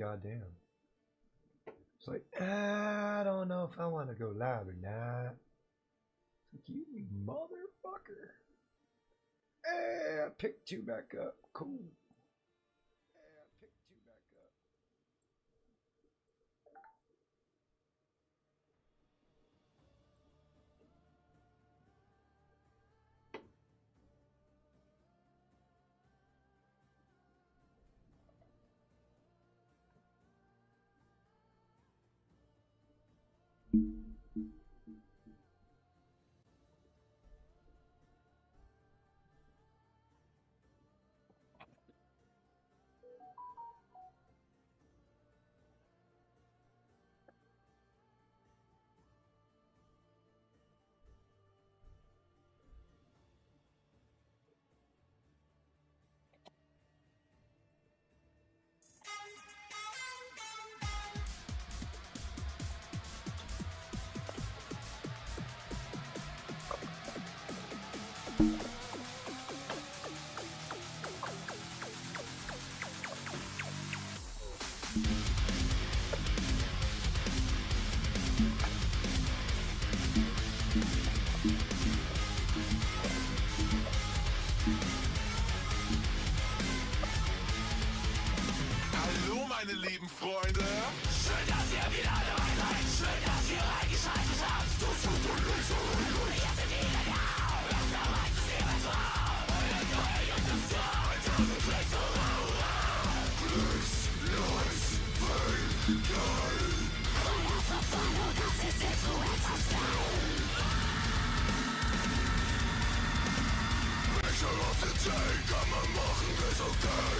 Goddamn. It's like, I don't know if I want to go live or not. It's like, you motherfucker. Hey, I picked 2 back up. Cool. Hey, I picked 2 back up. Hallo meine lieben Freunde. Schön, dass ihr wieder dabei seid. Schön, dass ihr eingeschaltet habt. Hier sind wieder da. Das ist der Weite Seemannsraum. Und das Tor. 1000 Klicks Klicks, Fame, geil. Feuer verfolgt, das ist Influencer-Style. Becher auf den Tee, kann man machen, ist okay.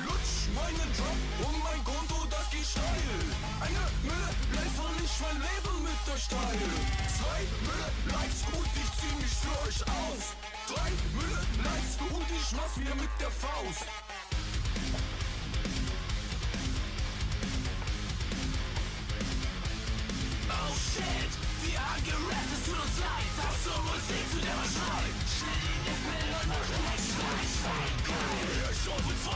Lutsch meinen Job und mein Konto, das geht steil. Eine Mille Likes und ich mein Leben mit euch teile. 2 Mille Likes und ich zieh mich für euch aus. 3 Mille Likes und ich mach's wieder mit der Faust. Oh shit, wir haben gerappt, es tut uns leid. Das ist so Musik, zu der man schreit. Schnell in den Bild und mach Likes, geil. Ich rufe 2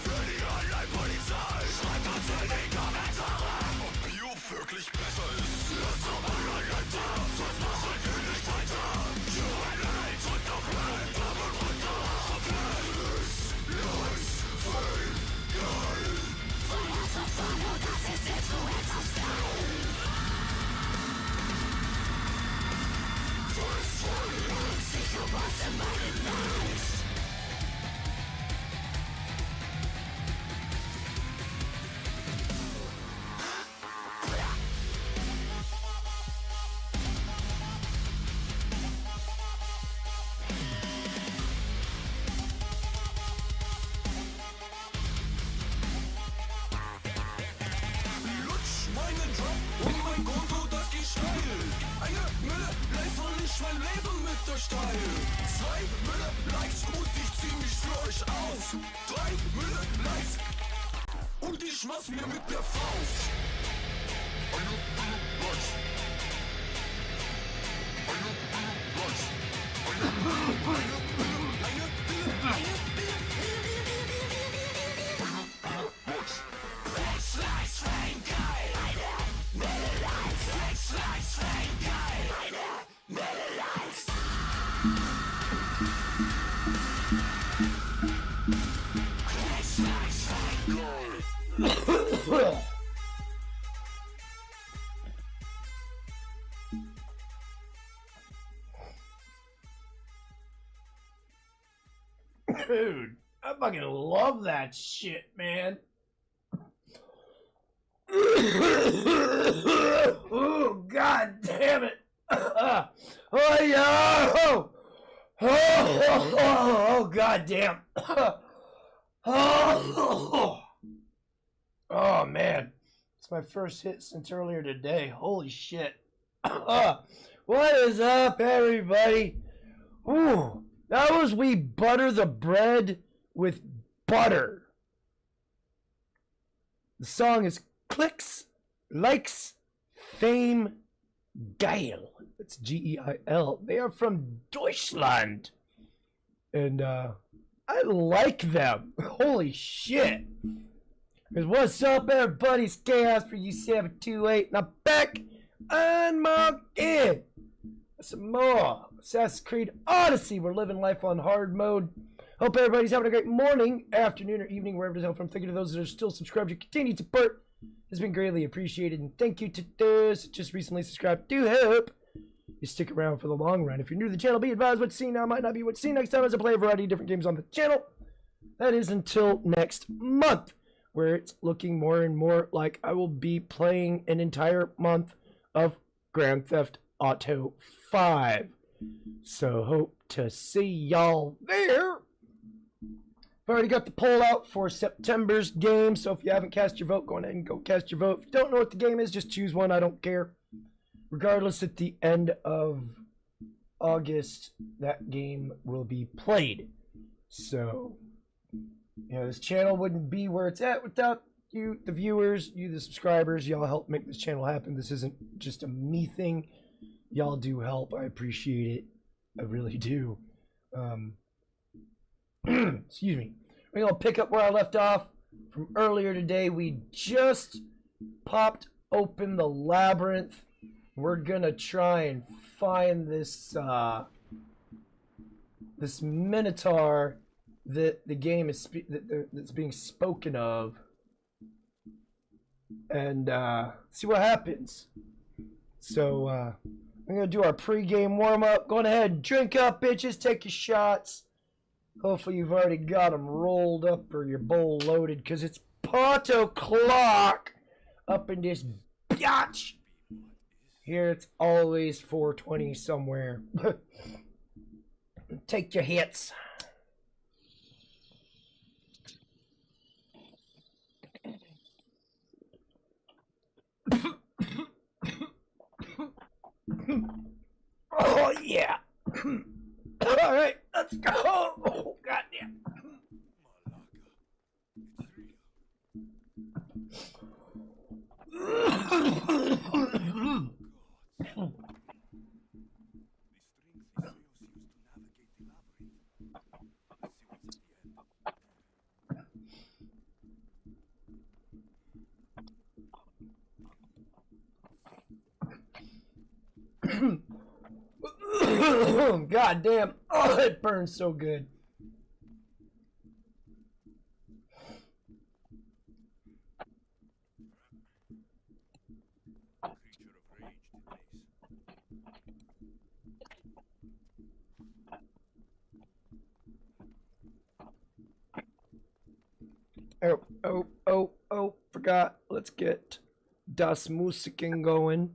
für die Online-Polizei. Schreibt uns in die Kommentare, Ob Bio wirklich besser ist. lass doch mal online da, sonst machen wir nicht weiter. Q&A, drückt auf Play, Daumen runter, okay. Likes, Fame, geil. Feuer verfolgt, das ist Influencer-Style. Psychopath in meinem Geist. Lutsch meinen Job und mein Konto, das geht steil. Eine Mille Likes und ich mein Leben mit euch teile. 2 Mille Likes und ich zieh mich für euch aus. 3 Mille Likes und ich mach's mir mit der Faust. Eine Mille Likes. Eine Mille Likes. Eine Mille, eine Mille, eine Mille, eine Mille. Likes, Fame, geil. Mille Likes, Fame, geil. Mille Likes. Likes, Fame, geil. Dude, I fucking love that shit, man. Oh, god damn it. Oh, yeah. Oh, god damn. Oh, man. It's It's my first hit since earlier today. Holy shit. What is up, everybody? Ooh, that was We Butter the Bread with Butter. The song is Clicks, Likes, Fame, Geil. It's Geil. They are from Deutschland. And I like them. Holy shit. Because what's up, everybody? It's Chaos for U728. And I'm back on my game. Some more Assassin's Creed Odyssey. We're living life on hard mode. Hope everybody's having a great morning, afternoon, or evening, wherever the hell from. Thank you to those that are still subscribed. Your continued support has been greatly appreciated. And thank you to those that just recently subscribed. Do hope you stick around for the long run. If you're new to the channel, be advised what's seen now might not be what's seen next time, as I play a variety of different games on the channel. That is until next month, where it's looking more and more like I will be playing an entire month of Grand Theft Auto 5. So hope to see y'all there. I've already got the poll out for September's game, so if you haven't cast your vote, go ahead and go cast your vote. If you don't know what the game is, just choose one. I don't care. Regardless, at the end of August, that game will be played. So, you know, this channel wouldn't be where it's at without you, the viewers, you, the subscribers. Y'all help make this channel happen. This isn't just a me thing. Y'all do help. I appreciate it. I really do. Excuse me. We're going to pick up where I left off from earlier today. We just popped open the labyrinth. We're going to try and find this this Minotaur that the game is that's being spoken of, and see what happens. So I'm gonna do our pre-game warm-up. Go ahead and drink up, bitches. Take your shots. Hopefully you've already got them rolled up or your bowl loaded, because it's pot o'clock up in this biatch. Here it's always 4:20 somewhere. Take your hits. Oh yeah. All right, let's go. Oh goddamn. God damn. Oh, it burns so good. Oh, forgot. Let's get Das Musiken going.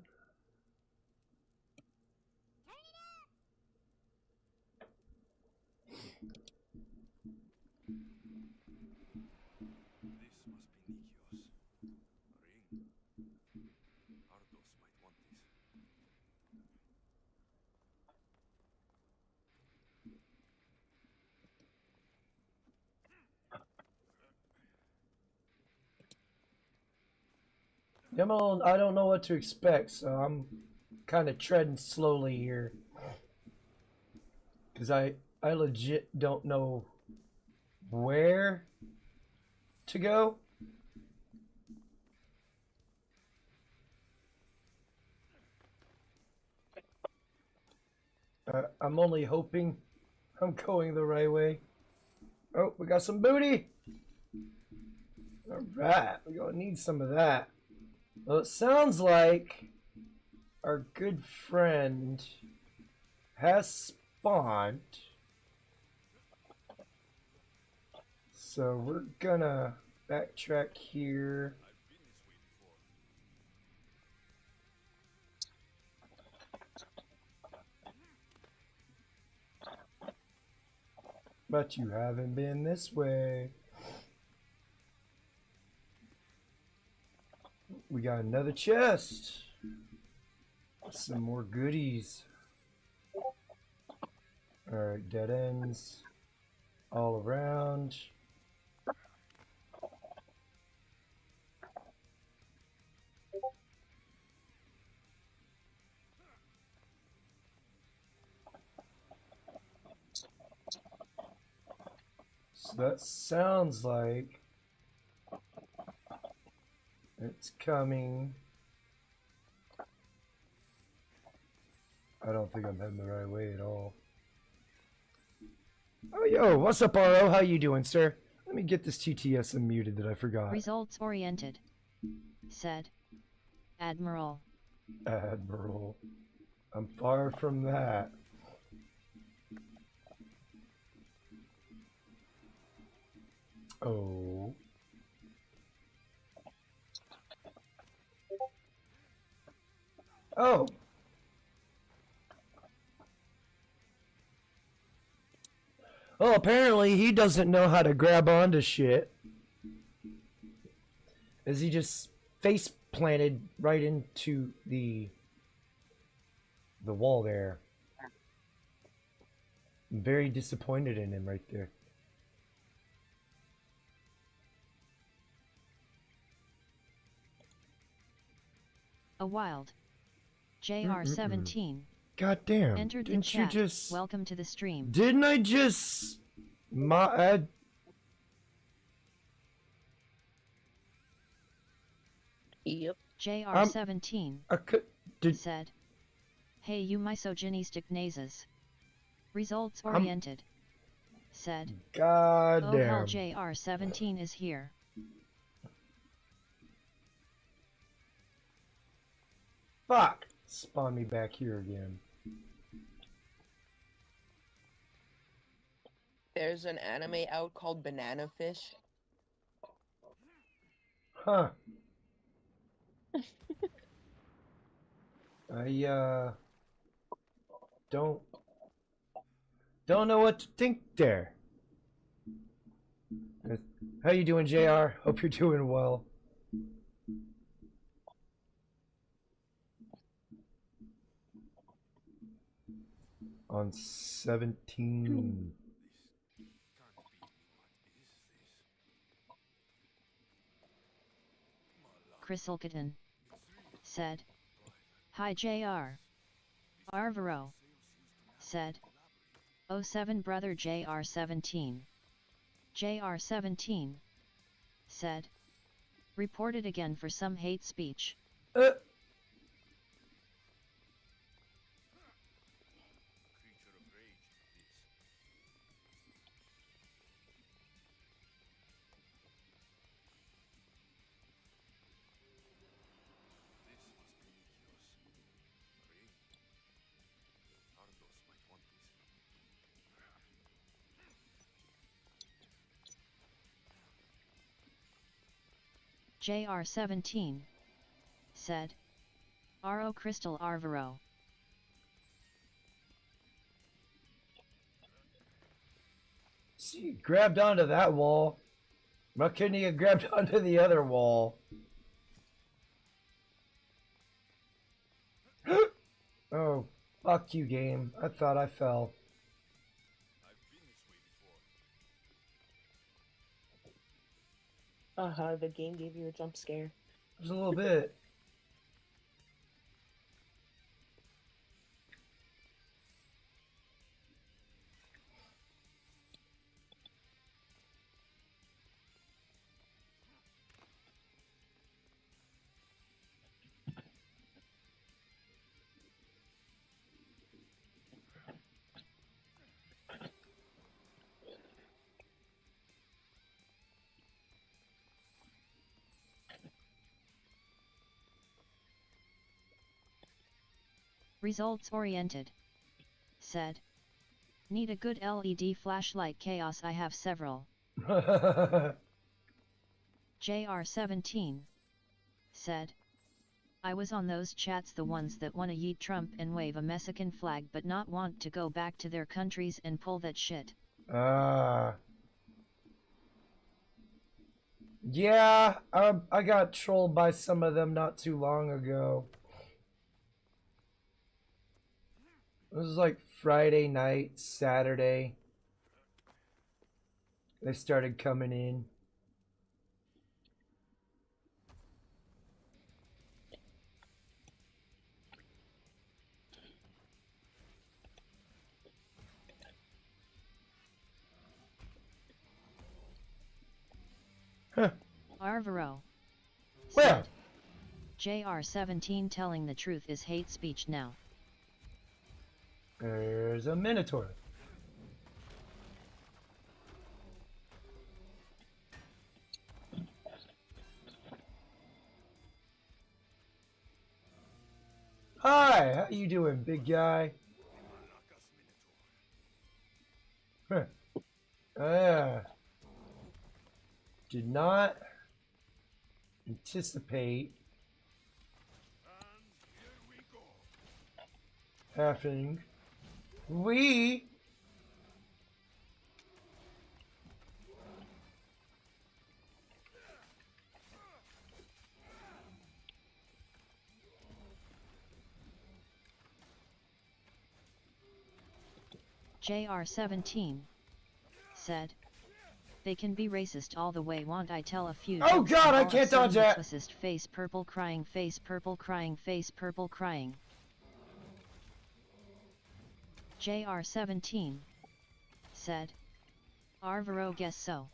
I don't know what to expect, so I'm kind of treading slowly here, because I legit don't know where to go. I'm only hoping I'm going the right way. Oh, we got some booty. All right, we're gonna need some of that. Well, it sounds like our good friend has spawned. So we're gonna backtrack here. But you haven't been this way. we got another chest. Some more goodies. Alright, dead ends all around. So that sounds like it's coming. I don't think I'm heading the right way at all. Oh, yo, what's up, RO? How you doing, sir? Let me get this TTS unmuted that I forgot. Results oriented. Said. Admiral. Admiral. I'm far from that. Oh. Oh. Well, apparently he doesn't know how to grab onto shit. As he just face planted right into the wall there. I'm very disappointed in him right there. A wild. JR17. God damn. Entered the Didn't chat. you just... Welcome to the stream. Didn't I just... Yep. JR17 did... said. Hey you misogynistic nazes. Results oriented. Said. God oh damn. hell JR17 is here. Fuck! Spawn me back here again. There's an anime out called Banana Fish. Huh. I don't know what to think there. How you doing, JR? Hope you're doing well. On 17. Chrysalkatan said. Hi JR. Arvaro said. 07 brother JR17. JR17 said. Reported again for some hate speech. JR17 said. RO Crystal Arvaro. See, you grabbed onto that wall. Why couldn't you have grabbed onto the other wall? Oh, fuck you, game. I thought I fell. The game gave you a jump scare. Just a little bit. Results oriented. Said. Need a good LED flashlight chaos I have several. JR17 said. I was on those chats, the ones that wanna yeet Trump and wave a Mexican flag but not want to go back to their countries and pull that shit. Yeah, I got trolled by some of them not too long ago. It was like Friday night, Saturday. They started coming in. Huh. Arvaro Where? said, JR17 telling the truth is hate speech now. There's a Minotaur. Hi, how you doing, big guy? Huh. Did not anticipate happening. We JR17 said, they can be racist all the way, want I tell a few Oh jokes God, and I all can't of sudden dodge that. the twistest face purple crying, face purple crying, face purple crying. JR17 said, Arvaro guess so.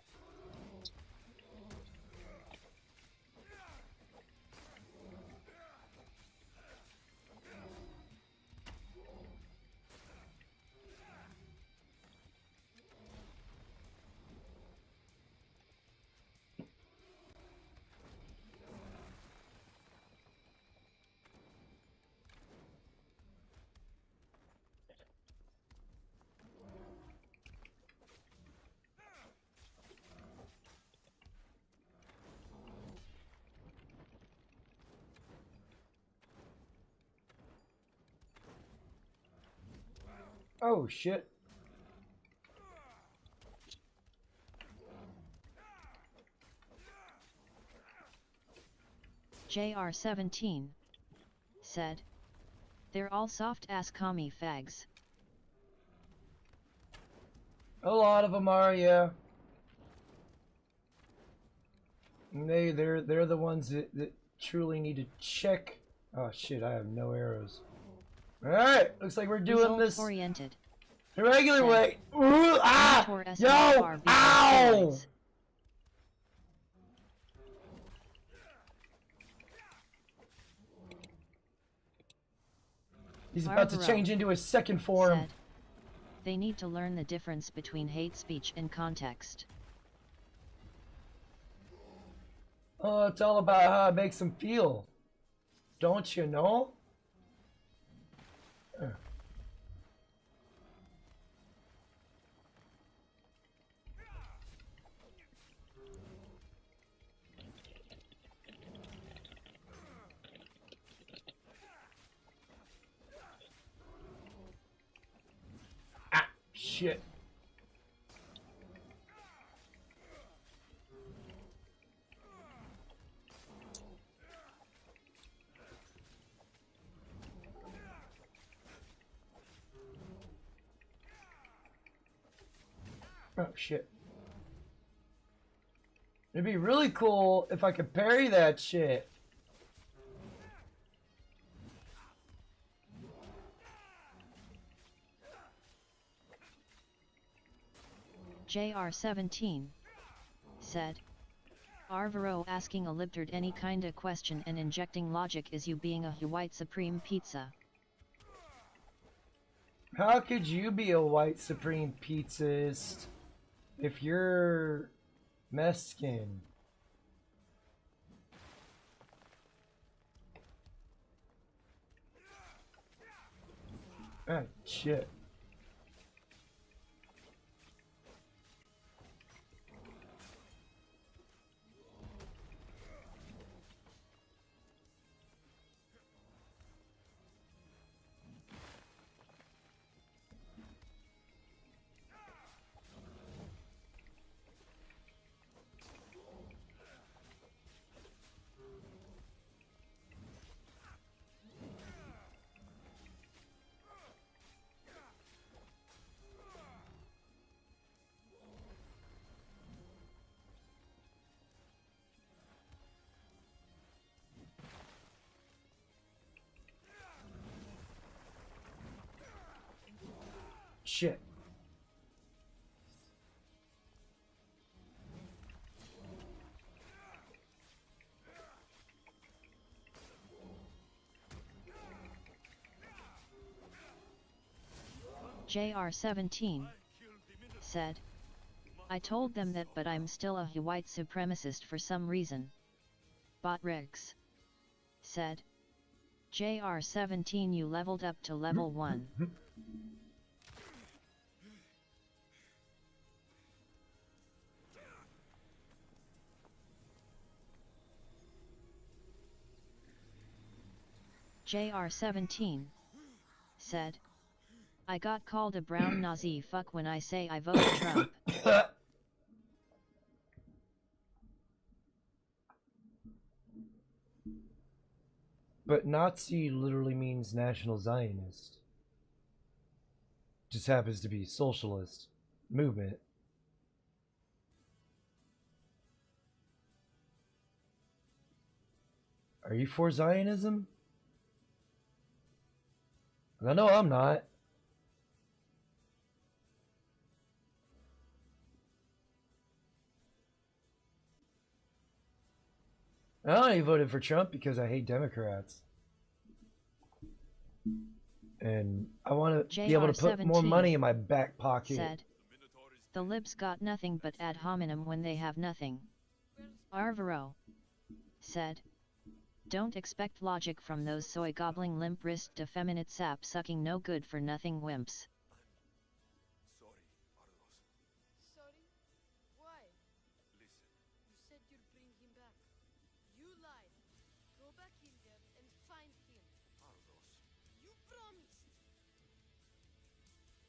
Oh shit. JR17 said, they're all soft ass commie fags. A lot of them are, yeah. And they're the ones that truly need to check. Oh shit, I have no arrows. Alright, looks like we're doing this Result-oriented. the regular Said, way. Ooh, ah! Minotaur Yo! SMR beat Ow! steroids. He's about to Arvaro change into his second form. said, they need to learn the difference between hate speech and context. Oh, it's all about how it makes them feel. Don't you know? Ah, shit. Oh shit. It'd be really cool if I could parry that shit. JR17 said, Arvaro asking a libtard any kinda question and injecting logic is you being a white supreme pizza. How could you be a white supreme pizzast if you're Mexican? Ah, shit. shit. JR17 said, I told them that, but I'm still a white supremacist for some reason. Botrex said, JR17 you leveled up to level 1. JR17 said, I got called a brown Nazi fuck when I say I vote Trump. But Nazi literally means National Zionist. Just happens to be socialist movement. Are you for Zionism? I know I'm not. I only voted for Trump because I hate Democrats. And I want to be able to put more money in my back pocket. Said, the libs got nothing but ad hominem when they have nothing. Arvaro said, don't expect logic from those soy gobbling limp-wrist effeminate sap sucking no good for nothing wimps. Sorry, Ardos. Sorry? Why? Listen, You said you'd bring him back. You lied. Go back in there and find him. Ardos. You promised.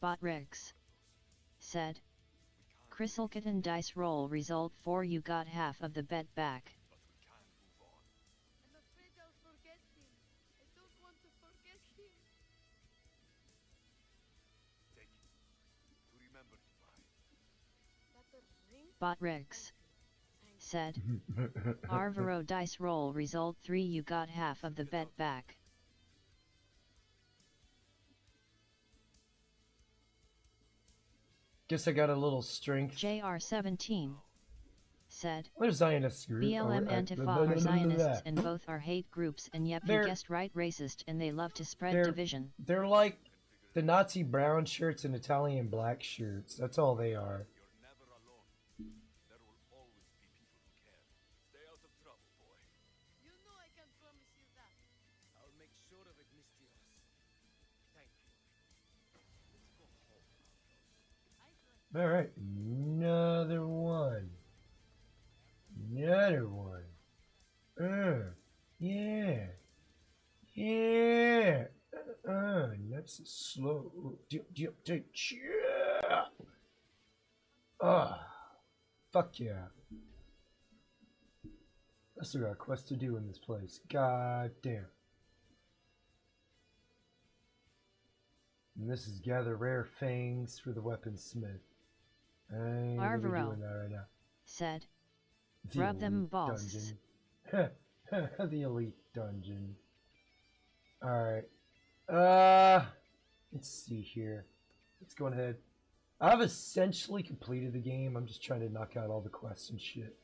Botrex said, Chrysalkitten dice roll result 4 you got half of the bet back. But we can move on. I'm afraid I'll forget him. I don't want to forget him. Take it. To remember him by. That a ring? Botrex said, Arvaro dice roll result 3 you got half of the bet back. Guess I got a little strength. JR17 said, What a Zionist group. BLM Antifa are Zionists and both are hate groups, and yep, you guessed right, racist, and they love to spread division. They're like the Nazi brown shirts and Italian black shirts. That's all they are. You're never alone. There will always be people who care. Stay out of trouble, boy. You know I can promise you that. I'll make sure of it, Mistios. Thank you. Let's go home, Ardos. I'd like Alright, another one. Another one. Yeah. Yeah. That's slow. Yeah. Fuck yeah. I still got a quest to do in this place. God damn. And this is gather rare fangs for the weaponsmith. I ain't gonna be Arvaro doing that right now. said, The rub them elite balls. Dungeon. The elite dungeon. Alright. Let's see here. Let's go ahead. I've essentially completed the game. I'm just trying to knock out all the quests and shit.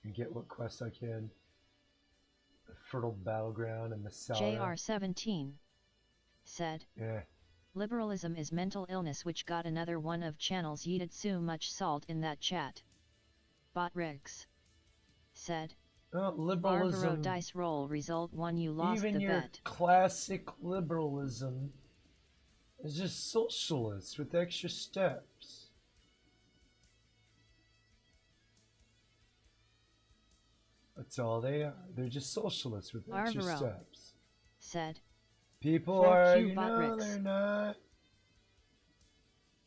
And get what quests I can. The Fertile Battleground and the Sauna. JR17 said, Yeah. liberalism is mental illness, which got another one of channels yeeted so much salt in that chat. Botrex said, Well, Arvaro liberalism. dice roll result 1 you lost Even the your bet. classic liberalism is just socialist with extra steps. That's all they are. They're just socialists with extra Arvaro steps. said, People 4Q are, you know, Botrix. they're not.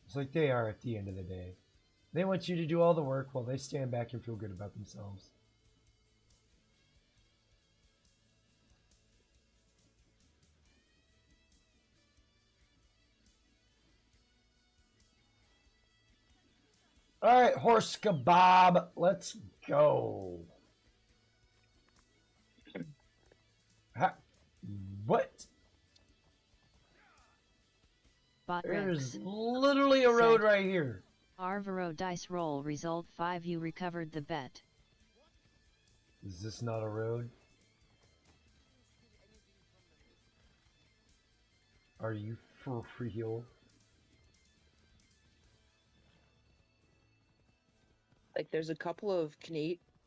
It's like they are at the end of the day. They want you to do all the work while they stand back and feel good about themselves. All right, horse kebab, let's go. What? Bot There's Rex literally a road said, right here. Arvaro dice roll result 5. You recovered the bet. Is this not a road? Are you for real? Like, there's a couple of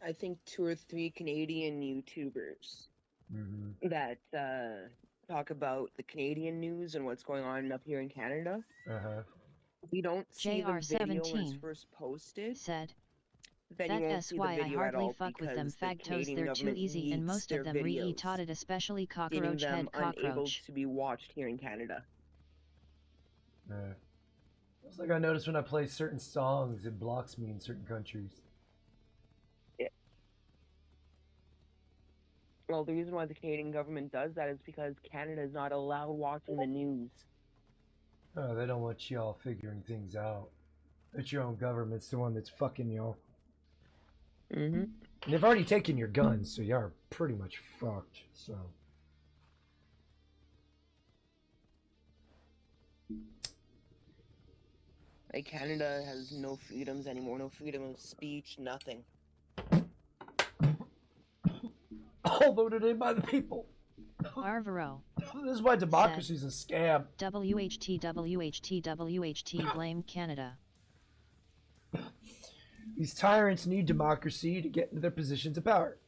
I think 2 or 3 Canadian YouTubers Mm-hmm. that talk about the Canadian news and what's going on up here in Canada. Uh-huh. If you don't see the video when it's JR17 first posted, said, then you won't that's see the why I video at hardly all fuck with them because the fagtos, Canadian they're too government easy and yeets most their of them videos, re-taught especially getting cockroach them head unable cockroach. to be watched here in Canada. It's like I notice when I play certain songs, it blocks me in certain countries. Yeah. Well, the reason why the Canadian government does that is because Canada is not allowed watching the news. Oh, they don't want y'all figuring things out. It's your own government's the one that's fucking y'all. Mm-hmm. And they've already taken your guns, so y'all are pretty much fucked, so. Like, Canada has no freedoms anymore, no freedom of speech, nothing. All voted in by the people. Arvaro. This is why democracy's a scam. WHT blame Canada. These tyrants need democracy to get into their positions of power.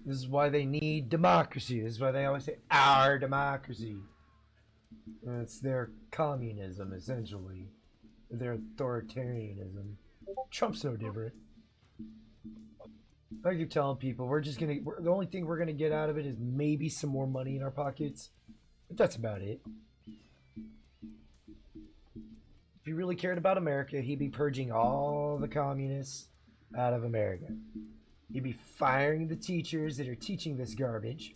This is why they need democracy. This is why they always say, our democracy. And it's their communism, essentially. Their authoritarianism. Trump's no different. I keep telling people, the only thing we're gonna get out of it is maybe some more money in our pockets. But that's about it. If he really cared about America, he'd be purging all the communists out of America. He'd be firing the teachers that are teaching this garbage.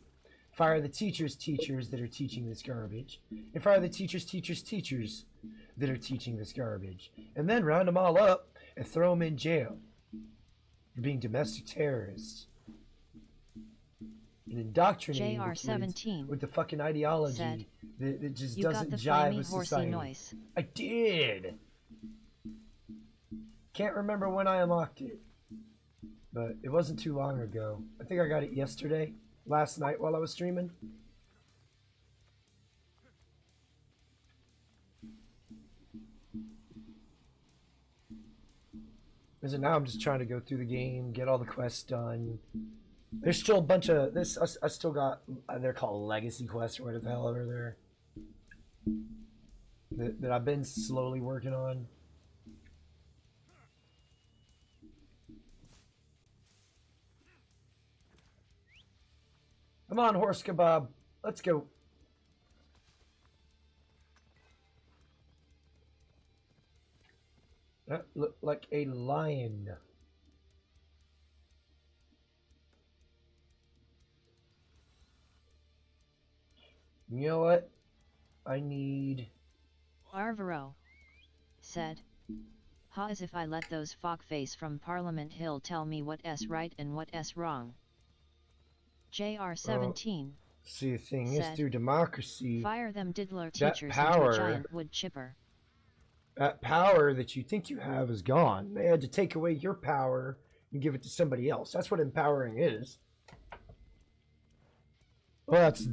Fire the teachers that are teaching this garbage. And fire the teachers that are teaching this garbage. And then round them all up and throw them in jail for being domestic terrorists. And indoctrinating the kids with the fucking ideology said, that just you doesn't got the jive with horsey society. Noise. I did! Can't remember when I unlocked it. But it wasn't too long ago. I think I got it yesterday. Last night while I was streaming. So now I'm just trying to go through the game, get all the quests done. There's still a bunch of this. I still got. They're called legacy quests or whatever the hell are there. That I've been slowly working on. Come on, horse kebab. Let's go. That looked like a lion. You know what? I need... Arvaro said, ha, as if I let those fuckface from Parliament Hill tell me what S right and what S wrong. JR17 see, the thing said, is, through democracy, fire them diddler teachers power, into a giant wood chipper. That power that you think you have is gone. They had to take away your power and give it to somebody else. That's what empowering is. Well, that's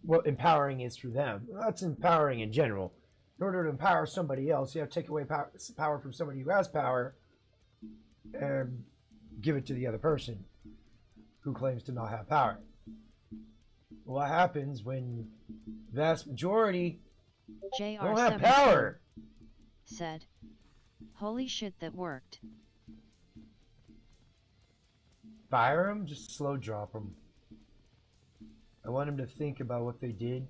what empowering is for them. That's empowering in general. In order to empower somebody else, you have to take away power from somebody who has power and give it to the other person who claims to not have power. What happens when the vast majority don't have power? Said, holy shit, that worked. Fire them, just slow drop them. I want them to think about what they did.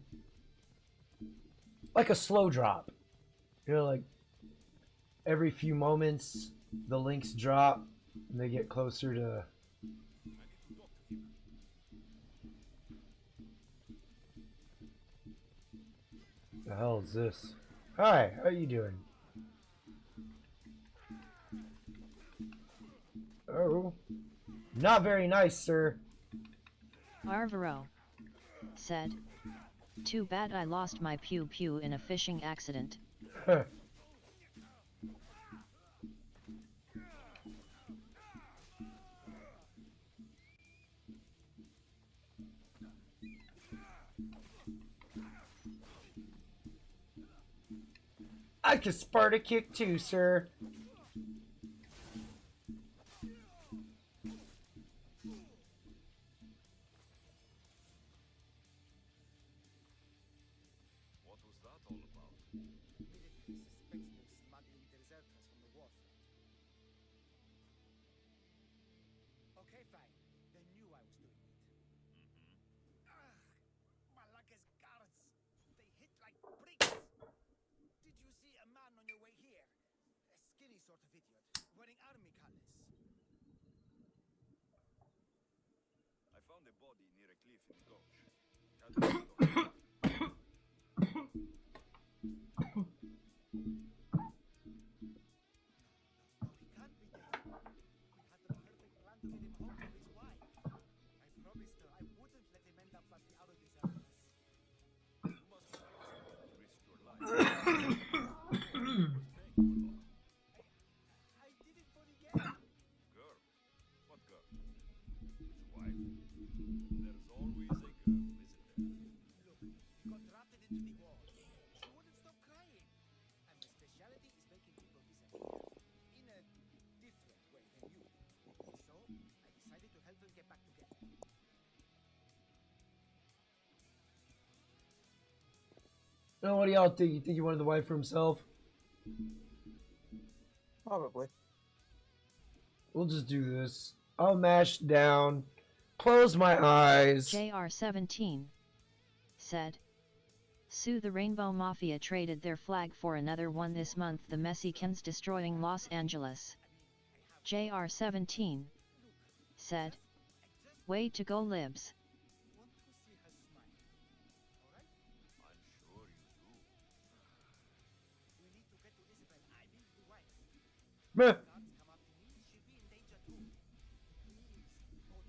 Like a slow drop. You know, like every few moments the links drop and they get closer to... The hell is this? Hi, how you doing? Oh, not very nice, sir. Arvaro said, "Too bad I lost my pew pew in a fishing accident." I can Sparta kick too, sir. What was that all about? Military suspects me of smuggling deserters from the warfront. Okay, fine. They knew I was doing it. Ugh, Malaka's guards. They hit like bricks. Did you see a man on your way here? A skinny sort of idiot, wearing army colors. I found a body near a cliff in the gulch. Had to look on. No, he can't be dead. We had the perfect plan to get him home to his wife. I promised her I wouldn't let him end up like the other deserters. You must be desperate to risk your life. Was paying you a lot. I did it for the game. Girl? What girl? Which wife? There's always a girl, isn't there? Look, he got drafted into the war. She wouldn't stop crying. And my specialty is making people disappear. In a different way than you. So, I decided to help them get back together. Now, what do y'all think? You think he wanted the wife for himself? Probably. We'll just do this. I'll mash down, close my eyes. JR17 said, "Sue the Rainbow Mafia traded their flag for another one this month. The Mexicans destroying Los Angeles." JR17 said, "Way to go, Libs." Want to see her smile. Alright? I'm sure you do. We need to get to Isabel. I mean the wife. Meh. Guards come after me, she'll be in danger too. Please, go to her.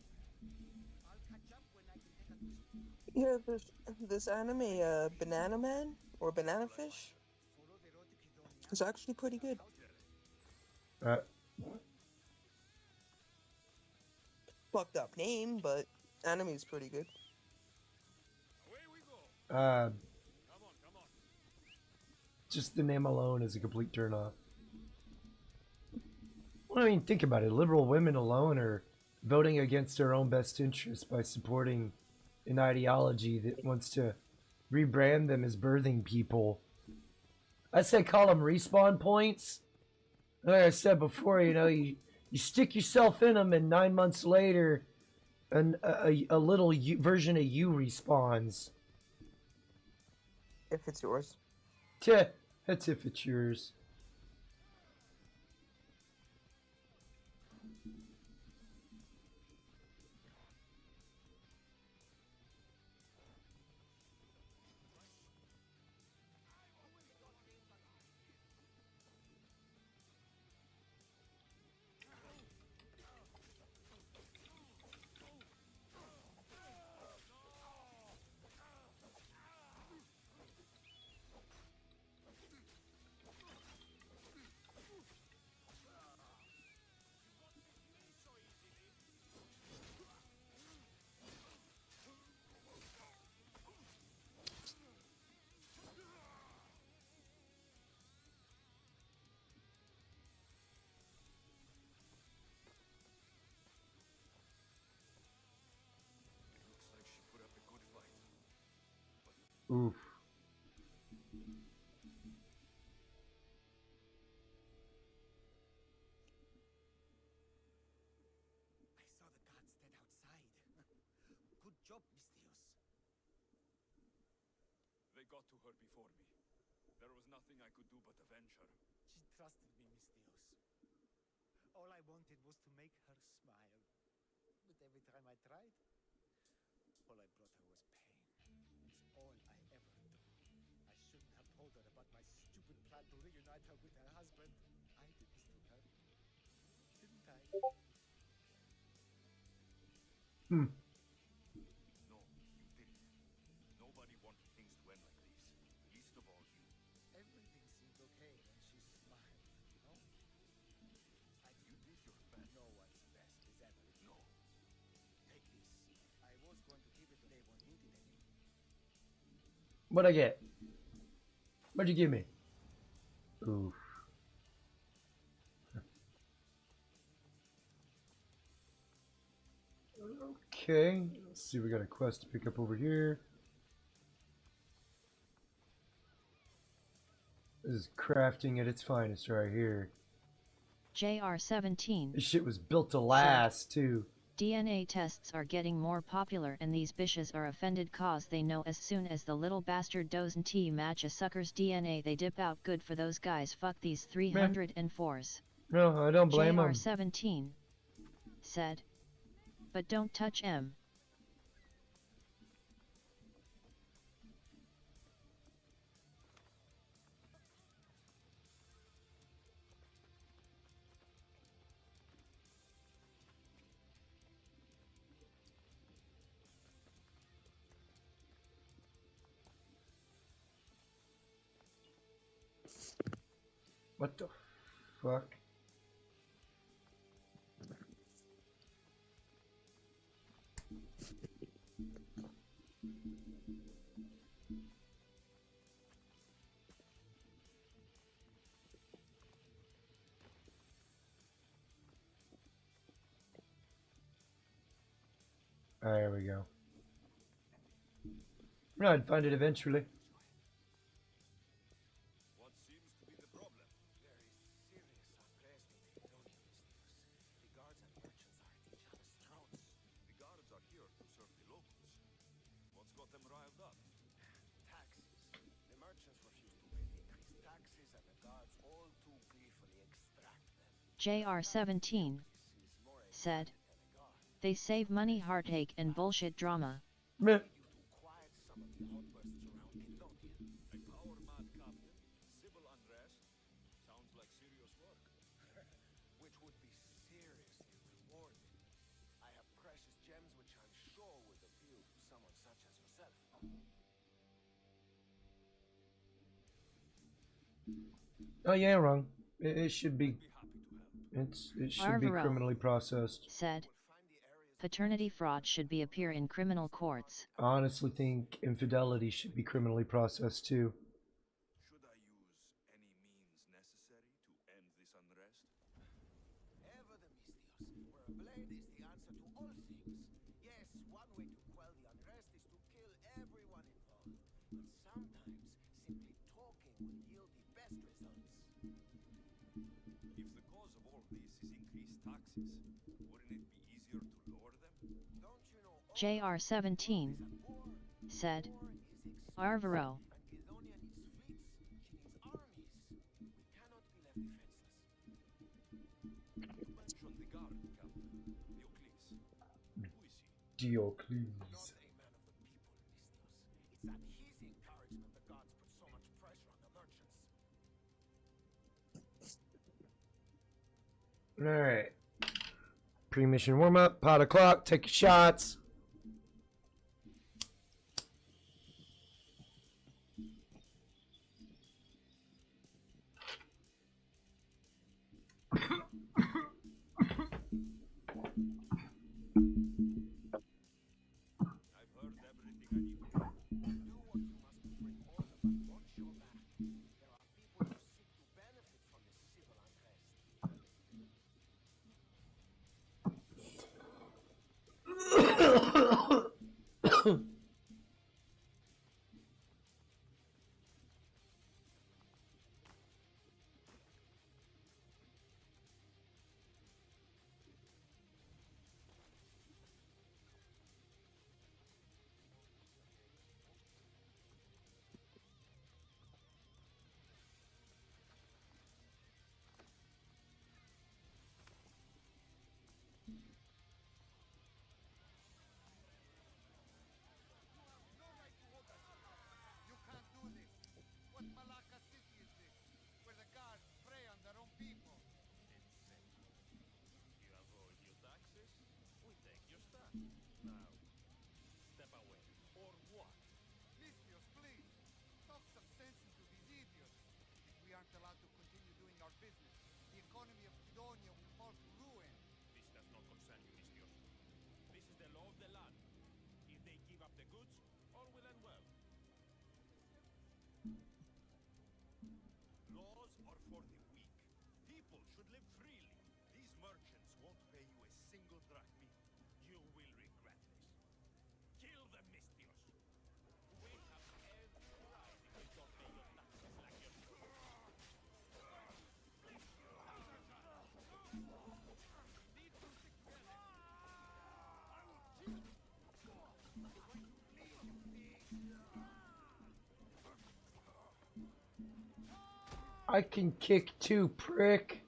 I'll catch up when I can take her to safety. Yeah, there's this anime, Banana Man or Banana Fish. Follow the road to Kidonia. It's actually pretty good. Fucked up name, but anime is pretty good. Away we go. Uh, Come on, come on. just the name alone is a complete turnoff. Well, I mean, think about it. Liberal women alone are voting against their own best interests by supporting an ideology that wants to rebrand them as birthing people. I say call them respawn points. Like I said before, you know, you stick yourself in them, and 9 months later, a little version of you respawns. If it's yours. Tch, that's if it's yours. Looks like she put up a good fight. Oof. I saw the guards dead outside. Good job, Mistios. They got to her before me. There was nothing I could do but avenge her. She trusted me, Mistios. All I wanted was to make her smile. But every time I tried, all I brought her was pain. It's all I ever do. I shouldn't have told her about my stupid plan to reunite her with her husband. I did this to her. Didn't I? Hmm. What'd I get? What'd you give me? Oof. Okay, let's see, we got a quest to pick up over here. This is crafting at its finest right here. JR17 This shit was built to last, too. DNA tests are getting more popular and these bitches are offended cause they know as soon as the little bastard doesn't match a sucker's DNA they dip out. Good for those guys, fuck these 304s. No, I don't blame them. JR17 said. But don't touch M. What the fuck? There we go. No, I'd find it eventually. What seems to be the problem? There is serious unrest in Caledonia, Mistios. The guards and merchants are at each other's throats. The guards are here to serve the locals. What's got them riled up? Taxes. The merchants refuse to pay the increased taxes, and the guards all too gleefully extract them. JR17 This is more said. than a guard. They save money, heartache and bullshit drama. Meh. Used to quiet some of the outbursts around Caledonia. A power-mad captain, civil unrest. Sounds like serious work. Which would be seriously rewarded. I have precious gems which I'm sure would appeal to someone such as yourself. Oh yeah, wrong. It should be. Be happy to help. It should be Arvaro criminally processed. said. We'll find the areas Paternity fraud should be appear in criminal courts. I honestly think infidelity should be criminally processed too. Should I use any means necessary to end this unrest? ever the Mistios, where a blade is the answer to all things. Yes, one way to quell the unrest is to kill everyone involved. But sometimes simply talking will yield the best results. If the cause of all this is increased taxes, wouldn't it be easier to lower them? Don't you know all JR17 war said. is expensive, Arvaro and Caledonia needs fleets, she needs armies. We cannot be left defenseless. You mentioned the guard, Captain. Diocles. Who is he? Diocles. Not a man of the people, Mistios. It's at his encouragement the gods put so much pressure on the merchants. Alright. Pre-mission warm-up, pot o'clock, take your shots. I've heard everything I need to know. Do what you must to bring order, but watch your back. There are people who seek to benefit from this civil unrest. You can't do this. What Malacca City is this? Where the guards prey on their own people. You avoid your taxes, we take your stuff. Now, step away. Or what? Mistios, please. Talk some sense into these idiots. If we aren't allowed to continue doing our business, the economy of Sidonia will fall to ruin. This does not concern you, Mistios. This is the law of the land. If they give up the goods, all will end well. laws are for the weak. People should live freely. These merchants won't pay you a single drachmi. You will regret this. Kill them, Mistios. We have every right if you don't pay your taxes like your... I can kick too, prick.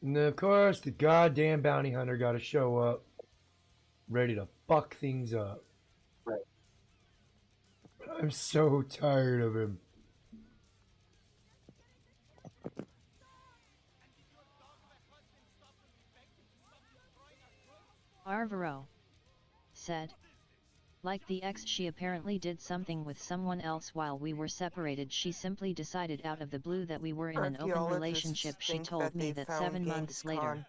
And then, of course, the goddamn bounty hunter got to show up, ready to fuck things up. Right. I'm so tired of him. Arvaro said, like the ex, she apparently did something with someone else while we were separated. She simply decided out of the blue that we were in an open relationship. She told me that 7 months later.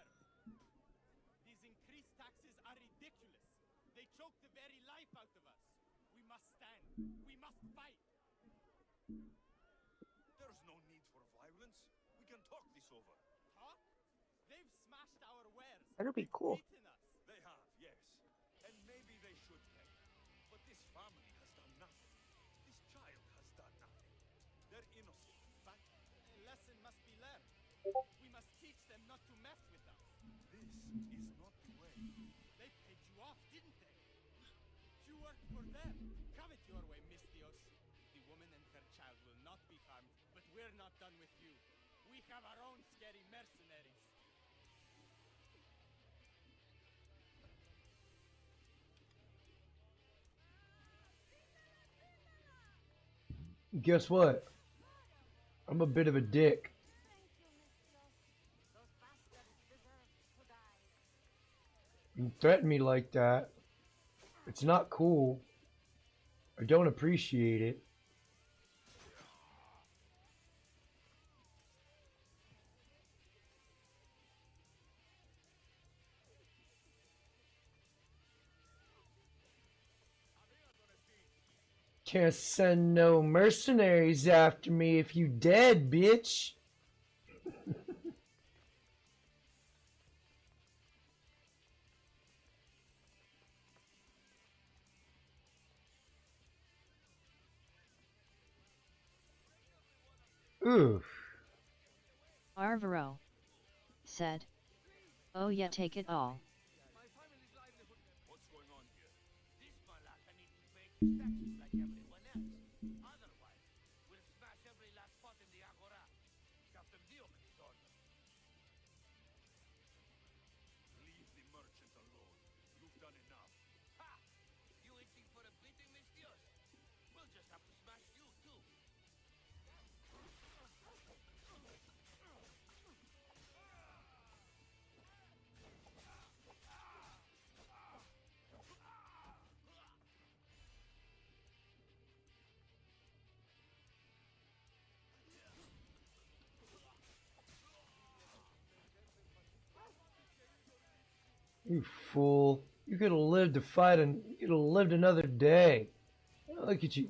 These increased taxes are ridiculous. They choke the very life out of us. We must stand. We must fight. There's no need for violence. We can talk this over. Talk? They've smashed our wares. That'd be They've cool. beaten us. They have, yes. And maybe they should pay. But this family has done nothing. This child has done nothing. They're innocent, but A lesson must be learned. We must teach them not to mess with us. this is not the way. They paid you off, didn't they? You worked for them. Have it your way, Mistios. The woman and her child will not be harmed, but we're not done with you. We have our own scary mercenaries. Guess what? I'm a bit of a dick. You threaten me like that. It's not cool. I don't appreciate it. Can't send no mercenaries after me if you dead, bitch. Oof. Arvaro said, oh yeah, take it all. What's going on here? This malaka needs to pay his taxes like everyone else. Otherwise, we'll smash every last pot in the agora. Captain Diocles' order. Leave the merchant alone. You've done enough. Ha! You itching for a beating, Mistios? We'll just have to smash you, too. You fool. You could have lived to fight and you could have lived another day. Look at you.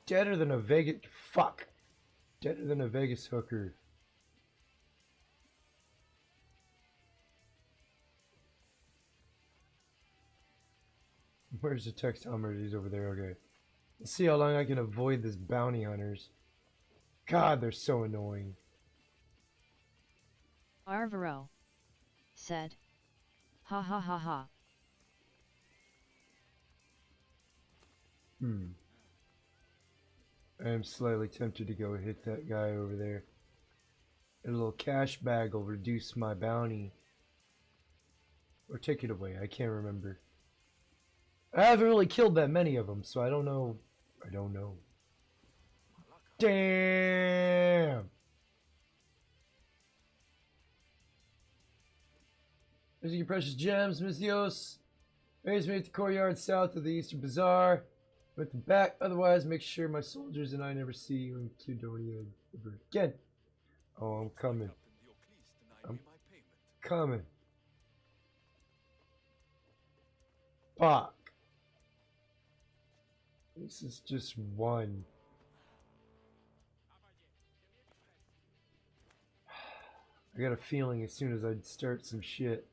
Deader than a Vegas. Fuck. Deader than a Vegas hooker. Where's the textile merchants over there? Okay. Let's see how long I can avoid this bounty hunters. God, they're so annoying. Arvaro said, ha ha ha ha. I am slightly tempted to go hit that guy over there. A little cash bag will reduce my bounty. Or take it away, I can't remember. I haven't really killed that many of them, so I don't know. I don't know. Damn! Using your precious gems, Mizios. Raise me at the courtyard south of the Eastern Bazaar. With them back, otherwise make sure my soldiers and I never see you in Cudonia ever again. Oh, I'm coming. I'm coming. Fuck. This is just one. I got a feeling as soon as I start some shit,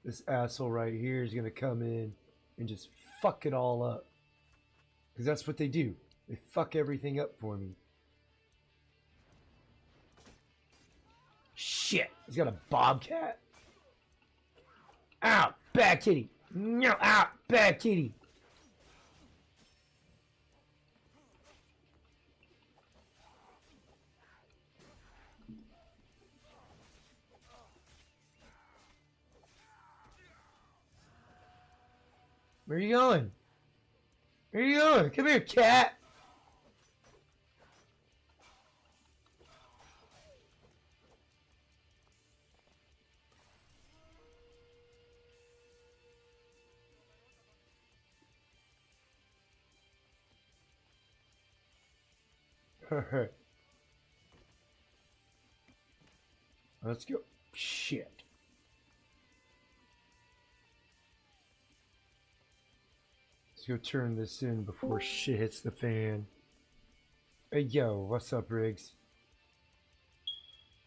this asshole right here is gonna come in and just fuck it all up. Because that's what they do. They fuck everything up for me. Shit! He's got a bobcat. Ow! Bad kitty! No! Ow! Bad kitty! Where are you going? Where are you going? Come here, cat! Alright. Let's go. Shit. Let's go turn this in before shit hits the fan. Hey, yo, what's up, Riggs?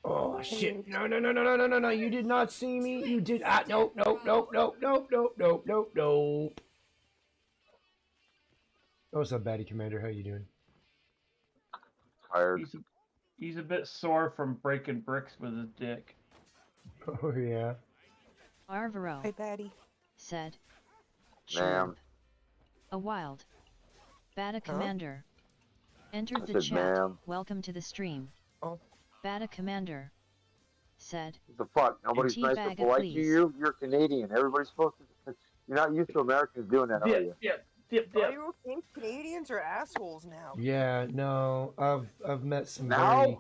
Oh, shit. No, no, no, no, no, no, no, no. You did not see me. You did. Ah, nope, nope, nope, nope, nope, nope, nope, nope, nope. Oh, what's up, Batty Commander? How you doing? Tired. He's a bit sore from breaking bricks with his dick. Oh, yeah. Arvaro Hey, Patty. said. Ma'am. Chirp. A wild. Bata Huh? Commander. Entered I the said, chat. ma'am. Welcome to the stream. Oh. Bata Commander. Said. What the fuck? Nobody's nice teabag or it, polite to please. you. You're Canadian. Everybody's supposed to. You're not used to Americans doing that, are you? Are you okay? Canadians are assholes now. Yeah, no. I've met some Now? very...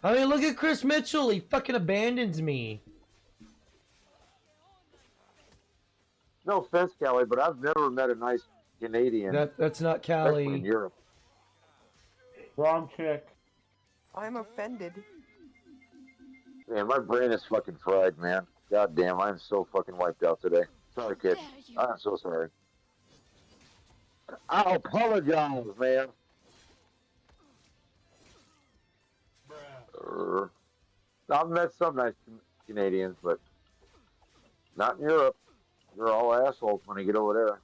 I mean, look at Chris Mitchell. He fucking abandons me. No offense, Callie, but I've never met a nice Canadian. That's not especially in Cali. Europe. Wrong chick. I'm offended. Man, my brain is fucking fried, man. God damn, I'm so fucking wiped out today. Sorry, kid. I'm so sorry. I apologize, man. I've met some nice Canadians, but not in Europe. They're all assholes when they get over there.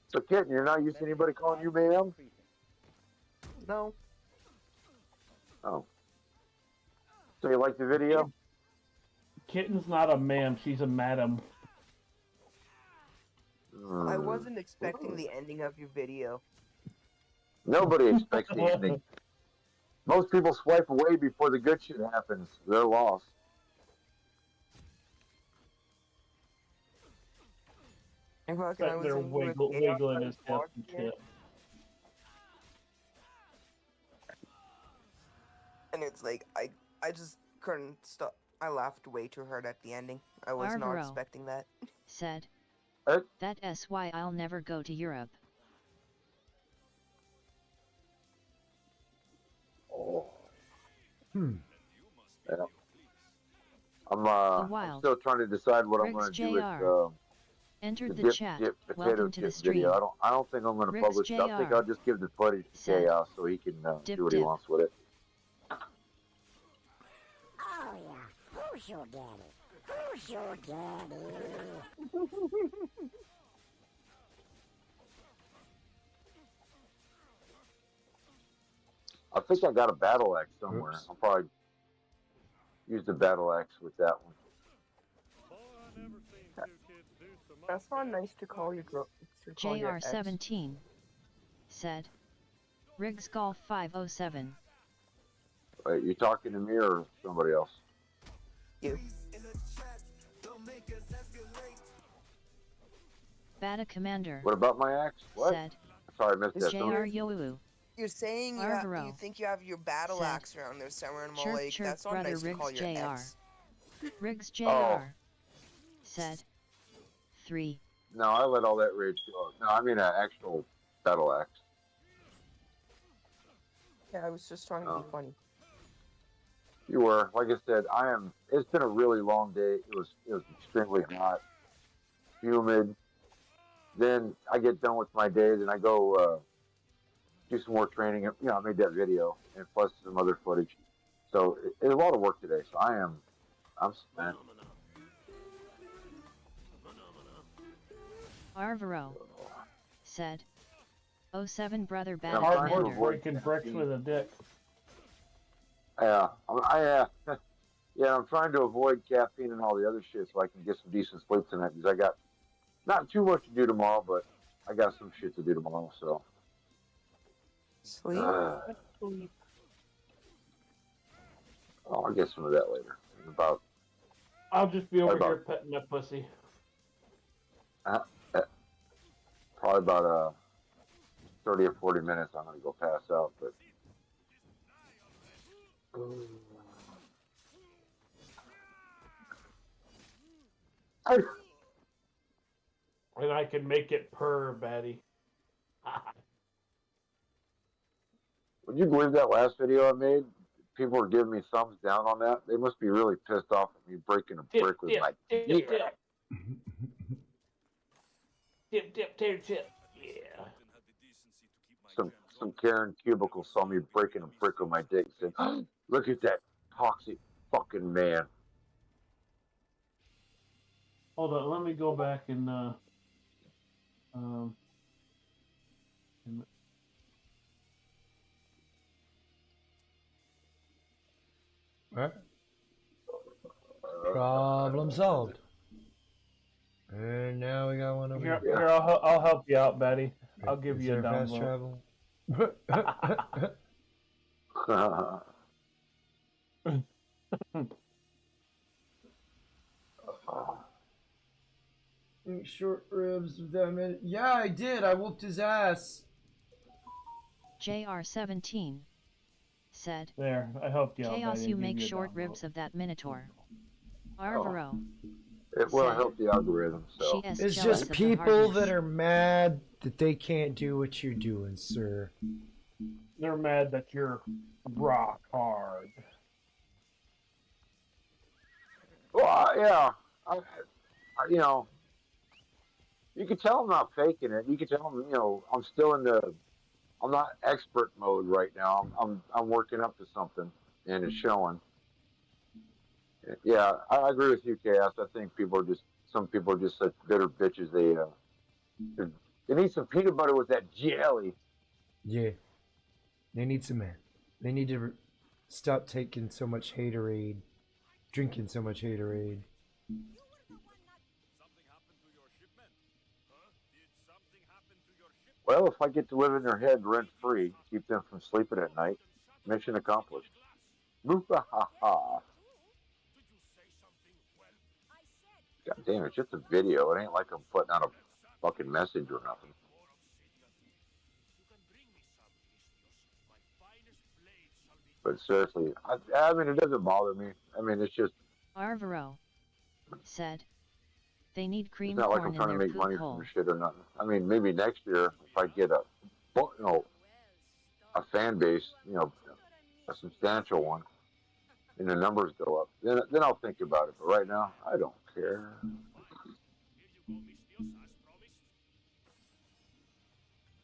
So, kid, you're not used to anybody calling you ma'am? No. Oh. So you like the video? Kitten's not a ma'am, she's a madam. I wasn't expecting the ending of your video. Nobody expects the ending. Most people swipe away before the good shit happens. They're lost. And fucking, But I was they're in here with wiggling his chaos hips and here, shit. and it's like I just couldn't stop. I laughed way too hard at the ending. I was not Arvaro. expecting that. Said. What? That's why I'll never go to Europe. Oh. Hmm. Yeah. I'm wild. still trying to decide what I'm Riggs going to do with JR. Entered the chat. potato Welcome to the chip stream. video. I don't think I'm going to Riggs publish it. I think JR. I'll just give the footage to Said. Chaos so he can Dip, do what he dip. wants with it. Oh yeah, who's your daddy? Who's your daddy? I think I got a battle axe somewhere. Oops. I'll probably use the battle axe with that one. That's not nice to call your girl. to call your ex. JR17. Said. Riggs Golf 507. Wait, you talking to me or somebody else? You. Bata Commander. What about my axe? What? Said. Sorry, I missed that. JR Youu. You're saying you Arvaro think you have your battle said, axe around there somewhere, and I'm all chirp like, chirp that's not brother nice to call Riggs your Jr. ex. Riggs Jr. Oh. said, 3. No, I let all that rage go. No, I mean an actual battle axe. Yeah, I was just trying to be funny. You were, like I said, it's been a really long day. It was extremely hot, humid. Then I get done with my day, then I go do some more training. You know, I made that video and plus some other footage. So it's a lot of work today. So I'm spent. Arvaro said, 07 brother bad I'm Hard trying to work commander. avoid breaking bricks caffeine. with a dick. Yeah, yeah, I'm trying to avoid caffeine and all the other shit so I can get some decent sleep tonight because I got not too much to do tomorrow, but I got some shit to do tomorrow. So Sleep? oh, I'll get some of that later. I'll just be over about- here petting that pussy. Probably about 30 or 40 minutes. I'm gonna go pass out, but. And I can make it purr, Betty. Would you believe that last video I made? People were giving me thumbs down on that. They must be really pissed off at me breaking a brick with my tip, yeah. tip. Yeah. Some Karen cubicle saw me breaking a brick with my dick and said, "Look at that toxic fucking man." Hold on, let me go back and Alright. Problem solved. And now we got one over here, here. I'll help you out, Betty. I'll give Is you a there fast download. travel? Short ribs with that minute. Yeah, I did. I whooped his ass. JR17 said, There, I helped you out, Chaos, Betty. you I'll make give you a short download. ribs of that Minotaur. Arvaro It will said, help the algorithm. So she is It's jealous just of the people hardness. that are mad that they can't do what you're doing, sir. They're mad that you're rock hard. well, yeah, you know, you can tell I'm not faking it. You can tell I'm still I'm not expert mode right now. I'm working up to something, and it's showing. Yeah, I agree with you, Chaos. I think some people are just such bitter bitches. They need some peanut butter with that jelly. Yeah. They need some man. They need to stop taking so much haterade, drinking so much haterade. Well, if I get to live in their head rent free, keep them from sleeping at night, mission accomplished. Muhahaha. God damn, it's just a video. It ain't like I'm putting out a fucking message or nothing. But seriously, I mean, it doesn't bother me. I mean, it's just. Arvaro said, they need It's cream not like corn I'm in trying to their make poop money hole. from shit or nothing. I mean, maybe next year if I get a fan base, a substantial one, and the numbers go up, then I'll think about it. But right now, I don't care.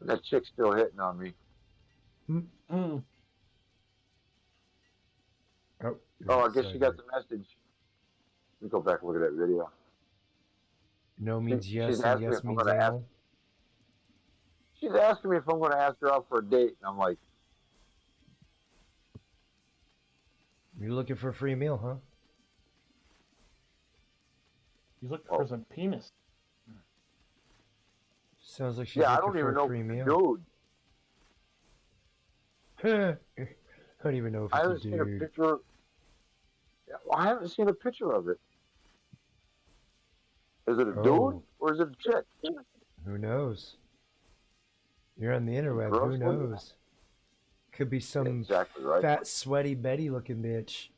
That chick's still hitting on me. Mm. Oh, I guess she got the message. Let me go back and look at that video. No means yes, she's and asking me yes if I'm means going to ask. anal. She's asking me if I'm going to ask her out for a date, and I'm like, You're looking for a free meal, huh? He's looking for some penis. Sounds like she's yeah, I looking don't even for a know, free meal. dude. I don't even know if I it's haven't a seen a dude. picture. I haven't seen a picture of it. Is it a dude or is it a chick? Who knows? You're on the interweb. Gross Who looking. knows? Could be some exactly right. fat, sweaty Betty looking bitch.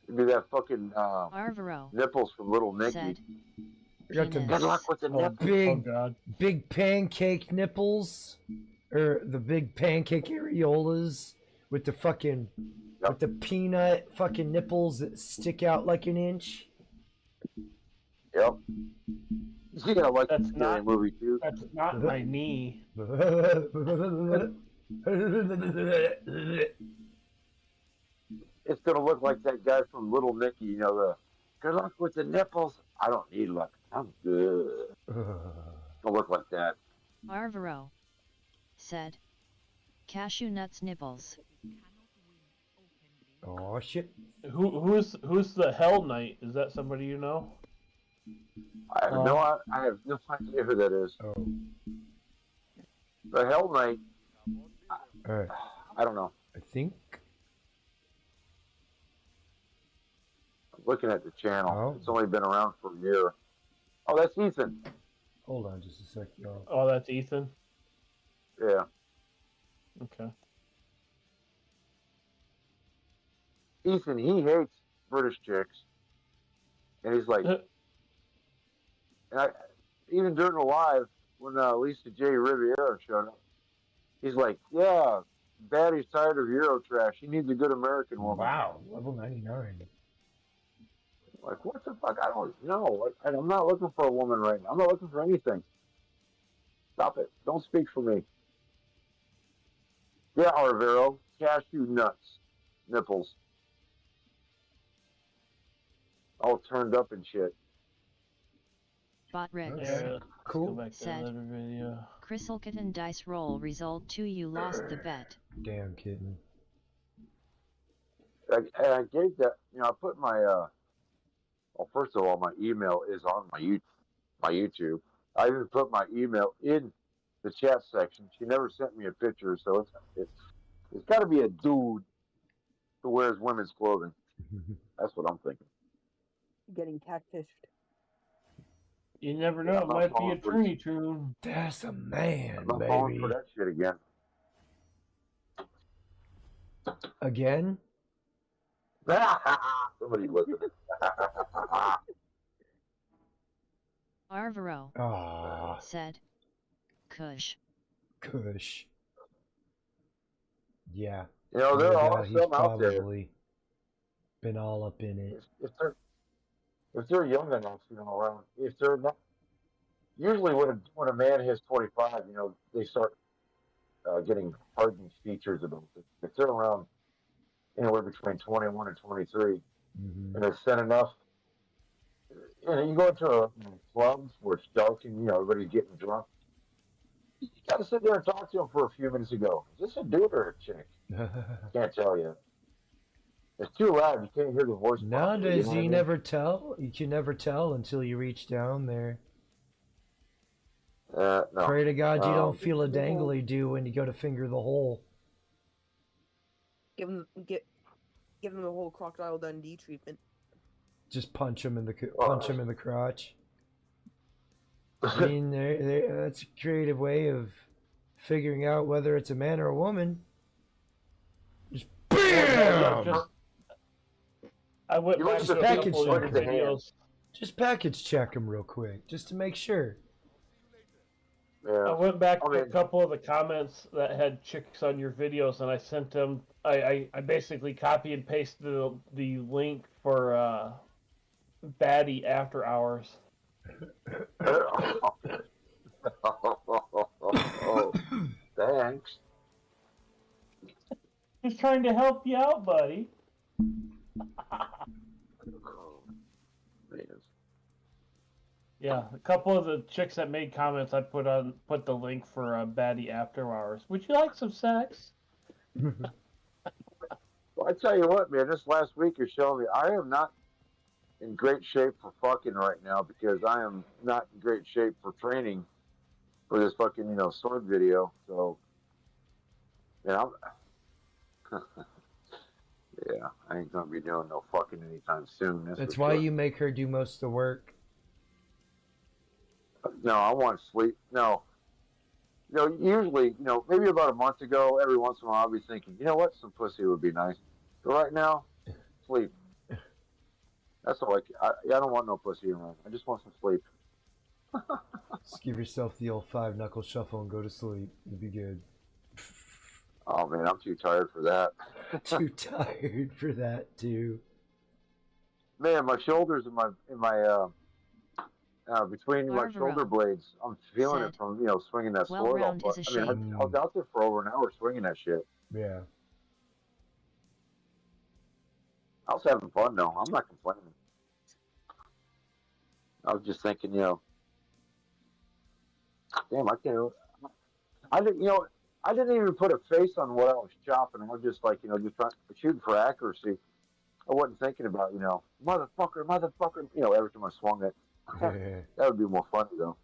It'd be that fucking Arvaro nipples from Little Nicky. said, You got penis. Good luck with the nipples. big, God. big pancake nipples, or the big pancake areolas with the fucking, with the peanut fucking nipples that stick out like an inch. Yep. Yeah, like That's the not- movie too. That's not my knee. It's gonna look like that guy from Little Nicky. You know, the good luck with the nipples. I don't need luck. I'm good. Gonna look like that. Arvaro said, cashew nuts nipples. Oh shit! Who's the Hell Knight? Is that somebody you know? I have no idea who that is. Oh, The Hell Knight. all right. I don't know. I think. I'm looking at the channel. Oh. It's only been around for a year. Oh, that's Ethan. Hold on, just a sec, y'all. Oh, that's Ethan. Yeah. Okay. Ethan, he hates British chicks. And he's like, even during the live, when Lisa J. Riviera showed up, he's like, yeah, Baddie's tired of Euro trash. He needs a good American woman. Wow, level 99. Like, what the fuck? I don't know. I'm not looking for a woman right now. I'm not looking for anything. Stop it. Don't speak for me. Yeah, Arvero. Cashew nuts. Nipples. All turned up and shit. Bot Rich Okay. Let's Cool. Go back to Said- another video. Crystal Kitten dice roll result 2 you lost the bet. Damn kitten. I gave that, I put my, well, first of all, my email is on my YouTube. I even put my email in the chat section. She never sent me a picture, so it's got to be a dude who wears women's clothing. That's what I'm thinking. Getting catfished. You never know. Yeah, It I'm not might be a falling for Trini Tune. That's a man, I'm not falling baby. for that shit again. Again? Somebody listen. Arvaro Ah, said, Kush. Kush. Yeah. There no are doubt he's some out there. probably been all up in it. If they're young enough, around. If they're not, usually when a man hits 25, they start getting hardened features about it. If they're around anywhere between 21 and 23, Mm-hmm. and they're thin enough, you go into a club where it's dark and everybody's getting drunk. You gotta sit there and talk to them for a few minutes ago. Is this a dude or a chick? Can't tell you. It's too loud. You can't hear the voice. Nowadays, properly, you know what I mean? never tell. You can never tell until you reach down there. No. Pray to God you Um, don't feel a dangly do when you go to finger the hole. Give them the whole Crocodile Dundee treatment. Just punch him in the crotch. I mean, that's a creative way of figuring out whether it's a man or a woman. Just BAM! I went You back look to at a the package couple of check. videos. Just package check him real quick, just to make sure. I Yeah. went back I to a mean- couple of the comments that had chicks on your videos, and I sent them. I basically copy and pasted the link for Baddie After Hours. Thanks. Just trying to help you out, buddy. Man. Yeah, a couple of the chicks that made comments, I put the link for Baddie After Hours. Would you like some sex? Well, I tell you what, man, this last week is showing me I am not in great shape for fucking right now because I am not in great shape for training for this fucking, sword video. So, yeah, yeah, I ain't gonna be doing no fucking anytime soon. That's for why sure. you make her do most of the work. No, I want sleep. No. Usually, maybe about a month ago, every once in a while, I'll be thinking, you know what, some pussy would be nice. But right now, sleep. That's all I don't want no pussy around. I just want some sleep. Just give yourself the old 5-knuckle shuffle and go to sleep. You'll be good. Oh man, I'm too tired for that. Too tired for that too. Man, my shoulders and my between my shoulder Arvaro blades, I'm feeling it said, from swinging that "Well, sword all. round But is a I mean, shame." I was out there for over an hour swinging that shit. Yeah. I was having fun though. I'm not complaining. I was just thinking, damn, I can't. I didn't, I didn't even put a face on what I was chopping. I was just like, just trying shooting for accuracy. I wasn't thinking about, motherfucker, motherfucker. Every time I swung it, that would be more funny though.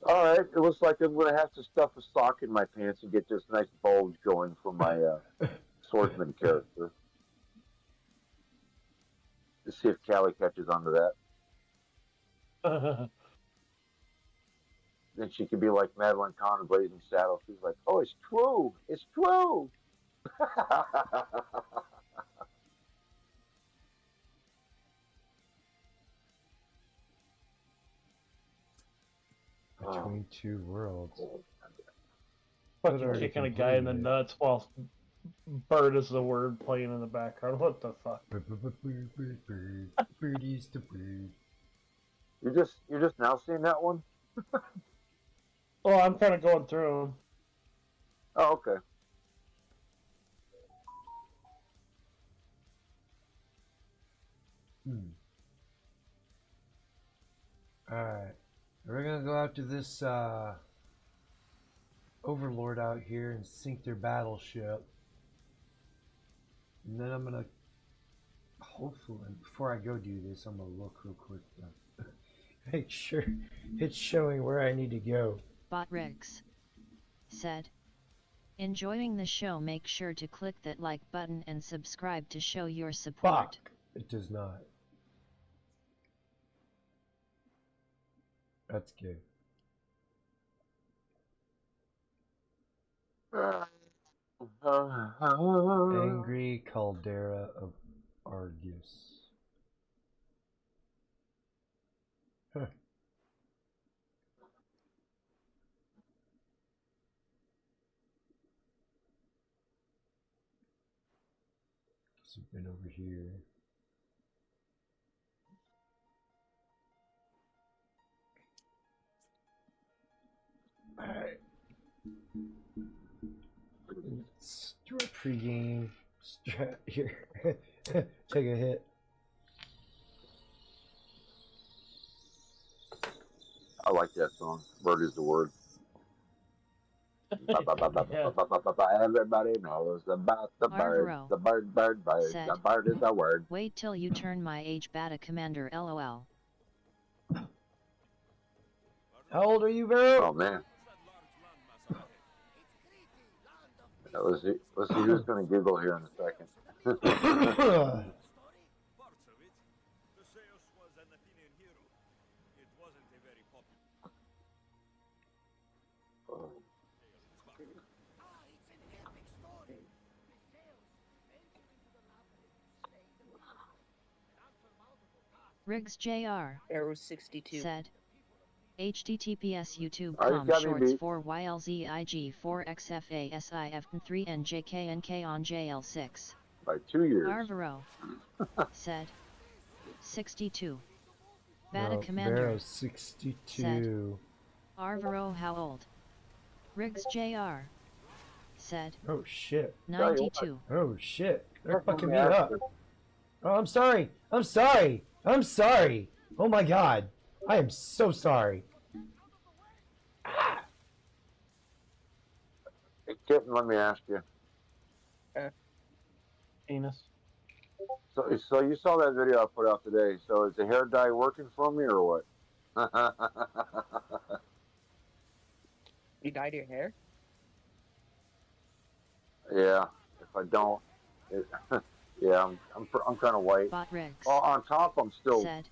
All right, it looks like I'm going to have to stuff a sock in my pants and get this nice bulge going for my swordsman character. Let's see if Callie catches on to that. Then she could be like Madeline Kahn in Blazing Saddles. She's like, "Oh, it's true, it's true." Between two worlds. Fucking kicking a guy in the nuts while "bird" is the word playing in the background. What the fuck? Birdies to bird. You're just now seeing that one? Oh, I'm kind of going through them. Oh, okay. Alright. We're gonna go after this overlord out here and sink their battleship. And then I'm gonna hopefully, before I go do this, I'm gonna look real quick though. Make sure it's showing where I need to go. Bot Riggs said, "Enjoying the show, make sure to click that like button and subscribe to show your support." Fuck! It does not. That's good. Angry Caldera of Argus. Huh. So been over here. Alright. Let's do a pregame strat here. Take a hit. I like that song. "Bird is the word." Everybody knows about the bird. Arvaro The bird, bird, bird. said, The bird is the word. "Wait till you turn my age bata commander lol." How old are you, Vero? Oh man. Let's see who's going to giggle here in a second. Riggs Jr. Arrow 62 said, "HTTPS Alright, YouTube.com got me shorts beat. 4 YLZIG 4 XFASIF 3 and JKNK on JL6. By 2 years. Arvaro said, 62. Bata No, commander. Vero 62. Arvaro how old? Riggs Jr. said, Oh shit. 92. Oh shit. They're fucking me up. Oh, I'm sorry. I'm sorry. I'm sorry. Oh my god. I am so sorry. Hey, Kitten, let me ask you. Penis. So you saw that video I put out today. So is the hair dye working for me or what? You dyed your hair? Yeah. If I don't, Yeah, I'm kind of white. Bot Riggs Well, on top, I'm still said,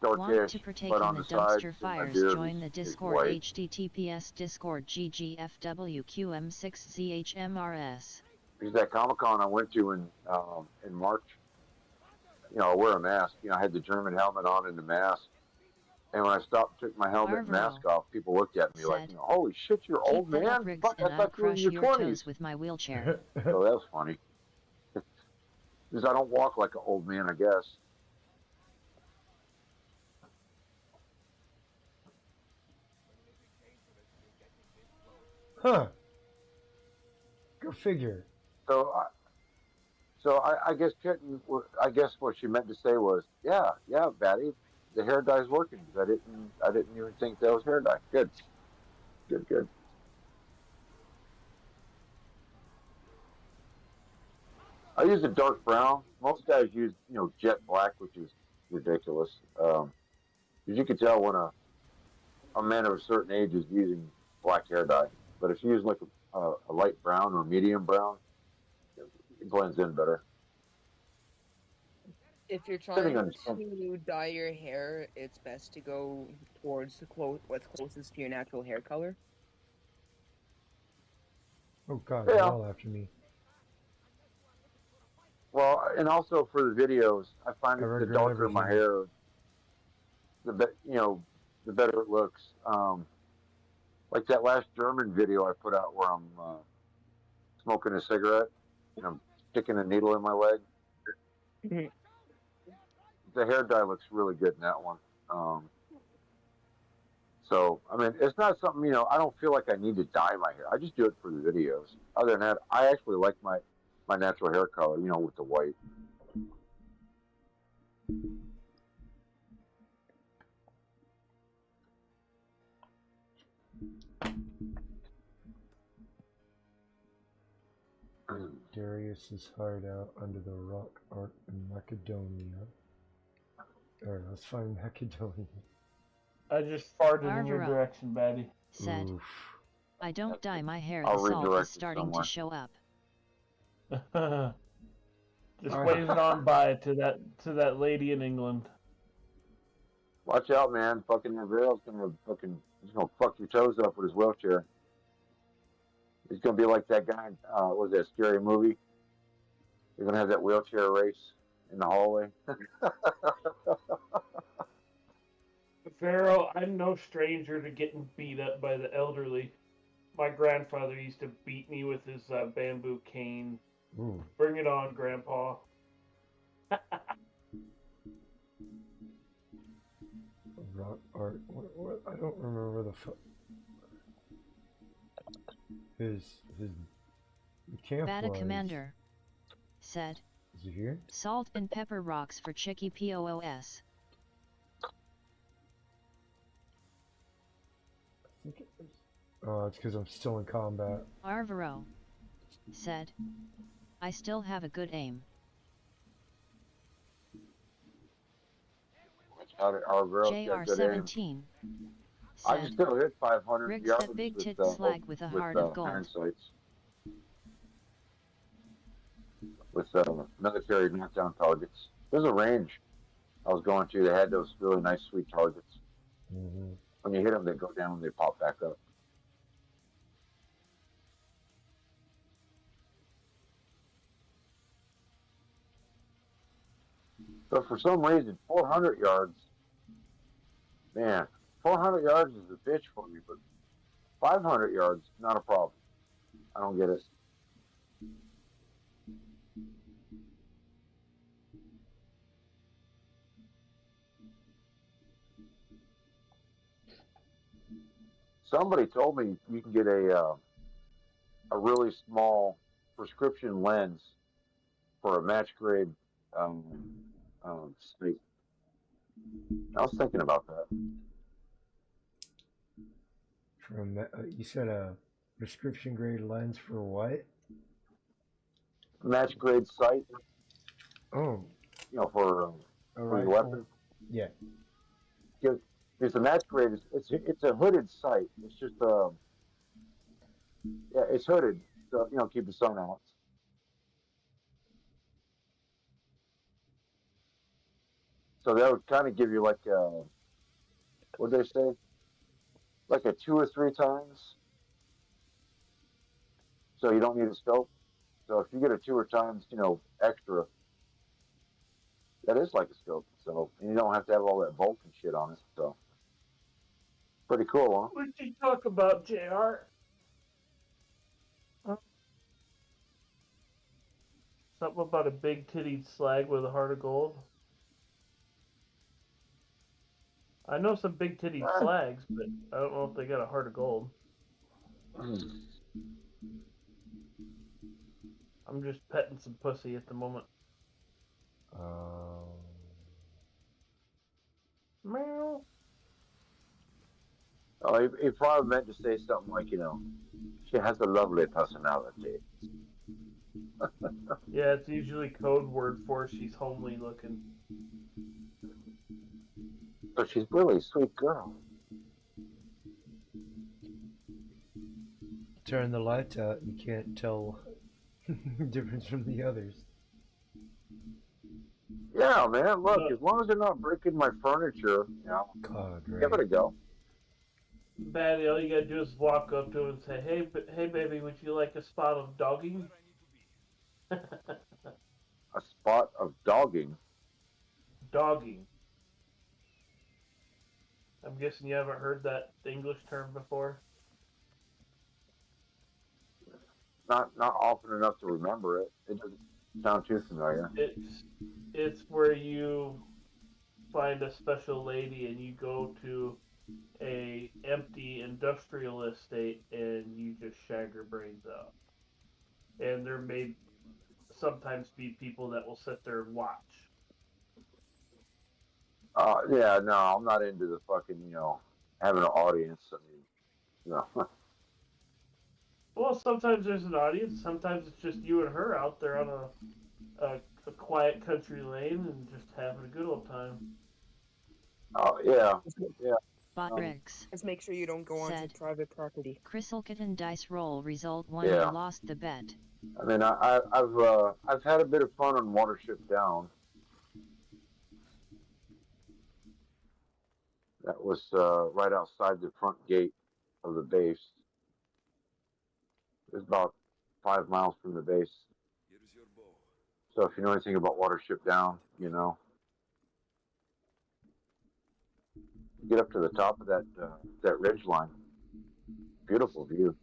want darkish, to partake but in on the the sides, dumpster and my fires, beard join the is Discord, white. https discord ggfwqm6zhmrs. Because that Comic Con I went to in March, I wear a mask. I had the German helmet on and the mask. And when I stopped, took my helmet and mask Arvaro off, people looked at me like, said, holy shit, you're keep old, that up, man. Riggs, Fuck, I and I'll thought you were in crush your your 20s. toes with my wheelchair. So that was funny. Because I don't walk like an old man, I guess. Huh. Go figure. So I guess Kitten, I guess what she meant to say was, yeah, Batty, the hair dye's working. I didn't even think that was hair dye. Good. I use a dark brown. Most guys use, jet black, which is ridiculous. Because you can tell when a man of a certain age is using black hair dye. But if you use like a light brown or medium brown, it blends in better. If you're Depending trying on skin. to dye your hair, it's best to go towards what's closest to your natural hair color. Oh god, they're Yeah. all after me. Well, and also for the videos, I find I that the regret darker my everything. hair, the better it looks. Like that last German video I put out where I'm smoking a cigarette and I'm sticking a needle in my leg. Mhm. The hair dye looks really good in that one. So, I mean, it's not something, I don't feel like I need to dye my hair. I just do it for the videos. Other than that, I actually like my natural hair color, with the white. Darius's hideout under the rock art in Macedonia. Alright, let's find Macedonia. I just farted in your Arvaro direction, Batty. said, Oof. I don't dye my hair, I'll the salt is redirect it starting somewhere. to show up. Just Alright. wave it on by to that lady in England. Watch out, man. Fucking Reveal's he's gonna fuck your toes up with his wheelchair. He's gonna be like that guy, what was that scary movie? You're gonna have that wheelchair race in the hallway. Pharaoh, I'm no stranger to getting beat up by the elderly. My grandfather used to beat me with his bamboo cane. Ooh. Bring it on, Grandpa. Rock art. What? I don't remember the his the camp Bata was. Commander said, Is it here? salt and pepper rocks for Chicky POOS. I think it was. Oh, it's because I'm still in combat. Arvaro said, I still have a good aim. Our girls got good aim. JR17 I can said, still hit 500 Riggs yards that big with, tit slag with a heart of gold. iron sights. With military knockdown targets. There's a range I was going to. They had those really nice, sweet targets. Mm-hmm. When you hit them, they go down and they pop back up. So for some reason, 400 yards, man, 400 yards is a bitch for me, but 500 yards, not a problem. I don't get it. Somebody told me you can get a really small prescription lens for a match grade snake. I was thinking about that. From you said a prescription grade lens for what? Match grade sight. Oh. For your weapon. Yeah. Because the match grade it's a hooded sight. It's just it's hooded, so keep the sun out. So that would kind of give you like a, what they say, like a 2 or 3 times. So you don't need a scope. So if you get a 2 or 3 times, extra, that is like a scope. So and you don't have to have all that bulk and shit on it. So pretty cool, huh? What did you talk about, JR? Something about a big tittied slag with a heart of gold? I know some big tittied slags, but I don't know if they got a heart of gold. I'm just petting some pussy at the moment. Meow. Oh, he probably meant to say something like, she has a lovely personality. Yeah, it's usually code word for she's homely looking. So she's really a sweet girl. Turn the lights out, you can't tell the difference from the others. Yeah, man. Look, as long as they're not breaking my furniture, God, right. give it a go. Batty, all you gotta do is walk up to him and say, hey, baby, would you like a spot of dogging? A spot of dogging. Dogging. I'm guessing you haven't heard that English term before? Not often enough to remember it. It doesn't sound too familiar. It's where you find a special lady and you go to a empty industrial estate and you just shag her brains out. And there may sometimes be people that will sit there and watch. Yeah, no, I'm not into the fucking, having an audience. I mean, Well, sometimes there's an audience. Sometimes it's just you and her out there on a quiet country lane and just having a good old time. Oh, yeah. Yeah. Botrix. Just make sure you don't go onto private property. Crystalkitten dice roll result 1. Yeah. You lost the bet. I mean, I've had a bit of fun on Watership Down. That was right outside the front gate of the base. It was about 5 miles from the base. So if you know anything about Watership Down, get up to the top of that ridge line. Beautiful view.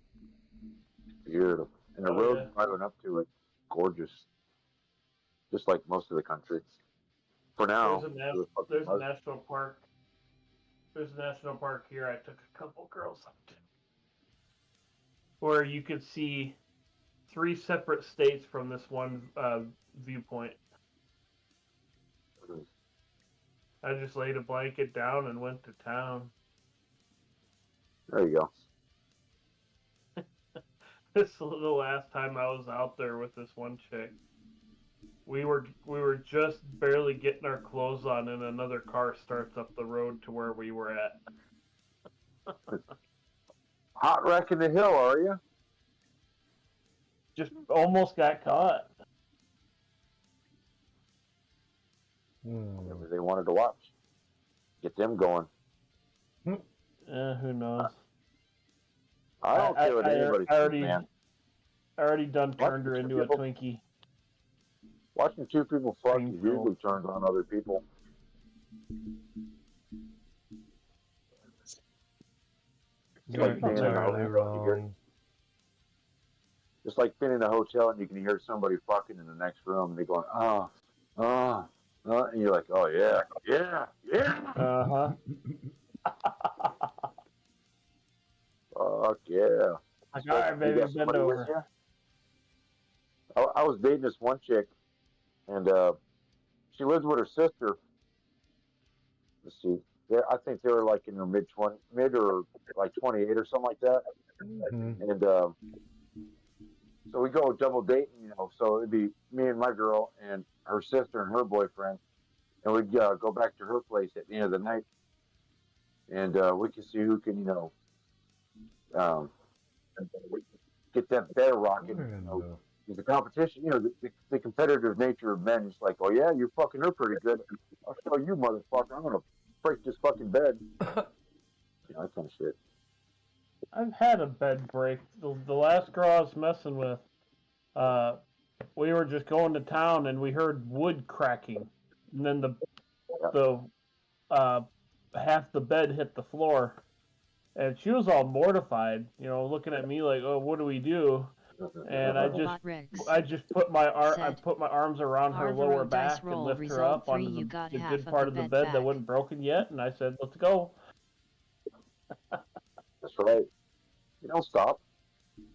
Beautiful. And the road driving up to it, gorgeous. Just like most of the country. For now. There's a national park. There's a national park here I took a couple girls up to. Where you could see 3 separate states from this one viewpoint. I just laid a blanket down and went to town. There you go. This was the last time I was out there with this one chick. We were just barely getting our clothes on, and another car starts up the road to where we were at. Hot wrecking the hill, are you? Just almost got caught. Maybe they wanted to watch. Get them going. Who knows? I don't care what anybody says, man. I already done turned her into a Twinkie. Watching 2 people fuck usually turns on other people. You're entirely wrong. Just like being in a hotel and you can hear somebody fucking in the next room and they're going, and you're like, oh yeah, yeah, yeah. Uh-huh. Fuck yeah. Like, all right, baby, bend over. I was dating this one chick, and she lived with her sister. Let's see. I think they were like in their mid or like 28 or something like that. Mm-hmm. And so we go double dating, so it'd be me and my girl and her sister and her boyfriend. And we'd go back to her place at the end of the night. And we can see who can, get that bed rocking. The competition, the competitive nature of men is like, oh yeah, you're fucking her pretty good. I'll show you, motherfucker. I'm gonna break this fucking bed. That kind of shit. I've had a bed break. The last girl I was messing with, we were just going to town and we heard wood cracking, and then the half the bed hit the floor, and she was all mortified, looking at me like, "Oh, what do we do?" And I just put my arms around her lower back and lift her up onto the good part of the bed that wasn't broken yet, and I said, "Let's go." That's right. You don't stop.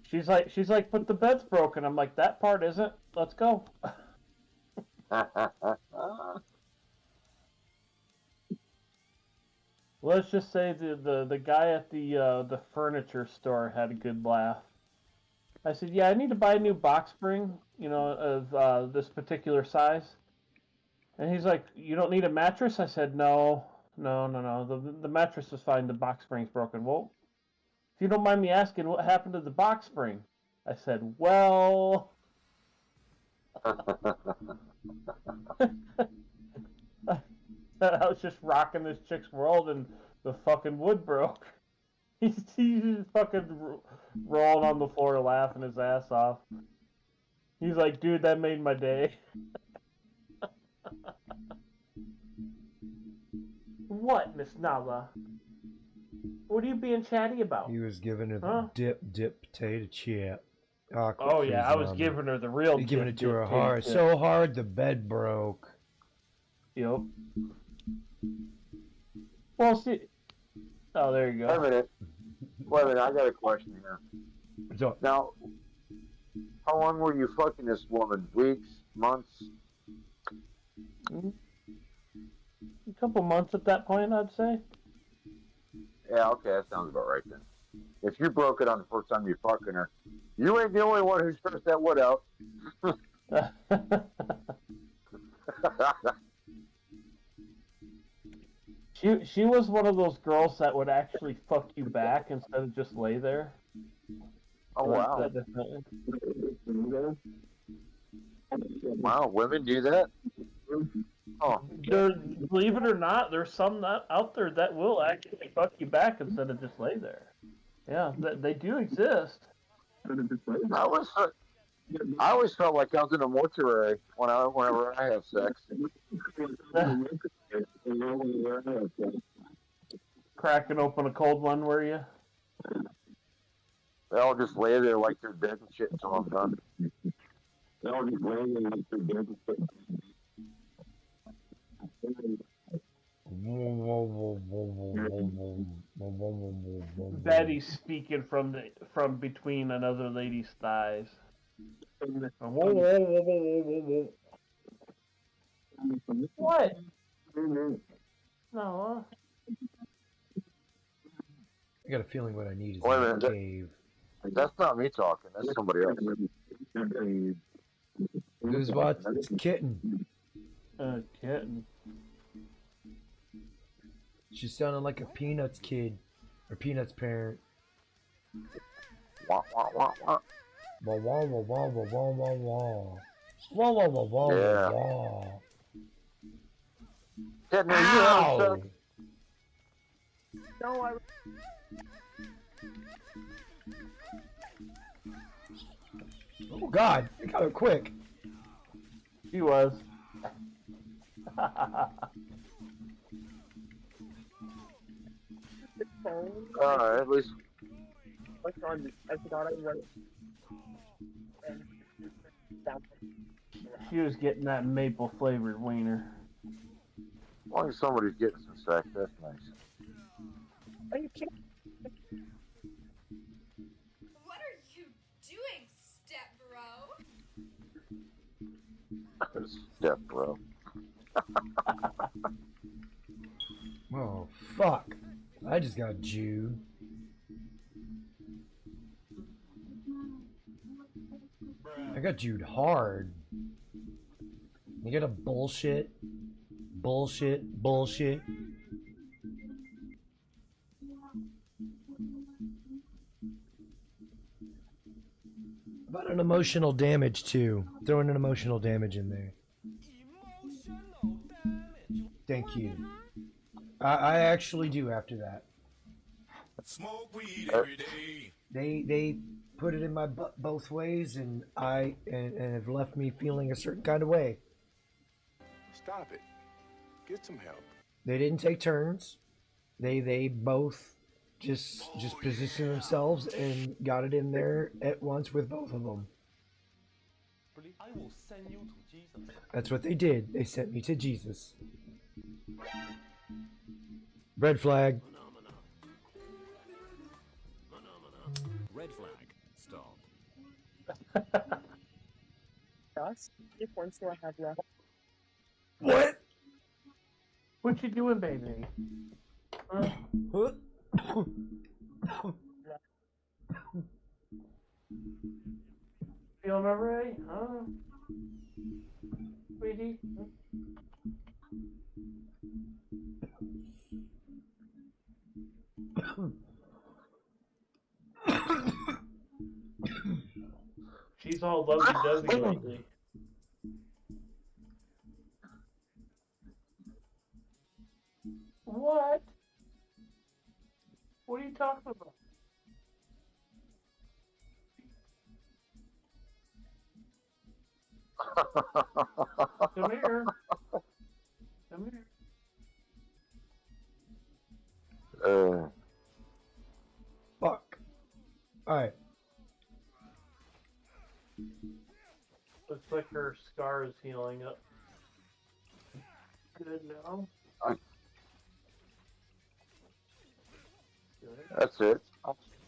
She's like, "But the bed's broken." I'm like, "That part isn't. Let's go." Let's just say the guy at the furniture store had a good laugh. I said, "Yeah, I need to buy a new box spring, of this particular size." And he's like, "You don't need a mattress?" I said, "No. The mattress is fine. The box spring's broken." "Well, if you don't mind me asking, what happened to the box spring?" I said, "Well." I was just rocking this chick's world and the fucking wood broke. He's just fucking rolling on the floor laughing his ass off. He's like, "Dude, that made my day." What, Miss Nala? What are you being chatty about? He was giving her the dip potato chip. Oh yeah, I was giving her the real. Giving it to her hard, so hard the bed broke. Yep. Well, see. Oh, there you go. Wait a minute. I got a question here. So, now, how long were you fucking this woman? Weeks? Months? A couple months at that point, I'd say. Yeah, okay, that sounds about right then. If you broke it on the first time you fucking her, you ain't the only one who stressed that wood out. She was one of those girls that would actually fuck you back instead of just lay there. Oh, wow. Wow, women do that? Oh. Believe it or not, there's some out there that will actually fuck you back instead of just lay there. Yeah, they do exist. I always felt like I was in a mortuary whenever I have sex. Cracking open a cold one, were you? They all just lay there like they're dead and shit until I'm done. They all just lay there like they're dead and shit. Betty's speaking from between another lady's thighs. What? No. I got a feeling what I need is a cave. That's not me talking. That's somebody else. Who's what? It's Kitten. Kitten. She sounded like a Peanuts kid. Or Peanuts parent. Wah, wah, wah, wah. Wah, wah, wah, wah, wah, wah, wah, wah. Wah, wah, wah, wah, yeah. wah. Kitten, are you having sex? No, I... Oh God, I got her quick. She was. At least. I forgot I wrote. She was getting that maple flavored wiener. As long as somebody's getting some sex, that's nice. Are you kidding? What are you doing, step bro? Step bro. Oh fuck! I just got Jude. I got Jude hard. You got a bullshit. About an emotional damage too. Throwing an emotional damage in there. Thank you. I actually do after that. Smoke weed every day. They put it in my butt both ways, and and have left me feeling a certain kind of way. Stop it. Get some help. They didn't take turns. They both just positioned themselves and got it in there at once with both of them. I will send you to Jesus. That's what they did. They sent me to Jesus. Red flag. Red flag. Stop. Us? If one still have left. What? What you doing, baby? Huh? Feeling alright? Huh? Sweetie? She's all lovey-dovey lately. What? What are you talking about? Come here. Come here. Fuck. Alright. Looks like her scar is healing up. Good now. That's it.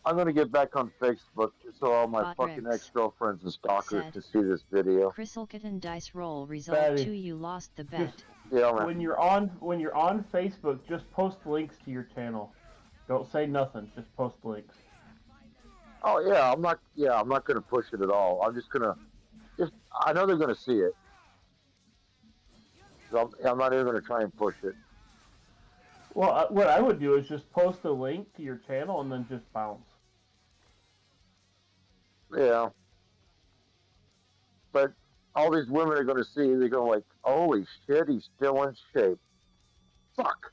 I'm gonna get back on Facebook just so all my Bot fucking Rex ex-girlfriends and stalkers said, can see this video. Crystal Kitten dice roll result Fatty. 2 you lost the bet. Just Yeah, man. when you're on Facebook, just post links to your channel. Don't say nothing. Just post links. Oh yeah, I'm not gonna push it at all. I'm just gonna, I know they're gonna see it. So I'm not even gonna try and push it. Well, what I would do is just post a link to your channel and then just bounce. Yeah. But all these women are gonna see. They're going like, holy shit, he's still in shape. Fuck.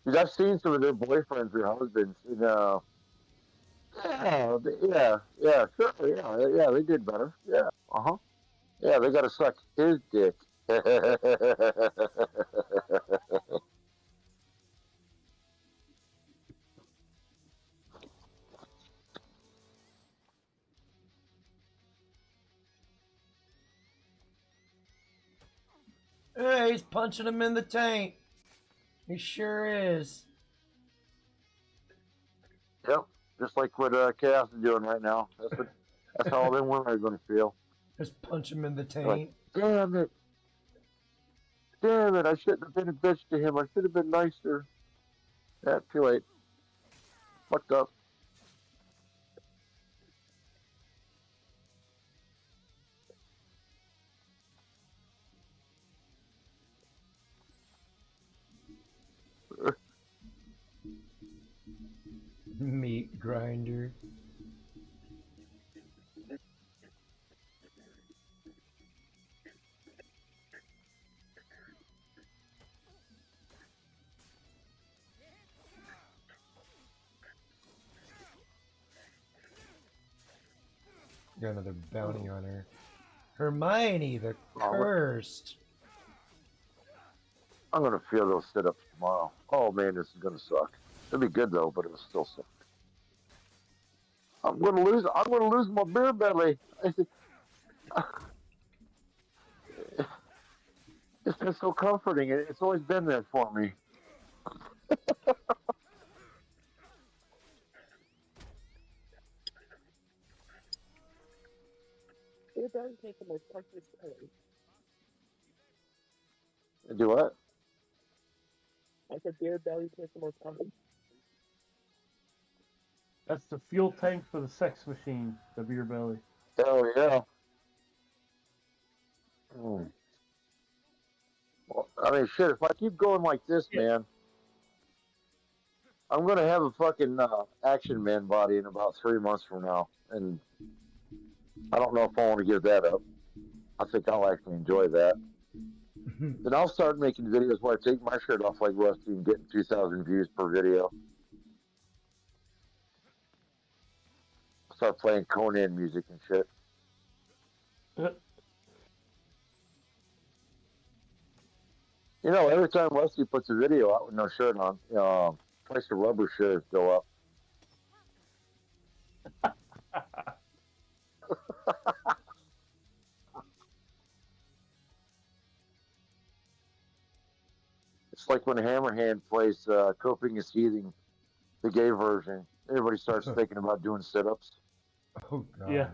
Because I've seen some of their boyfriends or husbands, you know. Yeah, sure, yeah, they did better. Yeah, yeah, they gotta suck his dick. Hey, he's punching him in the tank. He sure is. Yep, just like what Chaos is doing right now. That's how all them women are gonna feel. Just punch him in the tank. Like, damn it, I shouldn't have been a bitch to him. I should have been nicer. Yeah, too late. Fucked up. Meat grinder. Got another bounty on her. Hermione, the cursed. I'm gonna feel those sit-ups tomorrow. Oh man, this is gonna suck. It'll be good though, but it'll still suck. I'm gonna lose my beer belly. It's been so comforting. It's always been there for me. It does take the most punches ever. Do what? I said beer belly takes the most punches. That's the fuel tank for the sex machine, the beer belly. Hell yeah. Well, I mean, shit. If I keep going like this, man, I'm gonna have a fucking Action Man body in about 3 months from now, and I don't know if I want to give that up. I think I'll actually enjoy that. Then I'll start making videos where I take my shirt off like Rusty and getting 2,000 views per video. Start playing Conan music and shit. You know, every time Rusty puts a video out with no shirt on, price of rubber shares go up. It's like when Hammerhand plays Coping and Seething, the gay version. Everybody starts thinking about doing sit-ups. Oh god. Yeah.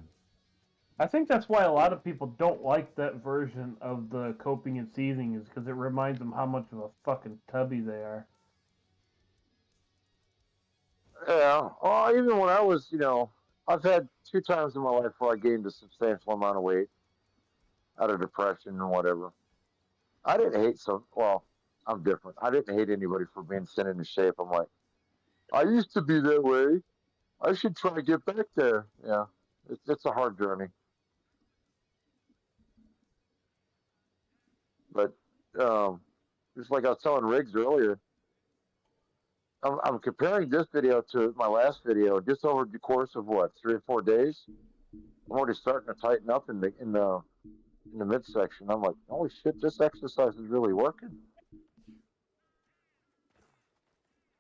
I think that's why a lot of people don't like that version of the Coping and Seething, is because it reminds them how much of a fucking tubby they are. Yeah. Well, even when I was, I've had 2 times in my life where I gained a substantial amount of weight out of depression and whatever. I didn't hate well, I'm different. I didn't hate anybody for being thin into shape. I'm like, I used to be that way. I should try to get back there. Yeah. It's a hard journey. But just like I was telling Riggs earlier, I'm comparing this video to my last video. Just over the course of what, 3 or 4 days, I'm already starting to tighten up in the midsection. I'm like, holy shit, this exercise is really working.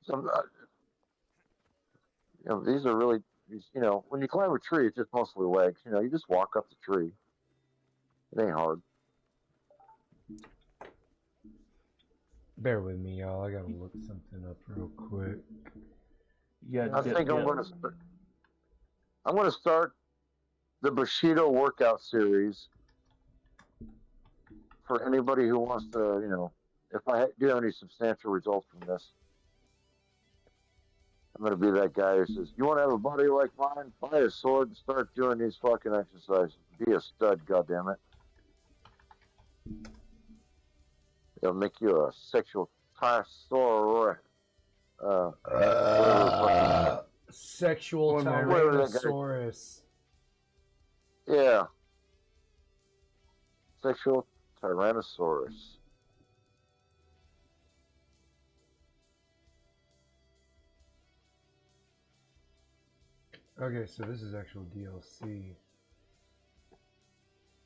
So, these are really, when you climb a tree, it's just mostly legs. You just walk up the tree. It ain't hard. Bear with me, y'all. I gotta look something up real quick. Yeah, I think I'm gonna start the Bushido workout series for anybody who wants to, if I do have any substantial results from this. I'm gonna be that guy who says, "You want to have a body like mine? Buy a sword and start doing these fucking exercises. Be a stud, goddammit. It'll make you a sexual tyrannosaurus. Sexual Tyrannosaurus. Yeah. Sexual Tyrannosaurus. Okay, so this is actual DLC.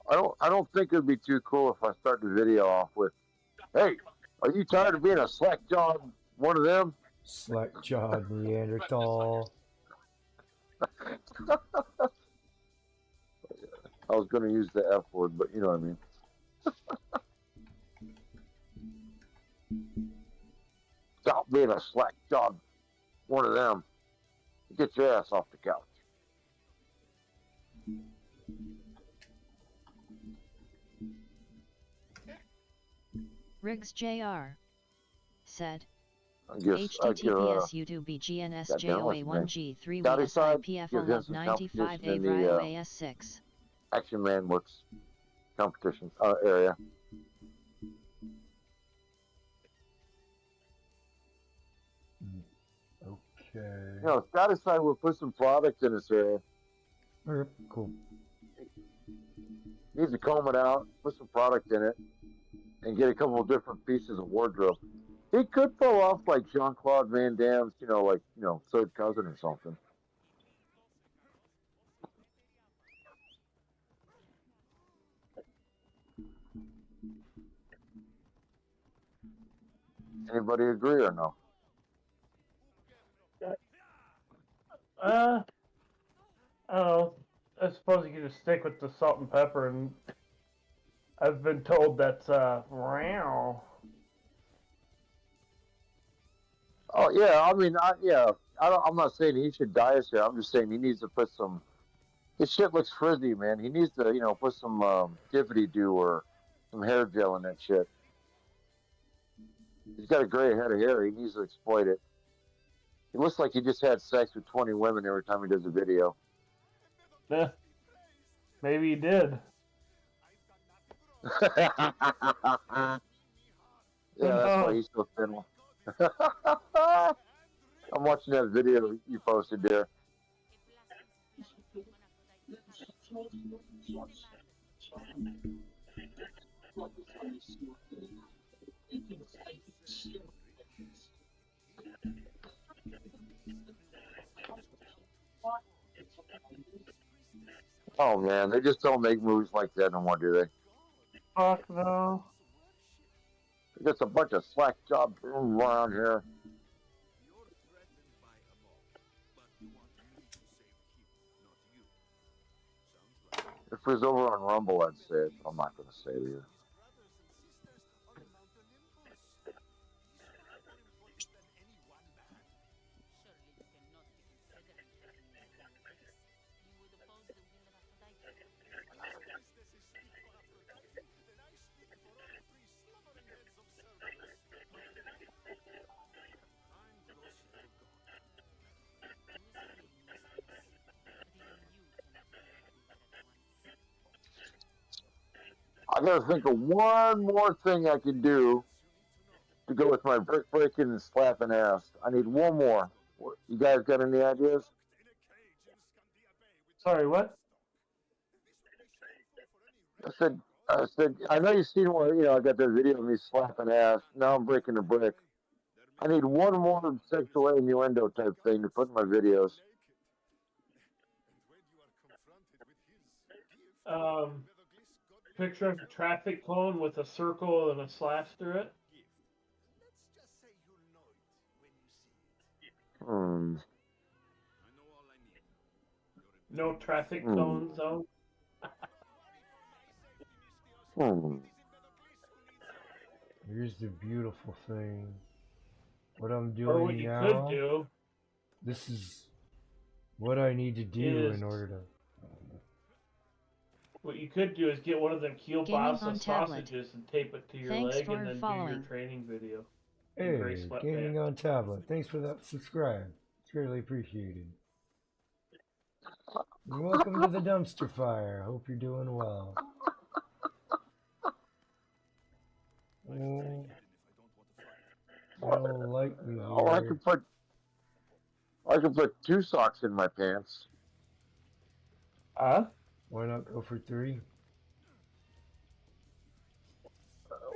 I don't think it'd be too cool if I start the video off with, "Hey, are you tired of being a slack-jawed one of them?" Slack-jawed Neanderthal. I was going to use the F word, but you know what I mean. Stop being a slack-jawed one of them. Get your ass off the couch. Riggs Jr. said, HTTPS YouTube BGNSJOA1G3 WSIPFL 95A Vrio AS6 Action Man Works competition area. Okay. Scotty side will put some product in this area. Okay, cool. Needs to comb it out, put some product in it, and get a couple of different pieces of wardrobe. He could pull off like Jean-Claude Van Damme's, third cousin or something. Anybody agree or no? I don't know. I suppose you could just stick with the salt and pepper, and I've been told that's wow. Oh yeah, I mean, I'm not saying he should dye his hair. I'm just saying he needs to put some. His shit looks frizzy, man. He needs to, put some dippity do or some hair gel in that shit. He's got a gray head of hair. He needs to exploit it. He looks like he just had sex with 20 women every time he does a video. Yeah, maybe he did. Yeah, that's why he's so thin. I I'm watching that video you posted there. Oh man, they just don't make movies like that no more, do they? Fuck no. There's a bunch of slack jobs around here. You're threatened by a mob, but you want me to save him, not you. Sounds right. If it was over on Rumble, I'd say it, but I'm not going to say it here. His brothers and sisters on Mount Olympus. He's far more important than any one man. Surely you cannot be considering having me with Greece. You would oppose the will of Aphrodite. If your businesses speak for Aphrodite, then I speak for all three slumbering heads of Cerberus. I'm closer to God. Who is really Mystios? But even you cannot be everywhere at once. I got to think of one more thing I can do to go with my brick breaking and slapping ass. I need one more. You guys got any ideas? Sorry, what? I know you've seen one, I got that video of me slapping ass. Now I'm breaking the brick. I need one more sexual innuendo type thing to put in my videos. Picture of a traffic cone with a circle and a slash through it. Let's just say you'll know it when you see it. I know all I need. No traffic cone zone. Here's the beautiful thing. What I'm doing Or what you now, could do. This is what I need to do in order to. What you could do is get one of them kielbasa sausages and tape it to your leg and then do your training video. Hey, Gaming on Tablet. Thanks for that subscribe. It's really appreciated. Welcome to the dumpster fire. Hope you're doing well. You don't like me here. Oh, I could put 2 socks in my pants. Why not go for 3?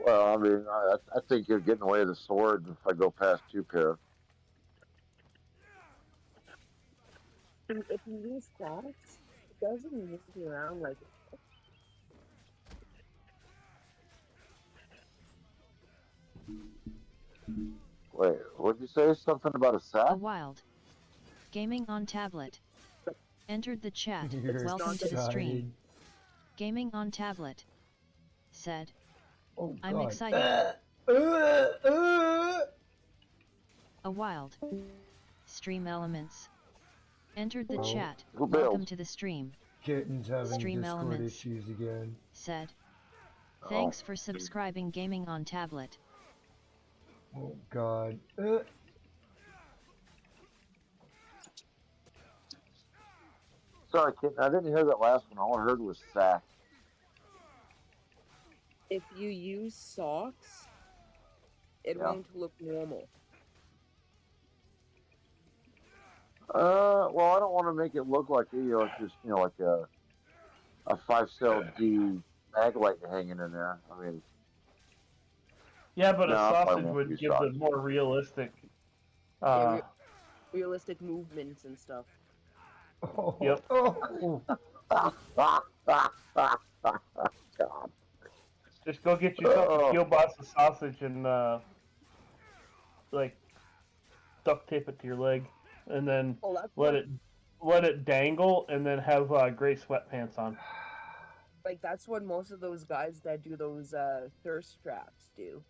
Well, I mean, I think you're getting away with the sword if I go past 2 pair. If you use socks, it doesn't move you around like. Wait, what'd you say? Something about a sack? A wild. Gaming on tablet. Entered the chat. You're Welcome to the stream. excited. Gaming on tablet. Said. Oh, I'm God. excited. A wild. Stream elements. Entered the chat. Welcome to the stream. Kitten's having Stream Discord elements. issues again. Said. Thanks for subscribing Gaming on tablet. Oh, God. Sorry, Kitten, I didn't hear that last one. All I heard was sack. If you use socks, it won't look normal. Well, I don't want to make it look like, it's just, like a 5-cell D maglite hanging in there. I mean, yeah, but no, a I probably sausage won't would use give socks. the more realistic. Realistic movements and stuff. Oh, Yep. Oh. God. Just go get yourself a kielbasa sausage and like duct tape it to your leg, and then let it dangle, and then have gray sweatpants on. Like that's what most of those guys that do those thirst traps do.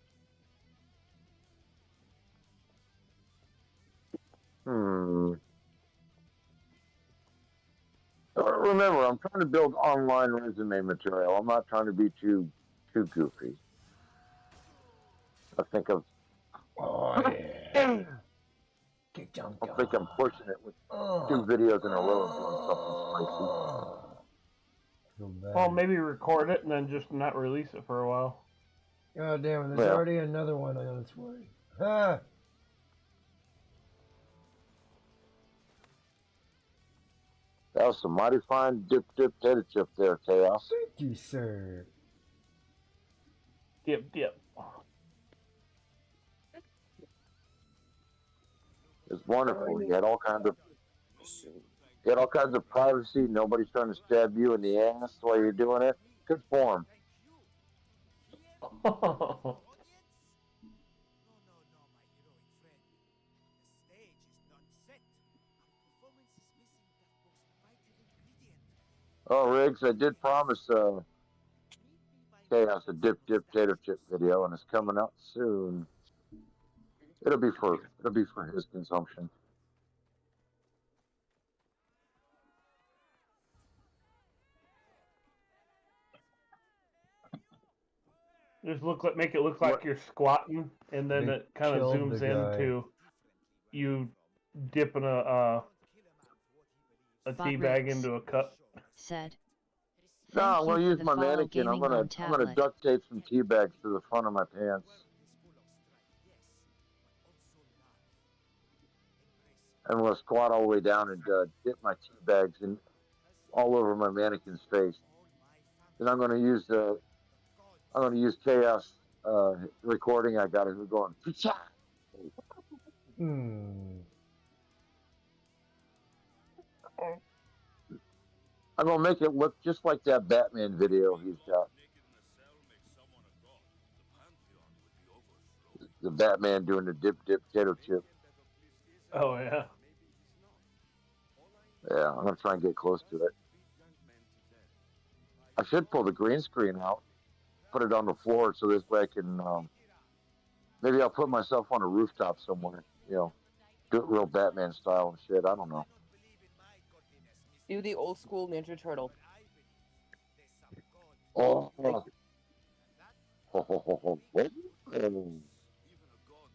Remember, I'm trying to build online resume material. I'm not trying to be too goofy. I think of. Oh, yeah. I think I'm pushing it with 2 videos in a row and doing something spicy. Well, maybe record it and then just not release it for a while. God damn it, there's already another one on its way. Ah! That was some mighty fine dip potato chip there, Chaos. Thank you, sir. Dip. It's wonderful. You had all kinds of privacy. Nobody's trying to stab you in the ass while you're doing it. Good form. Oh, Riggs, I did promise Chaos a dip potato chip video, and it's coming out soon. It'll be for his consumption. Just make it look like you're squatting, and then They it kind of killed zooms the guy. into you dipping a tea bag into a cup. Said. No, I'm Thank gonna you use for the my follow mannequin. I'm gaming gonna on tablet. duct tape some tea bags to the front of my pants. I'm gonna squat all the way down and dip my tea bags in all over my mannequin's face. Then I'm gonna use Chaos recording I got of her going. I'm gonna make it look just like that Batman video he's got. The Batman doing the dip potato chip. Oh yeah. Yeah, I'm gonna try and get close to it. I should pull the green screen out, put it on the floor, so this way I can. Maybe I'll put myself on a rooftop somewhere. You know, do it real Batman style and shit. I don't know. Do the old school Ninja Turtle. Oh.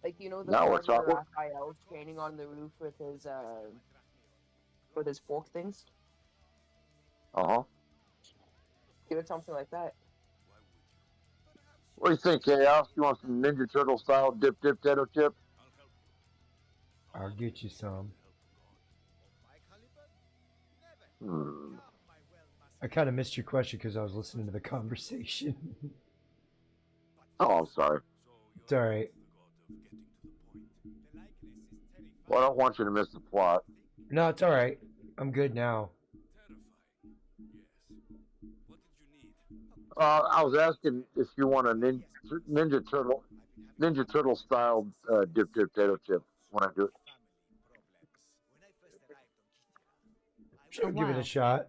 Like, you know, the Now we're part where talking. Raphael's standing on the roof with his fork things? Uh-huh. Do it something like that. What do you think, Chaos? You want some Ninja Turtle style dip potato chip? I'll get you some. I kind of missed your question because I was listening to the conversation. Oh, I'm sorry. It's all right. Well, I don't want you to miss the plot. No, it's all right. I'm good now. I was asking if you want a Ninja Turtle style dip potato chip when I do it. Sure, give it a shot.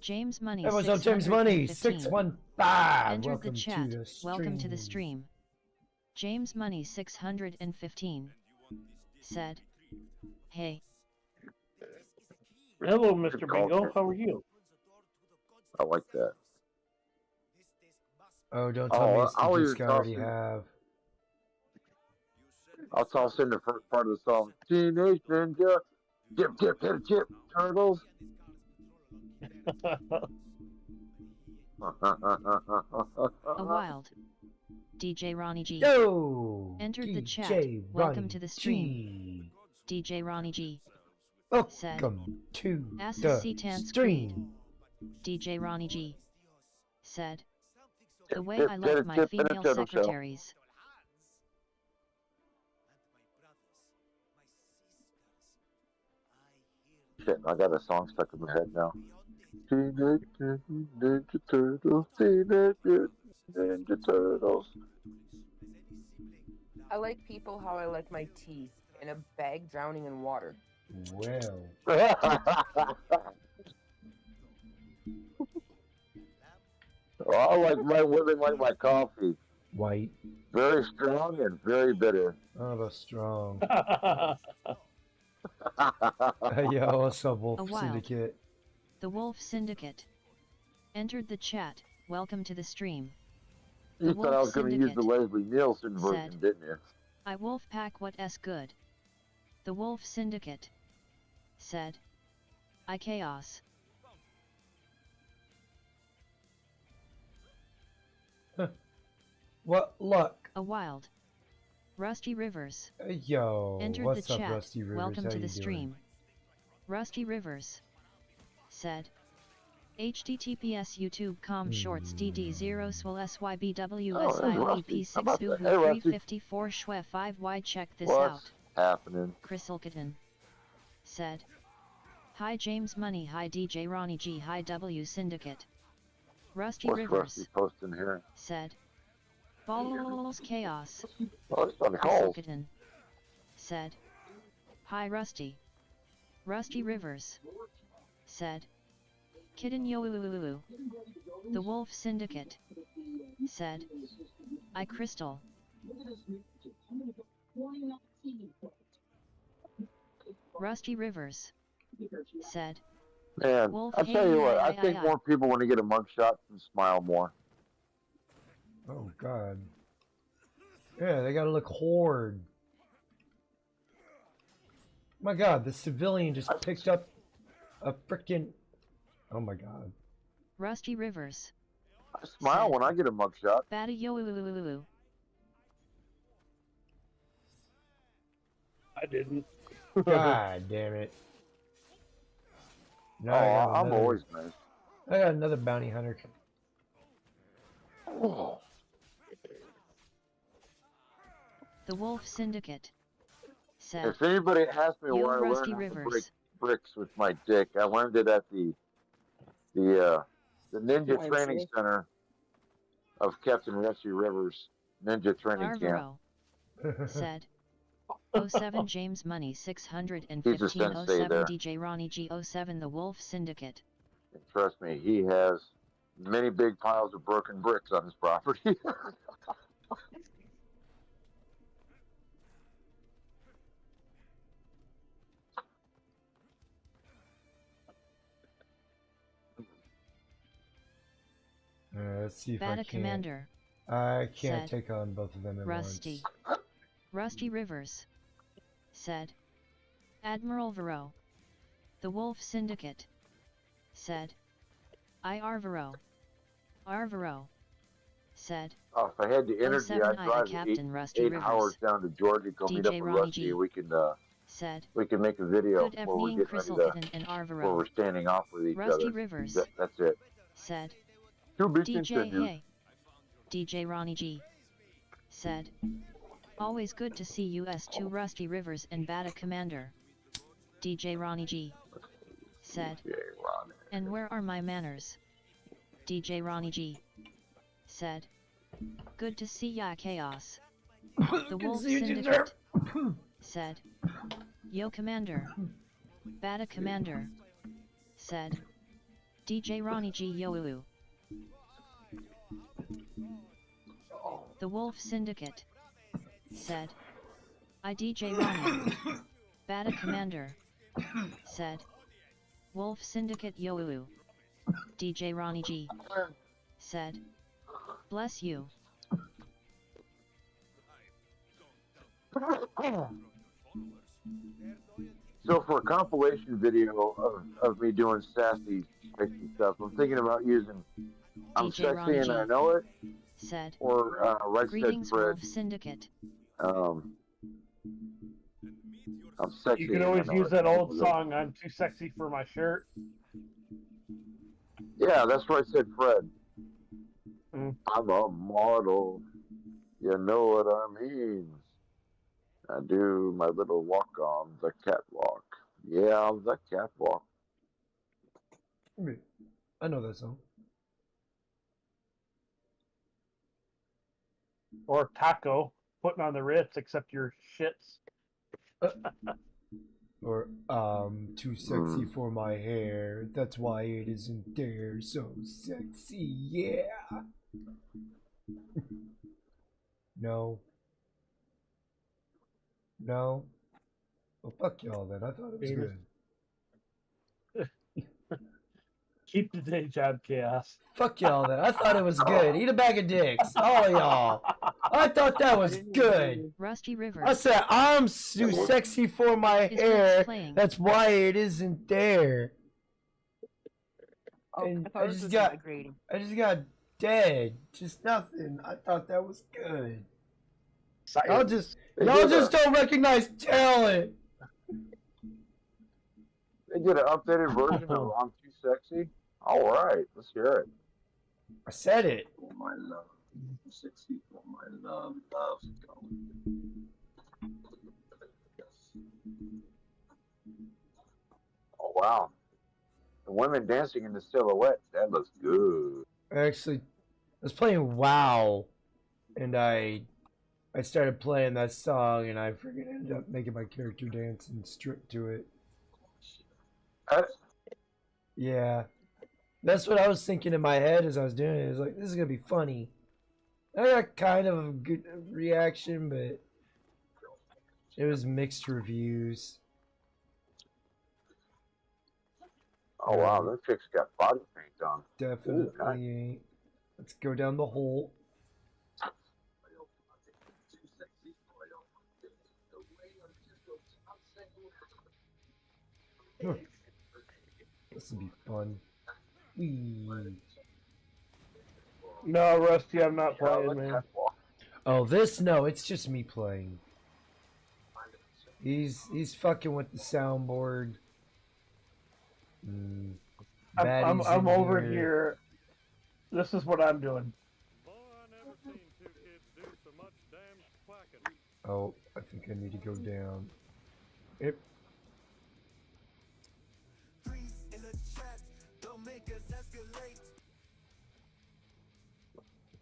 James Money. Hey, what's up, James Money? 615. Entered Welcome the chat. to the stream. Welcome to the stream. James Money 615 said, "Hey." Hello, Mr. Bingo. How are you? I like that. Oh, don't tell me it's the I'll disc I even already have. I'll toss in the first part of the song. Teenage Ninja Dip Chip Turtles. A wild. DJ Ronnie G. Yo! Entered DJ the chat. Welcome to the stream. DJ Ronnie G. Said. Welcome to Ask the C-Tan stream. DJ Ronnie G. Said. The way Dip, I dip, like my dip, and a female turtle shell. secretaries. Shit, I got a song stuck in my head now. Teenage Ninja Turtles, Teenage Ninja Turtles. I like people how I like my tea. In a bag drowning in water. Well. I like my women like my coffee. White. Very strong and very bitter. Oh, the strong. Yo, what's up, Wolf A wild. Syndicate? The Wolf Syndicate. Entered the chat. Welcome to the stream. You thought I was going to use the Leslie Nielsen version, said, didn't you? I Wolf Pack what s good. The Wolf Syndicate. Said. I Chaos. What luck? A wild. Rusty Rivers. Yo, Entered what's the up, chat. Rusty Rivers? Welcome How to you the doing? stream. Rusty Rivers. said. https youtube.com shorts dd0 swell sybwsiop6 Hey, Rusty. 354 shwe 5y check this What's out. happening? Chriselkitten said. Hi James Money, hi DJ Ronnie G, hi W Syndicate. Rusty What's Rivers Rusty posting here? said. Balls chaos. Oh, it's on the calls. Chriselkitten said. Hi Rusty. Rusty Rivers said. Kitten yo The Wolf Syndicate said. I Crystal. Rusty Rivers said. Man, Wolf, I'll tell you what, I think more people want to get a mugshot and smile more. Oh, God. Yeah, they gotta look horde. My God, the civilian just picked up a frickin'... Oh, my God. Rusty Rivers. I smile when I get a mugshot. Bada yo I didn't. God damn it. Now I'm always nice. I got another bounty hunter. Oh. The Wolf Syndicate said. If anybody asks me Yo, where I Rusty learned how to break Rivers. bricks with my dick, I learned it at the Ninja I'd Training say. Center of Captain Rusty Rivers Ninja Training Camp. Arvaro said. 07 James Money He's a 615 sensei 07 there. DJ Ronnie G 07 The Wolf Syndicate. And trust me, he has many big piles of broken bricks on his property. Let's see if I Bata can. Commander I can't said. take on both of them at Rusty. once. Rusty Rivers said. Admiral Vero. The Wolf Syndicate said. I Arvaro. Arvaro said. Oh, if I had the energy, 07 I'd drive Captain Rusty eight Rivers. hours down to Georgia, go meet up DJ with Ronnie Rusty, G and said. we can make a video Good where we're evening getting ready Chriselkitten and where Arvaro. we're standing off with each Rusty other. Rivers That's it. said. To be DJ continued. Hey. DJ Ronnie G said. Always good to see US2 Rusty Rivers and Bata Commander. DJ Ronnie G said. DJ Ronnie. And where are my manners? DJ Ronnie G said. Good to see ya Chaos. The Wolf Syndicate said. Yo Commander. Bata Commander said. DJ Ronnie G yo. The Wolf Syndicate said. I DJ Ronnie. Bata Commander said. Wolf Syndicate yo. DJ Ronnie G said. Bless you. So for a compilation video of me doing sassy, sexy stuff, I'm thinking about using I'm DJ Sexy Ronnie and G I Know It, said. or Right Said Greetings Fred. Wolf Syndicate. I'm sexy. You can and I always know use it. that old song, I'm Too Sexy for My Shirt. Yeah, that's Right Said Fred. Mm. I'm a model. You know what I mean. I do my little walk on the catwalk. Yeah, the catwalk. I know that song. Or Taco, putting on the Ritz, except your shits. Or, too sexy for my hair. That's why it isn't there. So sexy, yeah. No. No. Well, fuck y'all then. I thought it was good. Keep the day job, Chaos. Fuck y'all then. I thought it was good. Eat a bag of dicks. All of y'all. I thought that was good. Rusty Rivers. I said, I'm too sexy for my Is hair. playing. That's why it isn't there. Oh, And I thought this was migrating. I just got dead. Just nothing. I thought that was good. Y'all just don't recognize talent. They did an updated version of I'm Too Sexy. All right, let's hear it. I said it. For my love, sexy for my love, love's going. Oh wow, the women dancing in the silhouette. That looks good. Actually, I was playing WoW, and I started playing that song, and I freaking ended up making my character dance and strip to it. Uh, Yeah, that's what I was thinking in my head as I was doing it. It was like, this is gonna be funny. I got kind of a good reaction, but it was mixed reviews. oh wow, that chick's got body paint on. Definitely Ooh, nice. ain't. Let's go down the hole. This will be fun. Whee. No, Rusty, I'm not playing, man. Oh, no, it's just me playing. He's fucking with the soundboard. I'm over here. This is what I'm doing. Oh, I think I need to go down. Yep.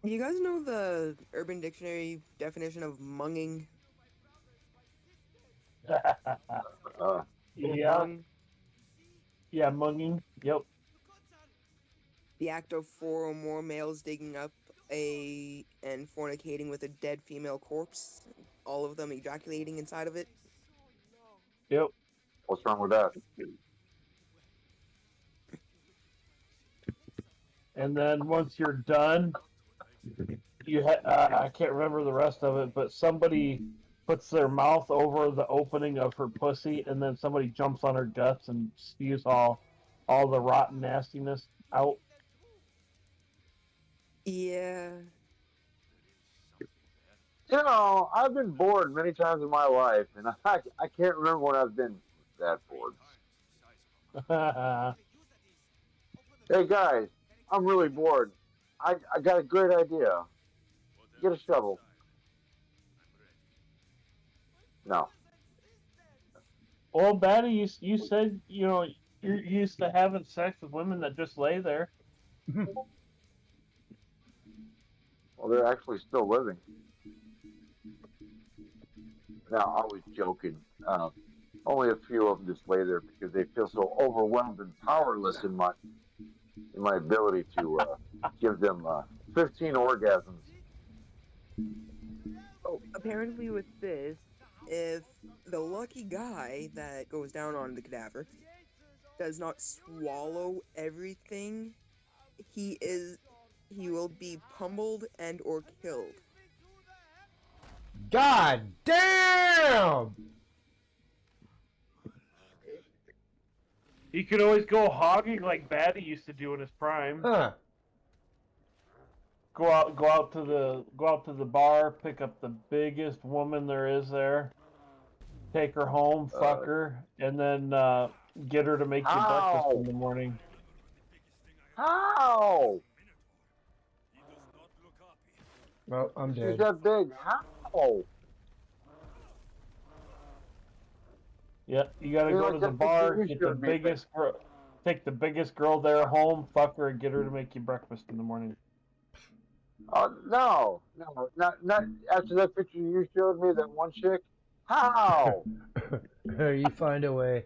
You guys know the Urban Dictionary definition of munging? Yeah. Yeah, munging. Yep. The act of 4 or more males digging up and fornicating with a dead female corpse, all of them ejaculating inside of it. Yep. What's wrong with that? And then once you're done, I can't remember the rest of it, but somebody puts their mouth over the opening of her pussy, and then somebody jumps on her guts and spews all the rotten nastiness out. Yeah. You know, I've been bored many times in my life, and I can't remember when I've been that bored. Hey guys, I'm really bored. I got a great idea. Get a shovel. No. Well, Batty, you said, you're used to having sex with women that just lay there. Well, they're actually still living. Now, I was joking. Only a few of them just lay there because they feel so overwhelmed and powerless in my ability to give them 15 orgasms. Oh, apparently with this, if the lucky guy that goes down on the cadaver does not swallow everything, he will be pummeled and or killed. God damn! You could always go hogging like Batty used to do in his prime. Huh. Go out to the bar, pick up the biggest woman there is there, take her home, fuck her, and then get her to make you breakfast in the morning. How? Well, I'm dead. She's that big. How? Yeah, you gotta go to the bar, get the biggest girl, take the biggest girl there home, fuck her, and get her to make you breakfast in the morning. No, not after that picture you showed me, that one chick. How? You find a way.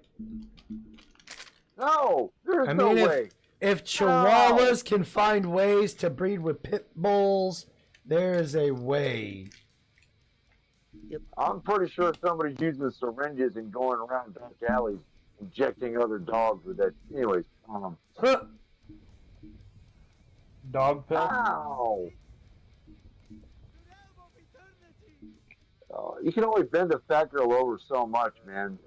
No, there's no way. If Chihuahuas can find ways to breed with pit bulls, there is a way. Yep. I'm pretty sure somebody's using syringes and going around dark alleys injecting other dogs with that. Anyways, dog pill. Ow. You can only bend a fat girl over so much, man.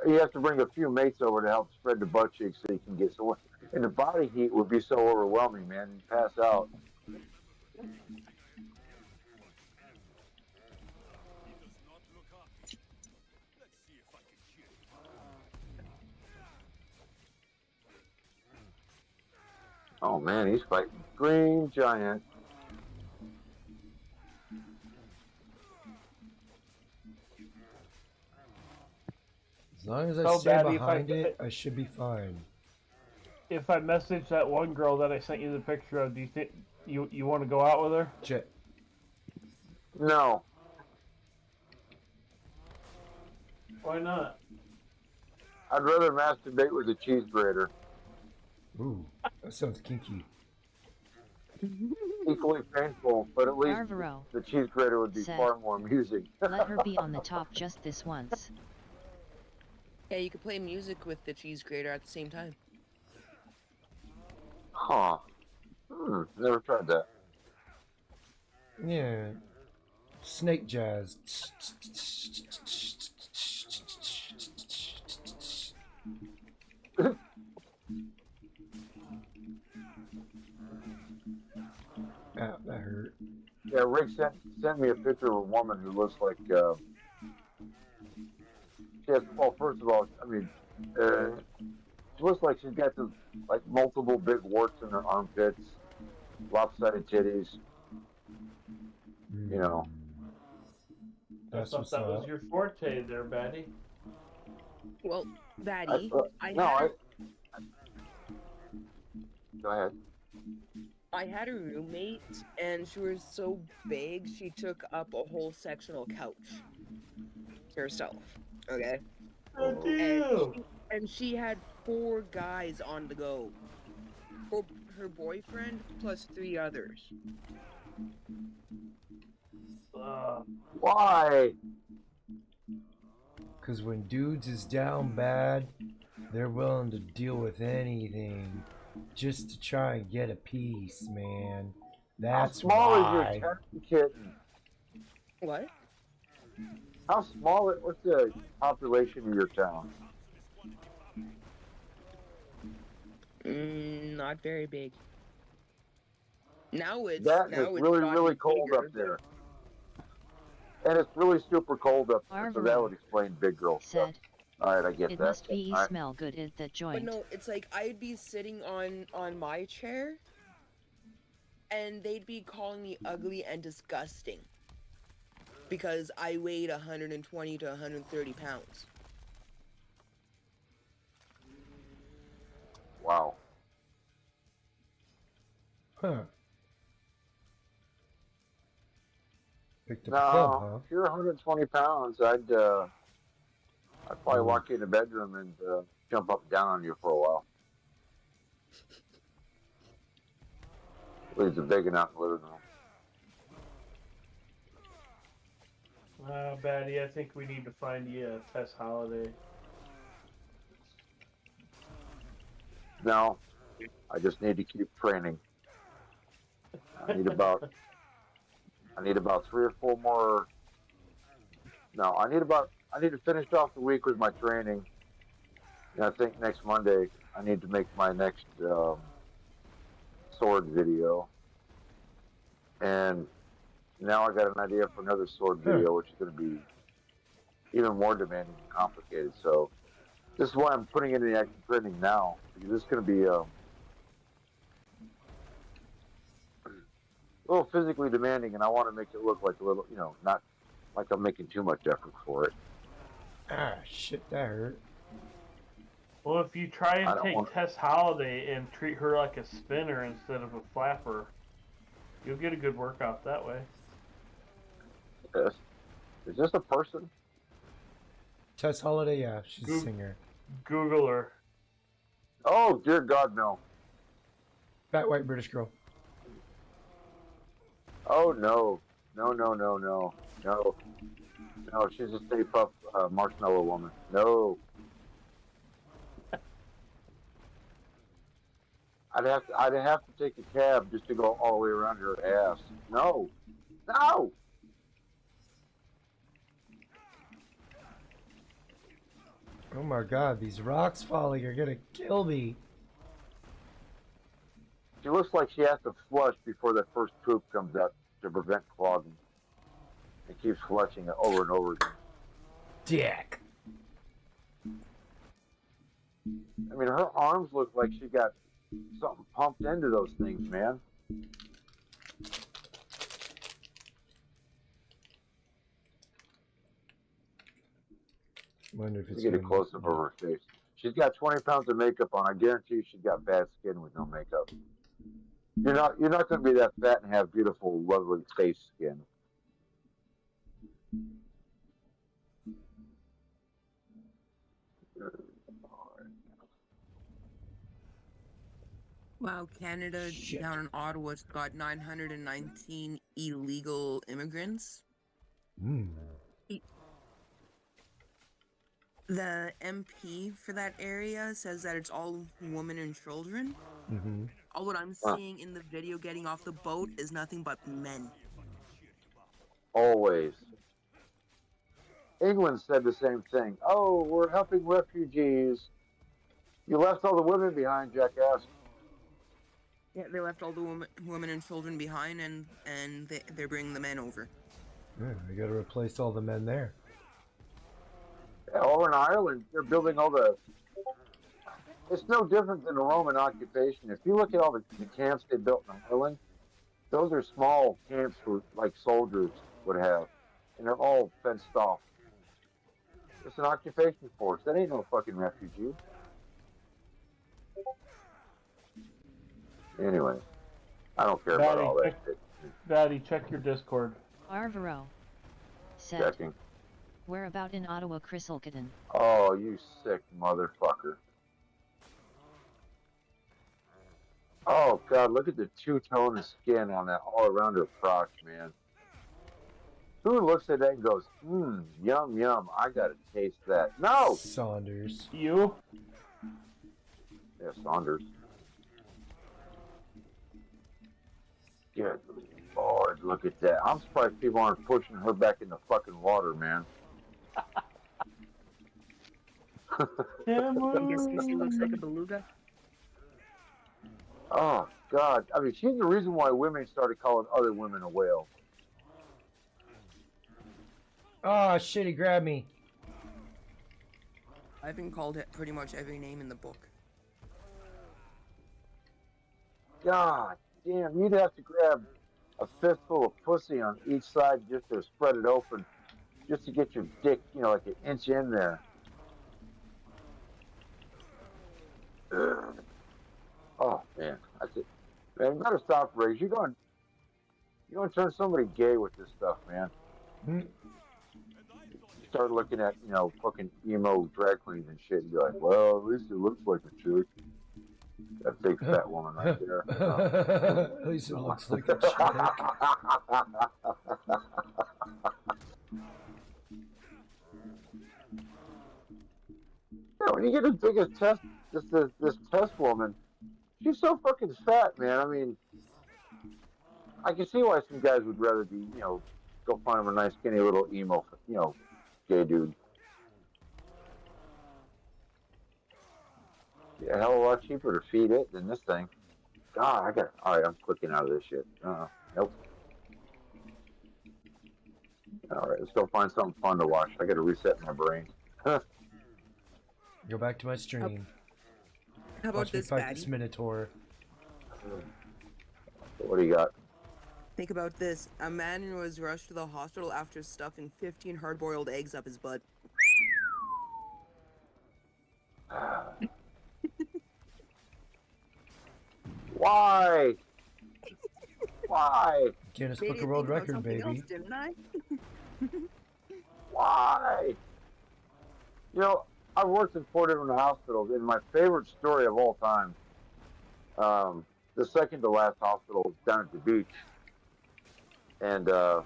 You have to bring a few mates over to help spread the butt cheeks so you can get so. And the body heat would be so overwhelming, man. You pass out. Oh man, he's fighting Green Giant. As long as I So, stay Batty, behind it, I should be fine. If I message that one girl that I sent you the picture of, do you think you want to go out with her? Shit. No. Why not? I'd rather masturbate with a cheese grater. Ooh, that sounds kinky. Equally painful, but at least Arvaro the cheese grater would be said, far more amusing. Let her be on the top just this once. Yeah, you could play music with the cheese grater at the same time. Huh. Never tried that. Yeah. Snake jazz. Ow, that hurt. Yeah, Rick sent me a picture of a woman who looks like, she has, well, first of all, I mean, she looks like she's got the, like, multiple big warts in her armpits, lopsided titties, you know. I thought that was your forte there, Batty. Well, Batty, Go ahead. I had a roommate, and she was so big, she took up a whole sectional couch herself. Okay? And she had 4 guys on the go. Her boyfriend plus 3 others. Why? Because when dudes is down bad, they're willing to deal with anything just to try and get a piece, man. That's How small why. is your kitten? What? How small? What's the population of your town? Not very big. Now it's really cold bigger, up there, and it's really super cold up there. So that Arvaro would explain big girl stuff. All right, I get It that. must be All right. smell good at that joint. But no, it's like I'd be sitting on my chair, and they'd be calling me ugly and disgusting because I weighed 120 to 130 pounds. Wow. Huh. Picked up No, a club, huh? if you're 120 pounds, I'd probably walk you in the bedroom and jump up and down on you for a while. Leaves a big enough living room. Batty, I think we need to find you a Tess Holiday. No, I just need to keep training. I need about 3 or 4 more. No, I need to finish off the week with my training. And I think next Monday I need to make my next sword video. And now I got an idea for another sword video, which is going to be even more demanding and complicated. So this is why I'm putting in the active training now, because this is going to be a little physically demanding, and I want to make it look like a little, not like I'm making too much effort for it. Ah, shit, that hurt. Well, if you try and take Tess Holiday and treat her like a spinner instead of a flapper, you'll get a good workout that way. Yes. Is this a person? Tess Holiday, yeah, she's a singer. Google her. Oh, dear God, no. Fat white British girl. Oh, no. No, no, no, no. No. No, she's a Stay Puft Marshmallow Woman. No. I'd have to take a cab just to go all the way around her ass. No. No! Oh my God, these rocks falling are gonna kill me. She looks like she has to flush before that first poop comes out to prevent clogging. It keeps flushing it over and over again. Dick. I mean, her arms look like she got something pumped into those things, man. Wonder if it's Get a gonna close up of her face. She's got 20 pounds of makeup on. I guarantee you she's got bad skin with no makeup. You're not going to be that fat and have beautiful, lovely face skin. Wow, Canada down in Ottawa's got 919 illegal immigrants. The MP for that area says that it's all women and children. All what I'm seeing in the video getting off the boat is nothing but men. Always. England said the same thing. Oh, we're helping refugees. You left all the women behind, jackass. Yeah, they left all the women and children behind, and they're bringing the men over. Yeah, we got to replace all the men there. Yeah, over in Ireland, they're building all the... It's no different than the Roman occupation. If you look at all the camps they built in Ireland, those are small camps for like soldiers would have, and they're all fenced off. It's an occupation force. That ain't no fucking refugee. Anyway, I don't care about all that shit. Daddy, check your Discord. Arvaro said, Checking. Where about in Ottawa, Chriselkitten? Oh, you sick motherfucker. Oh, God, look at the two-tone of skin on that all around her crotch, man. Who looks at that and goes, yum, yum, I gotta taste that. No! Saunders. You? Yeah, Saunders. Good Lord, look at that. I'm surprised people aren't pushing her back in the fucking water, man. I'm guessing she looks like a beluga. Oh, God. I mean, she's the reason why women started calling other women a whale. Oh, shit, he grabbed me. I've been called it pretty much every name in the book. God damn, you'd have to grab a fistful of pussy on each side just to spread it open, just to get your dick, like an inch in there. Ugh. Oh, man. That's it. Man, you better stop, Riggs. You're going to turn somebody gay with this stuff, man. You start looking at, fucking emo drag queens and shit, and be like, well, at least it looks like a chick. That big fat woman right there. At least it looks like a chick. Yeah, when you get the biggest test, this test woman, she's so fucking fat, man. I mean, I can see why some guys would rather be, go find him a nice skinny little emo, gay dude. Yeah, hell of a lot cheaper to feed it than this thing. God, alright, I'm clicking out of this shit. Nope. Alright, let's go find something fun to watch. I gotta reset my brain. Go back to my stream. How about Watch me this, fight baddie? this Minotaur. What do you got? Think about this. A man was rushed to the hospital after stuffing 15 hard-boiled eggs up his butt. Why? Why? Guinness Made Book you of World think about Record, something baby. else, didn't I? Why? I've worked in 4 different hospitals, and my favorite story of all time, the second to last hospital was down at the beach. And I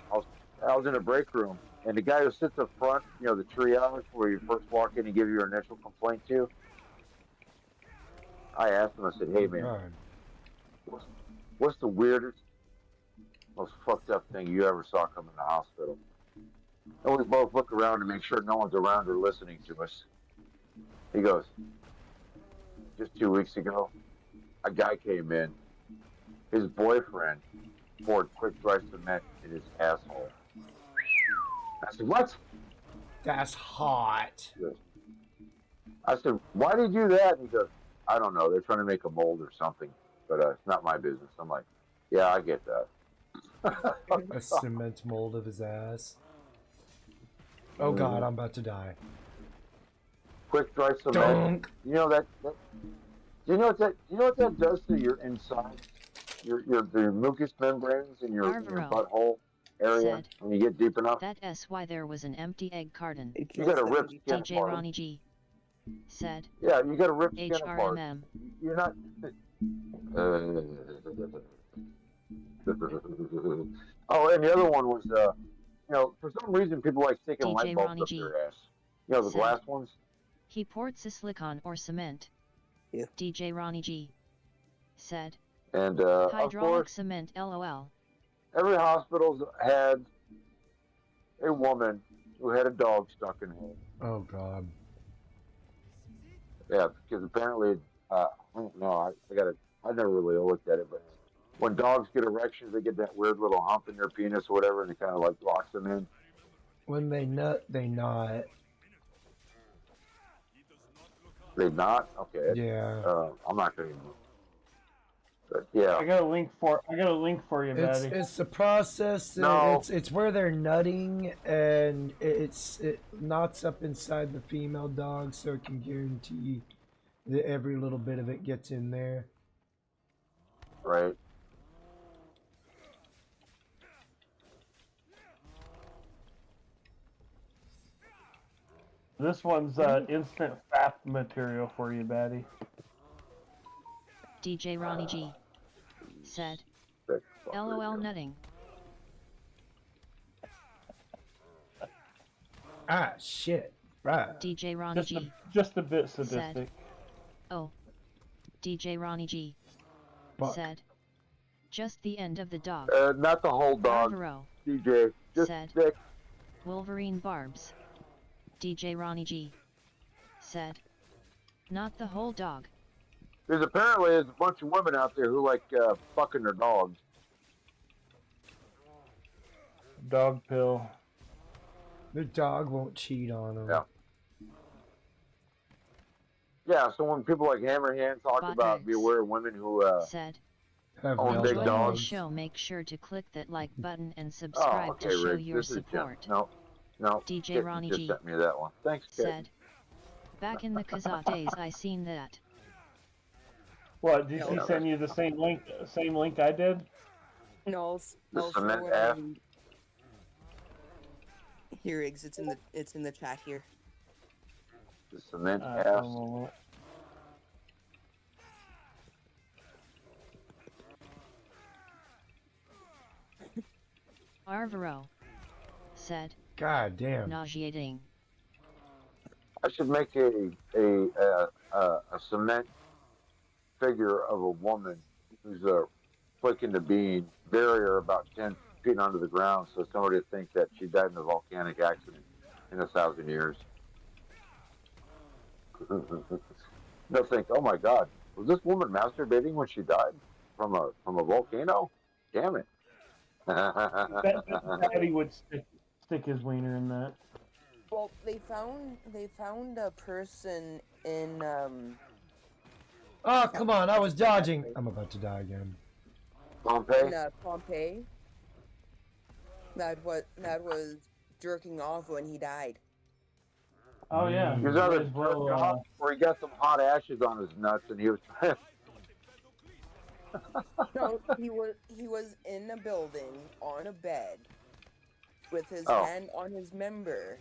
was in a break room, and the guy who sits up front, the triage where you first walk in and give your initial complaint to, I asked him, I said, hey, man, what's the weirdest, most fucked up thing you ever saw come in the hospital? And we both look around to make sure no one's around or listening to us. He goes, just 2 weeks ago, a guy came in. His boyfriend poured quick dry cement in his asshole. I said, what? That's hot. I said, why did you do that? And he goes, I don't know. They're trying to make a mold or something, but it's not my business. I'm like, yeah, I get that. A cement mold of his ass. Oh God, I'm about to die. Quick dry cement. Dunk. You know that. Do you know what that? You know what that does to your insides, the mucous membranes in your Arvaro butthole area said, when you get deep enough. That's why there was an empty egg carton. You got to rip skin DJ apart. Ronnie G said, Yeah, you got to rip skin apart. HRMM. You're not. Oh, and the other one was, for some reason people like sticking DJ light bulbs Ronnie up G their ass. You know, the said, glass ones. He poured silicon or cement. Yeah. DJ Ronnie G said, And hydraulic of course, cement LOL. every hospital's had a woman who had a dog stuck in her. Oh God. Yeah, because apparently, I don't know. I never really looked at it, but when dogs get erections, they get that weird little hump in their penis or whatever, and it kind of like locks them in. When they nut, they not. They not? Okay. Yeah. I'm not gonna. But yeah. I got a link for you, Maddie. It's the process. No. It's where they're nutting, and it knots up inside the female dog, so it can guarantee that every little bit of it gets in there. Right. This one's instant fap material for you, Maddie. DJ Ronnie G said, LOL nutting. Ah, shit. Right. DJ Ronnie G just a bit sadistic. said, oh. DJ Ronnie G said, just the end of the dog. Not the whole dog. Alvaro DJ. Just said, stick. Wolverine barbs. DJ Ronnie G said, not the whole dog. There's a bunch of women out there who like fucking their dogs. Dog pill. Their dog won't cheat on them. Yeah. Yeah, so when people like Hammerhand talk about be aware of women who said, own big enjoying dogs. the show, make sure to click that like button and subscribe to show Rick, your this is Jim. support. No. DJ Ronnie just G sent me that one. Thanks, kid. said, back in the Kazakh days I seen that. What, did she send you the same link I did? No, The cement ass. Here, Riggs. It's in the chat here. The cement ass. Arvaro said, God damn. nauseating. I should make a cement figure of a woman who's flicking the bean, bury her about 10 feet under the ground, so somebody would think that she died in a volcanic accident in 1,000 years. They'll think, oh my God, was this woman masturbating when she died from a volcano? Damn it! Daddy would stick his wiener in that. Well, they found a person in Oh, come on, I was dodging. I'm about to die again. Pompeii? in Pompeii that was jerking off when he died. Oh yeah. He was either jerking off or he got some hot ashes on his nuts and he was No, he was in a building on a bed with his hand on his member,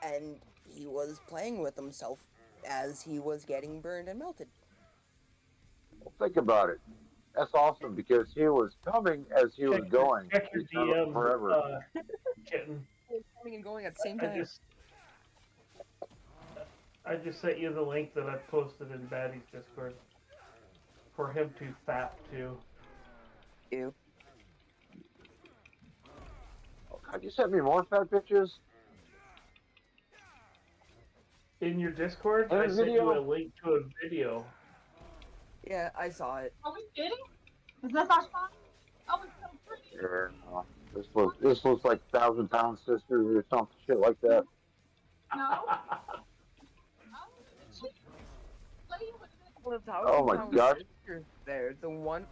and he was playing with himself as he was getting burned and melted. Well, think about it. That's awesome because he was coming as he was going. Check your He's done it DMs, forever. kitten. He was coming and going at the same time. I just sent you the link that I posted in Batty's Discord for him to fap to. Ew. Oh, God, you sent me more fat pictures? In your Discord, And I a sent you video? a link to a video. Yeah, I saw it. Are we kidding? Is that our spot? Oh, it's so pretty. Yeah, this looks like 1,000-pound sisters or something shit like that. No. Well, the Oh Thousand my Pound gosh. Sisters there. The one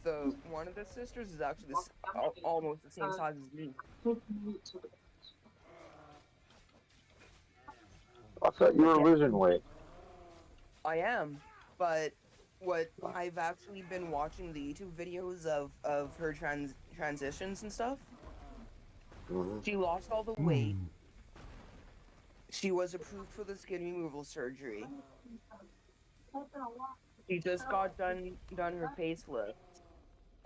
of the sisters is actually almost the same size as me. I thought you But were yeah, losing weight. I am. But what I've actually been watching the YouTube videos of her transitions and stuff. Mm-hmm. She lost all the weight. She was approved for the skin removal surgery. She just got done her facelift,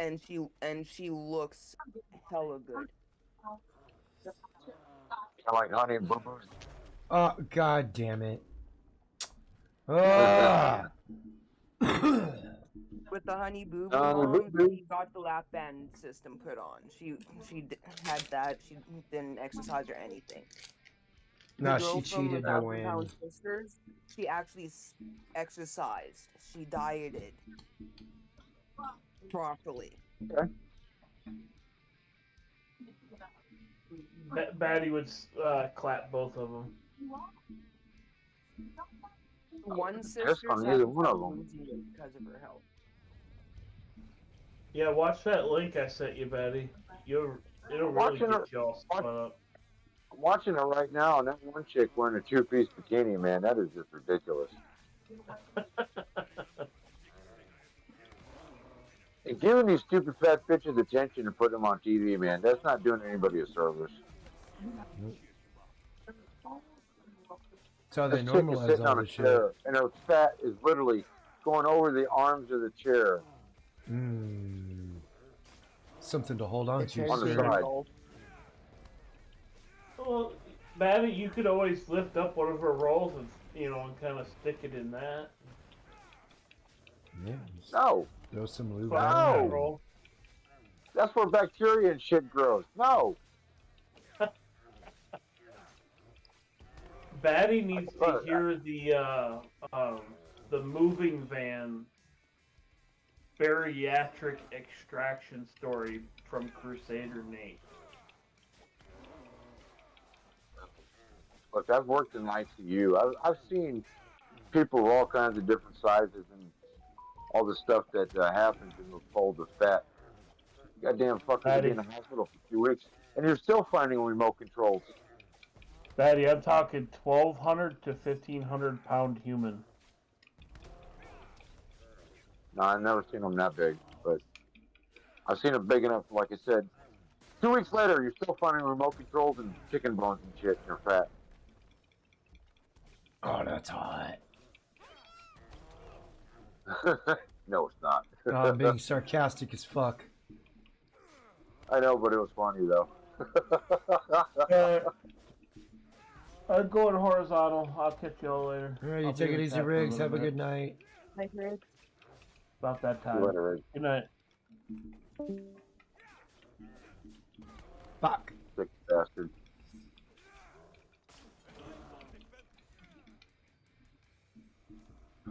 and she looks hella good. Kind of like Honey and Boo Boos. Oh, god damn it. With the Honey Boo Boo Honey Boo Mom, Boo. she got the lap band system put on. Had that. She didn't exercise or anything. The No, girl she from the cheated to 1,000 win. Pound Sisters, she actually exercised. She dieted properly. Okay. Batty would clap both of them. One Piss sister's on either having one of trouble them. losing weight because of her health. Yeah, watch that link I sent you, Batty. It'll really Watching get her, you all spun up. I'm watching her right now, and that one chick wearing a two-piece bikini, man, that is just ridiculous. And giving these stupid fat bitches attention and putting them on TV, man, that's not doing anybody a service. That's how they This chick is normalize sitting all on a the shit. chair, and her fat is literally going over the arms of the chair. Something to hold on to, On the sir. side. Well, Batty, you could always lift up one of her rolls and and kind of stick it in that. Yeah. No. Throw some lube No. on. Roll. That's where bacteria and shit grows. No. Batty needs to hear the moving van bariatric extraction story from Crusader Nate. Look, I've worked in ICU. I've seen people of all kinds of different sizes and all the stuff that happens in those folds of fat. Goddamn fuckers will be in the hospital for 2 weeks, and you're still finding remote controls. Batty, I'm talking 1,200 to 1,500 pound human. No, I've never seen them that big, but I've seen them big enough, like I said. 2 weeks later, you're still finding remote controls and chicken bones and shit in your fat. Oh, that's hot. No, it's not. Oh, I'm being sarcastic as fuck. I know, but it was funny, though. I'm going horizontal. I'll catch y'all later. Alright, you take it easy, Riggs. Have a good night. Night, Riggs. About that time. Later, Riggs. Good night. Fuck. Sick bastard.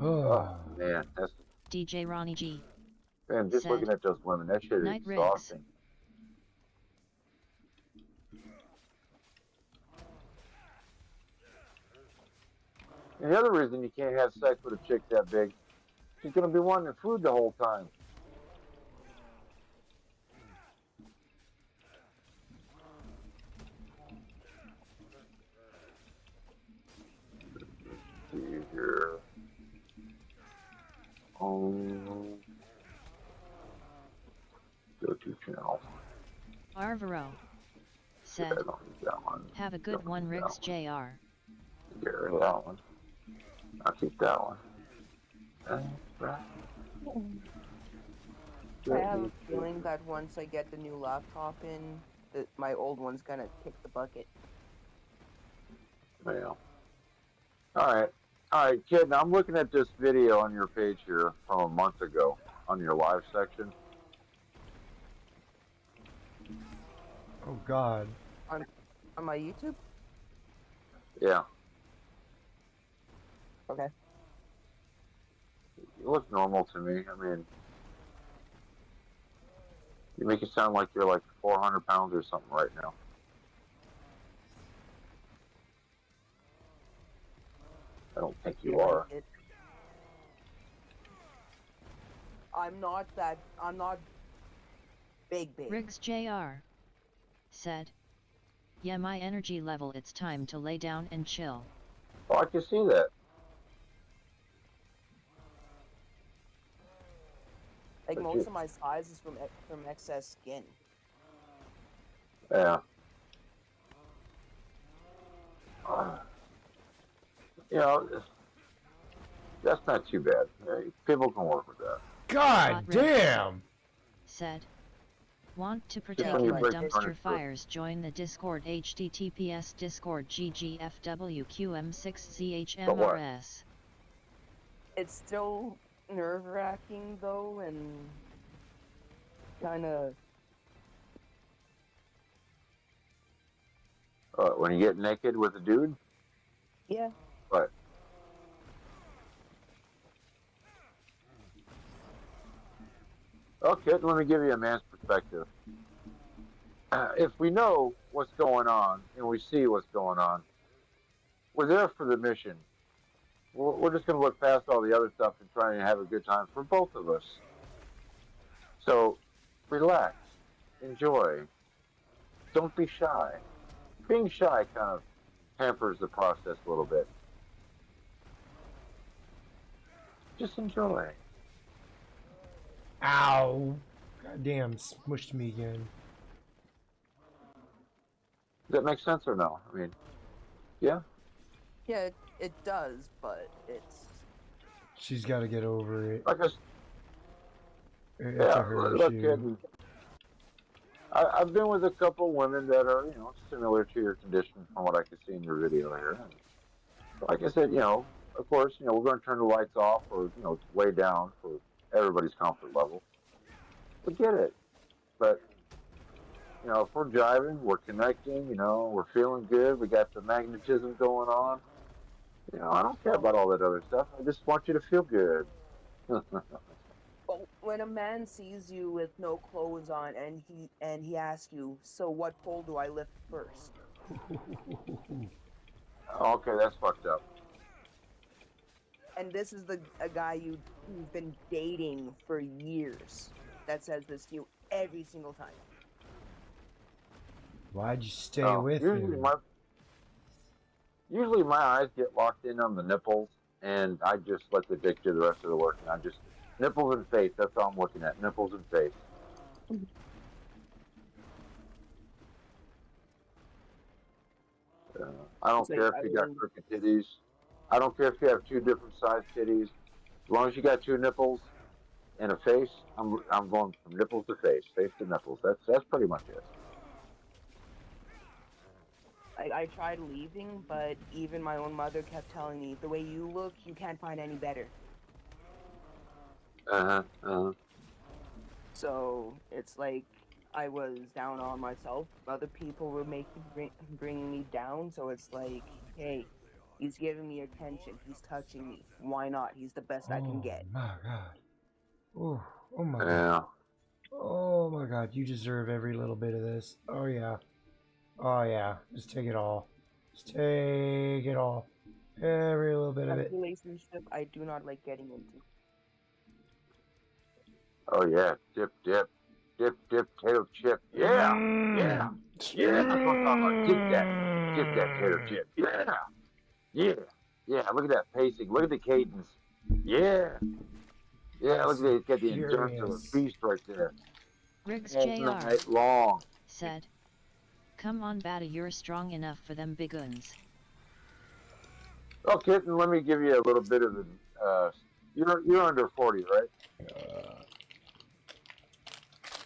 Oh, man, that's... DJ Ronnie G. Man, just said, looking at those women, that shit is Night Riggs. exhausting. And the other reason you can't have sex with a chick that big, she's gonna be wanting food the whole time. Let's see here. Go to channel. Arvaro said, I don't need that one. have a good one, Riggs Jr. Get rid of that one. I'll keep that one. I have a feeling that once I get the new laptop in, that my old one's gonna kick the bucket. Yeah. Alright, kid, now I'm looking at this video on your page here from a month ago on your live section. Oh, God. On my YouTube? Yeah. Okay. You look normal to me. I mean, you make it sound like you're like 400 pounds or something right now. I don't think you are. I'm not big. Riggs Jr. said, "Yeah, my energy level, it's time to lay down and chill." Oh, I can see that. Like, But most of my size is from excess skin. Yeah. You know, that's not too bad. People can work with that. God damn! Said, "Want to Just partake when in you the break dumpster furniture. fires? Join the Discord, https Discord ggfwqm6zhmrs." It's still nerve-wracking though, and kind of. When you get naked with a dude? Yeah. What? Okay, let me give you a man's perspective. If we know what's going on and we see what's going on, we're there for the mission. We're just going to look past all the other stuff and try and have a good time for both of us. So, relax, enjoy, don't be shy. Being shy kind of hampers the process a little bit. Just enjoy. Ow! God damn, smushed me again. Does that make sense or no? I mean, yeah? Yeah, it does, but it's. She's got to get over it. Like It's yeah, a her look, issue. I've been with a couple women that are, similar to your condition from what I can see in your video here. And like I said, of course, we're going to turn the lights off or, way down for everybody's comfort level. We get it. But, if we're driving, we're connecting, we're feeling good, we got the magnetism going on. I don't care about all that other stuff. I just want you to feel good. Well, when a man sees you with no clothes on and he asks you, "So what pole do I lift first?" Okay, that's fucked up. And this is a guy who's been dating for years that says this to you every single time. Why'd you stay with him? Usually my eyes get locked in on the nipples, and I just let the dick do the rest of the work. And I just nipples and face. That's all I'm looking at. Nipples and face. I don't care if you got crooked titties. I don't care if you have two different size titties. As long as you got two nipples and a face, I'm going from nipples to face to nipples. That's pretty much it. I tried leaving, but even my own mother kept telling me, "The way you look, you can't find any better." So it's like I was down on myself. Other people were bringing me down. So it's like, hey, he's giving me attention. He's touching me. Why not? He's the best I can get. Oh my god. Oh my Yeah. god. Oh my god, you deserve every little bit of this. Oh yeah. Oh yeah. Just take it all. Just take it all. Every little bit of That's it. a relationship I do not like getting into. Oh yeah. Dip, tater chip. Yeah. Yeah. Yeah. That's what I'm talking about. Dip that tater chip. Yeah. Yeah. Yeah. Look at that pacing. Look at the cadence. Yeah. Yeah, look at it. It's got the endurance of a beast right there. Riggs All Jr. night long. said, "Come on, Bata, you're strong enough for them big uns." Oh, Kitten, let me give you a little bit of the. You're under 40, right?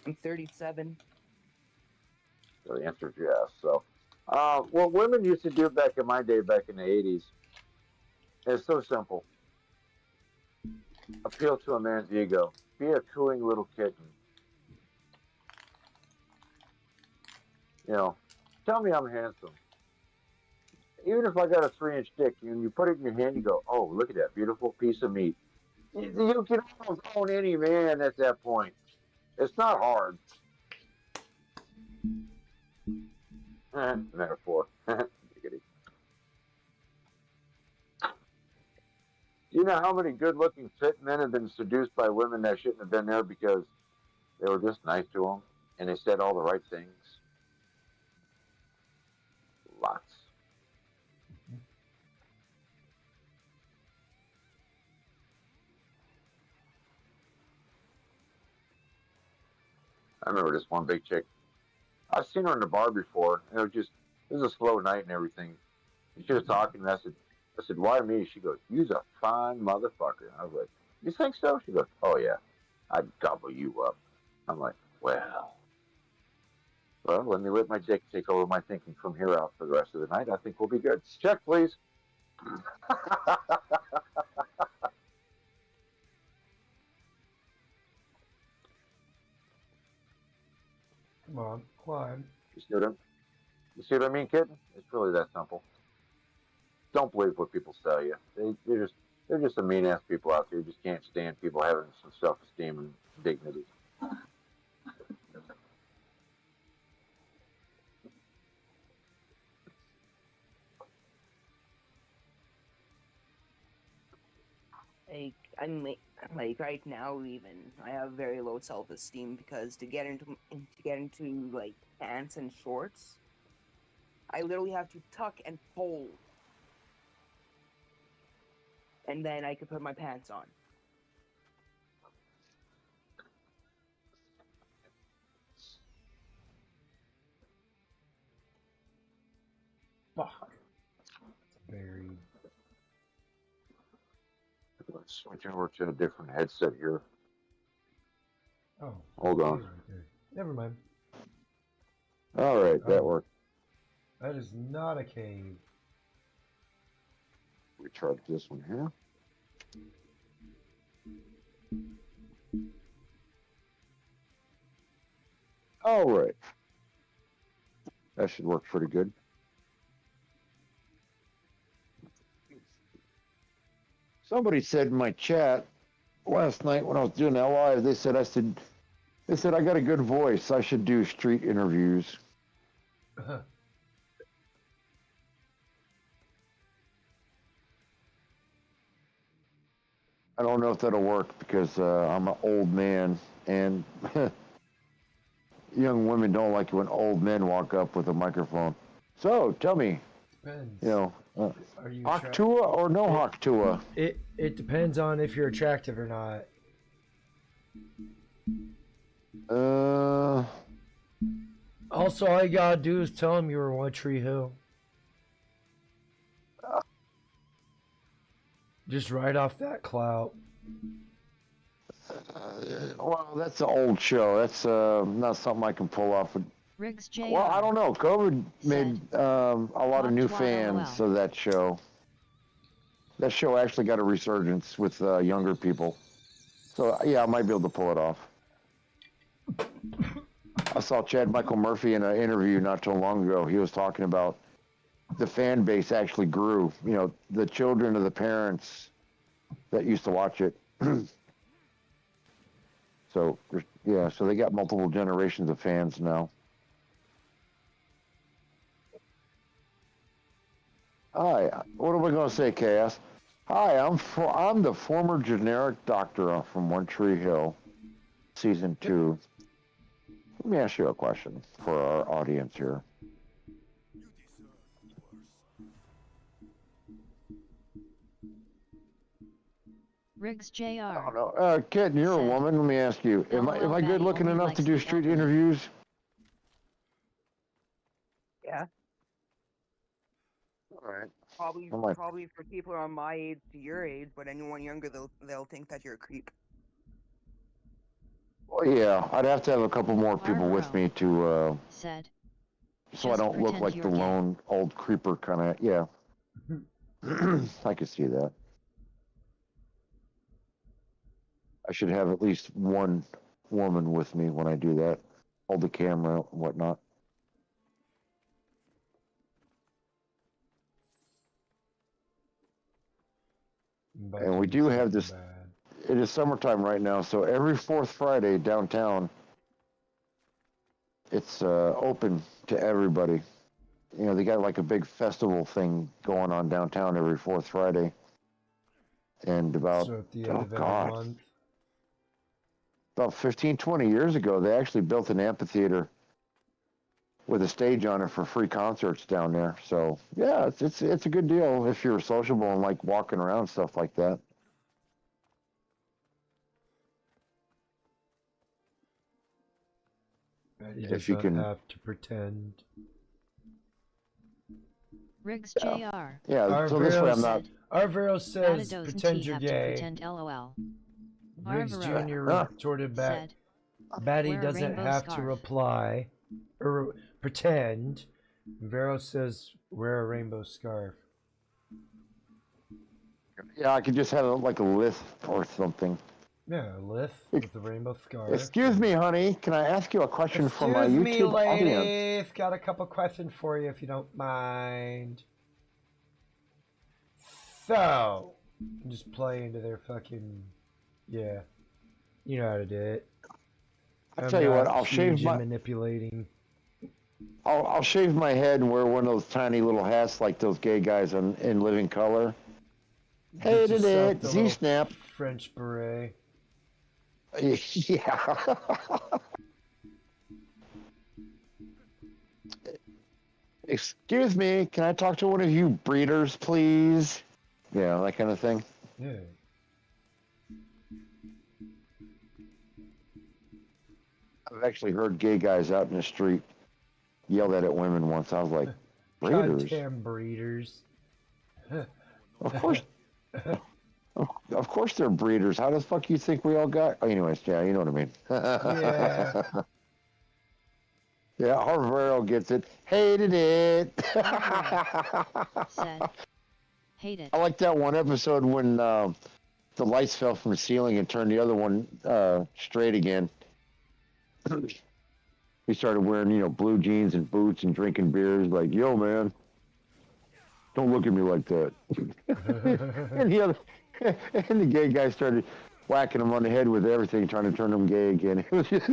I'm 37. So the answer is yes. So, what women used to do back in my day, back in the 80s, is so simple. Appeal to a man's ego. Be a cooing little kitten. Tell me I'm handsome. Even if I got a 3-inch dick and you put it in your hand, you go, oh, look at that beautiful piece of meat. You can almost own any man at that point. It's not hard. Metaphor. You know how many good-looking fit men have been seduced by women that shouldn't have been there because they were just nice to them and they said all the right things. Lots. I remember this one big chick. I've seen her in the bar before, and it was a slow night and everything. And she was talking, and I said, why me? She goes, you's a fine motherfucker. I was like, you think so? She goes, oh yeah, I'd gobble you up. I'm like, well, let me let my dick take over my thinking from here out for the rest of the night. I think we'll be good. Check, please. Come on, climb. You see what I mean, kitten? It's really that simple. Don't believe what people tell you. They're just some mean ass people out there who just can't stand people having some self esteem and dignity. Like right now even I have very low self-esteem because to get into like pants and shorts, I literally have to tuck and pull, and then I can put my pants on. Fuck. Very. Let's switch over to a different headset here. Oh. Hold on. Right there. Never mind. All right, that worked. That is not a cave. We tried this one here. All right. That should work pretty good. Somebody said in my chat last night when I was doing that live, they said I got a good voice. I should do street interviews. I don't know if that'll work because I'm an old man, and young women don't like it when old men walk up with a microphone. So tell me, Depends. you know, Are you Haktua or no Haktua? It depends on if you're attractive or not. Also, all you gotta do is tell them you were One Tree Hill. Just right off that clout. Well, that's an old show. That's not something I can pull off. Riggs Jr. Well, I don't know. COVID made a lot of new fans of that show. That show actually got a resurgence with younger people. So, yeah, I might be able to pull it off. I saw Chad Michael Murphy in an interview not too long ago. He was talking about the fan base actually grew. You know, the children of the parents that used to watch it. So, yeah, so they got multiple generations of fans now. Hi, what are we going to say, Chaos? Hi, I'm the former generic doctor from One Tree Hill, season 2. Let me ask you a question for our audience here. Riggs Jr. I don't know. Kitten, you're a woman. Let me ask you: Am I good looking enough to do street interviews? Yeah. All right. Probably for people around my age to your age, but anyone younger, they'll think that you're a creep. Well, yeah, I'd have to have a couple more people with me to said, so I don't look like the lone old creeper kind of. Yeah. I could see that. I should have at least one woman with me when I do that. Hold the camera and whatnot. And we do have this. It is summertime right now, so every fourth Friday downtown, it's open to everybody. You know, they got like a big festival thing going on downtown every fourth Friday. And about, So at the end oh of every God, month. about 15, 20 years ago, they actually built an amphitheater with a stage on it for free concerts down there. So yeah, it's a good deal if you're sociable and like walking around, stuff like that. And he If you doesn't can, have to pretend. Riggs Jr. yeah. So this way I'm not. Arvero says, Bata doesn't pretend he you're have to gay. pretend LOL. Riggs Arvero Jr. Huh. retorted back, said, Batty wear a doesn't rainbow have to scarf. reply or pretend. Vero says, wear a rainbow scarf. Yeah, I could just have like a list or something. Yeah, a lift with a rainbow scarf. Excuse me, honey. Can I ask you a question from my Excuse me, YouTube audience? ladies. Got a couple questions for you if you don't mind. So, just play into their fucking, yeah. You know how to do it. I'll tell you what. I'll shave my manipulating. I'll shave my head and wear one of those tiny little hats like those gay guys in Living Color. Hated it. Z-snap. French beret. Yeah. Excuse me, can I talk to one of you breeders, please? Yeah, that kind of thing. Yeah. I've actually heard gay guys out in the street yell that at women once. I was like, breeders? Goddamn breeders. Of course. Of course they're breeders. How the fuck you think we all got? Oh, anyways, yeah, you know what I mean. Yeah. Yeah, Harvaro gets it. Hated it. Said, hate it. I like that one episode when the lights fell from the ceiling and turned the other one straight again. He started wearing, blue jeans and boots and drinking beers. Like, yo, man, don't look at me like that. and the gay guy started whacking him on the head with everything, trying to turn him gay again. It was just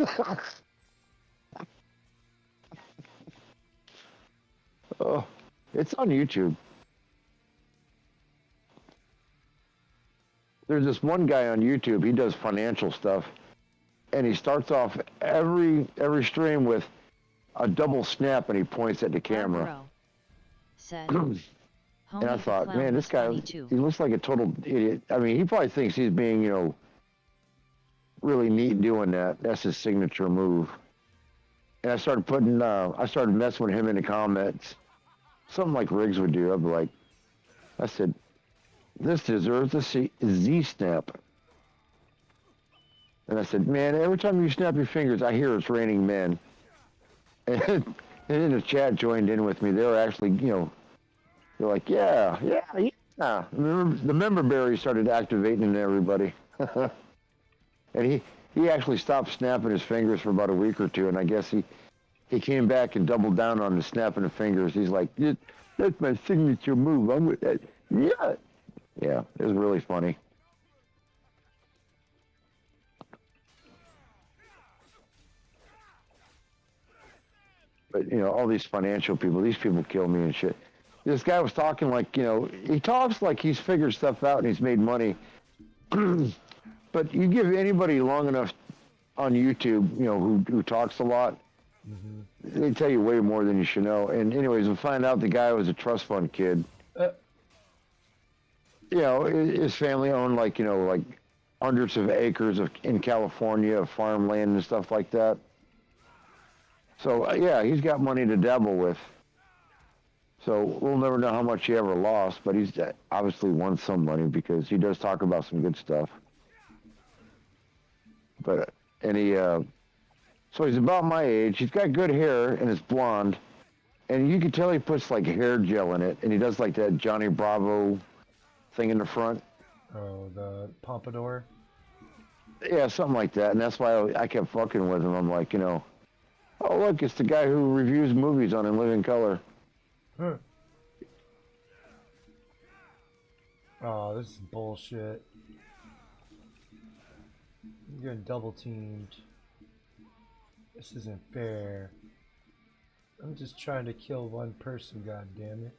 oh, it's on YouTube. There's this one guy on YouTube. He does financial stuff, and he starts off every stream with a double snap, and he points at the camera. Arvero said, and I thought, man, this guy, he looks like a total idiot. I mean, he probably thinks he's being, really neat doing that. That's his signature move. And I started messing with him in the comments. Something like Riggs would do. I'd be like, I said, this deserves a Z-snap. And I said, man, every time you snap your fingers, I hear it's raining men. And then the chat joined in with me. They were actually, they're like, yeah. The member berry started activating in everybody. And he actually stopped snapping his fingers for about a week or two, and I guess he came back and doubled down on the snapping of fingers. He's like, that's my signature move. I'm with that. Yeah. Yeah, it was really funny. But, all these financial people, these people kill me and shit. This guy was talking like, he talks like he's figured stuff out and he's made money. But you give anybody long enough on YouTube, who talks a lot, they tell you way more than you should know. And anyways, we find out the guy was a trust fund kid. His family owned like hundreds of acres in California of farmland and stuff like that. So yeah, he's got money to dabble with. So we'll never know how much he ever lost, but he's obviously won some money because he does talk about some good stuff. But so he's about my age. He's got good hair and it's blonde, and you can tell he puts like hair gel in it, and he does like that Johnny Bravo thing in the front. Oh, the pompadour. Yeah, something like that, and that's why I kept fucking with him. I'm like, oh look, it's the guy who reviews movies on In Living Color. Huh. Oh, this is bullshit. I'm getting double teamed. This isn't fair. I'm just trying to kill one person, god damn it.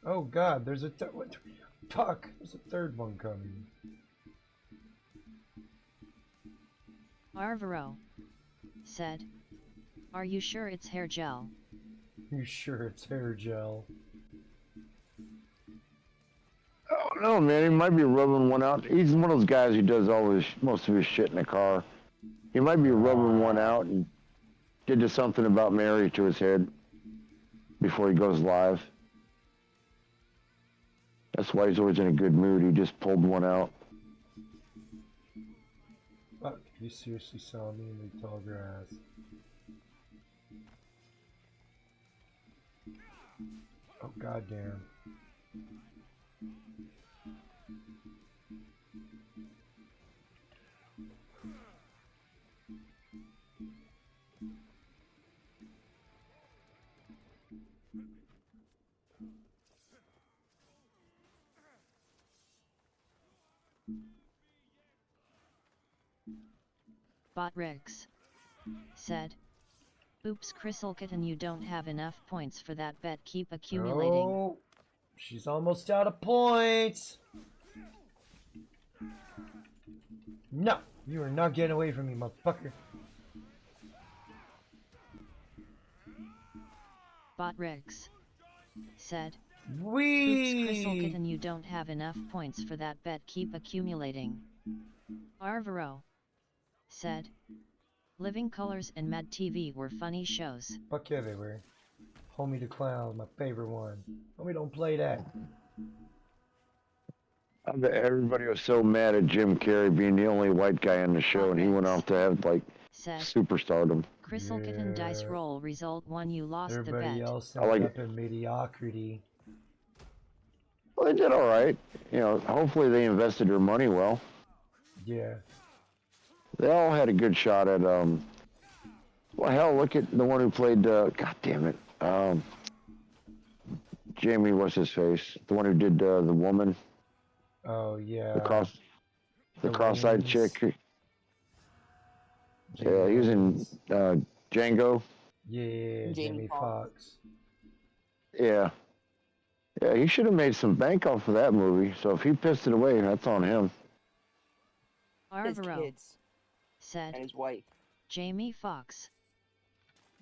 Oh God, there's a fuck. There's a third one coming. Arvaro said, "Are you sure it's hair gel?" You sure it's hair gel? Oh no, man, he might be rubbing one out. He's one of those guys who does most of his shit in the car. He might be rubbing one out and did just something about Mary to his head before he goes live. That's why he's always in a good mood. He just pulled one out. Fuck, you seriously saw me in the tall grass. Oh goddamn. Botrix said, "Oops, Chrysalkitten, you don't have enough points for that bet. Keep accumulating." Oh, she's almost out of points. No, you are not getting away from me, motherfucker. Botrix said, Wee! "Oops, Chrysalkitten, you don't have enough points for that bet. Keep accumulating." Arvaro said, "Living Colors and Mad TV were funny shows." Fuck yeah, they were. Homie the Clown, my favorite one. Homie, don't play that. I bet everybody was so mad at Jim Carrey being the only white guy on the show, and he went off to have like superstardom. Chrysalkitten dice roll result 1. You lost Everybody the bet. else ended up in mediocrity. Well, they did all right. You know, hopefully they invested their money well. Yeah. They all had a good shot at well, hell, look at the one who played God damn it, Jamie, what's his face, the one who did the woman. Oh yeah. The cross-eyed chick. Yeah, he was in Django. Yeah, Jamie Foxx. Yeah. Yeah, he should have made some bank off of that movie. So if he pissed it away, that's on him. His Arvaro kids said, and his wife. "Jamie Foxx."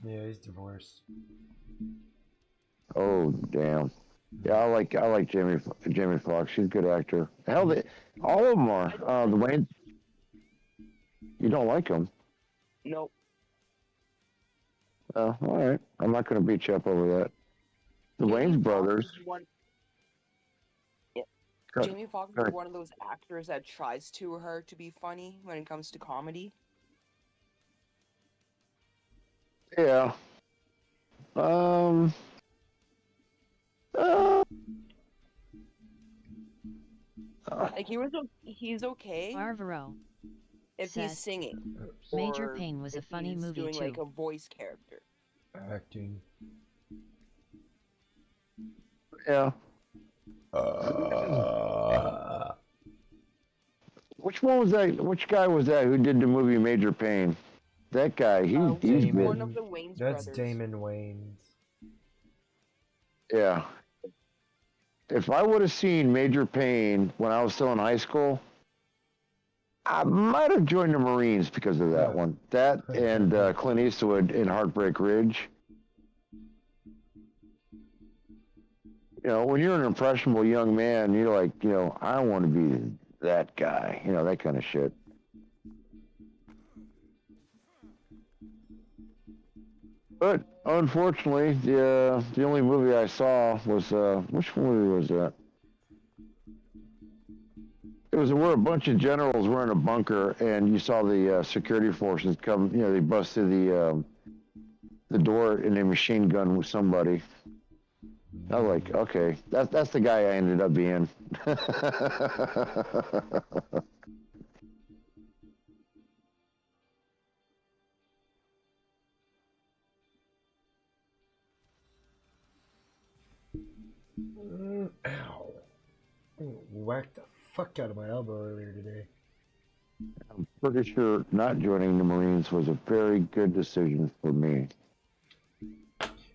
Yeah, he's divorced. Oh damn. Yeah, I like Jamie Foxx. She's a good actor. Hell, all of them are. The Wayne. You don't like him? Nope. Oh, all right. I'm not going to beat you up over that. The Wayne's brothers. Jamie Foxx is one of those actors that tries too hard to be funny when it comes to comedy. Yeah. Like he's okay. Arvaro if said, he's singing. Major or Pain was a if funny he's movie doing too. like a voice character. Acting. Yeah. Which one was that? Which guy was that who did the movie Major Pain? That guy. He's one of the Wayne's That's brothers. Damon Wayans. Yeah. If I would have seen Major Pain when I was still in high school, I might have joined the Marines because of that one. That and Clint Eastwood in Heartbreak Ridge. You know, when you're an impressionable young man, you're like, you know, I want to be that guy. You know, that kind of shit. But unfortunately, the only movie I saw was which movie was that? It was where a bunch of generals were in a bunker, and you saw the security forces come. You know, they bust through the door and they machine gun with somebody. I was like, okay, that's the guy I ended up being. Ow. I whacked the fuck out of my elbow earlier today. I'm pretty sure not joining the Marines was a very good decision for me.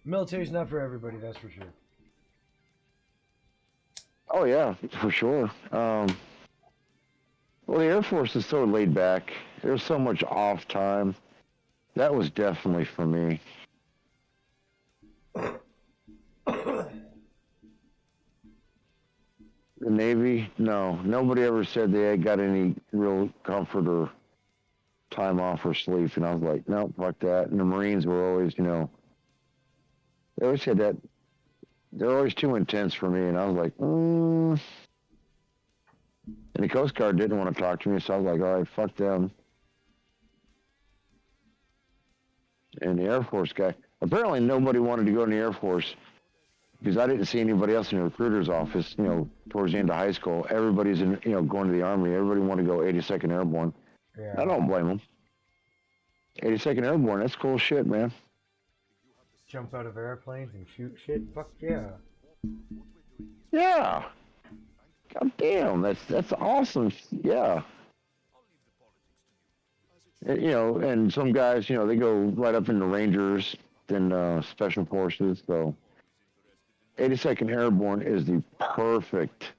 Military's not for everybody, that's for sure. Oh yeah, for sure. Well, the Air Force is so laid back. There's so much off time. That was definitely for me. The Navy, no. Nobody ever said they had got any real comfort or time off or sleep. And I was like, no, fuck that. And the Marines were always, they always said that they're always too intense for me. And I was like, And the Coast Guard didn't want to talk to me. So I was like, all right, fuck them. And the Air Force guy, apparently nobody wanted to go in the Air Force because I didn't see anybody else in the recruiter's office, towards the end of high school. Everybody's going to the Army. Everybody wanted to go 82nd Airborne. Yeah. I don't blame them. 82nd Airborne, that's cool shit, man. Jump out of airplanes and shoot shit? Fuck yeah. Yeah. God damn, that's awesome. Yeah. And some guys, they go right up into Rangers, then Special Forces. So 82nd Airborne is the perfect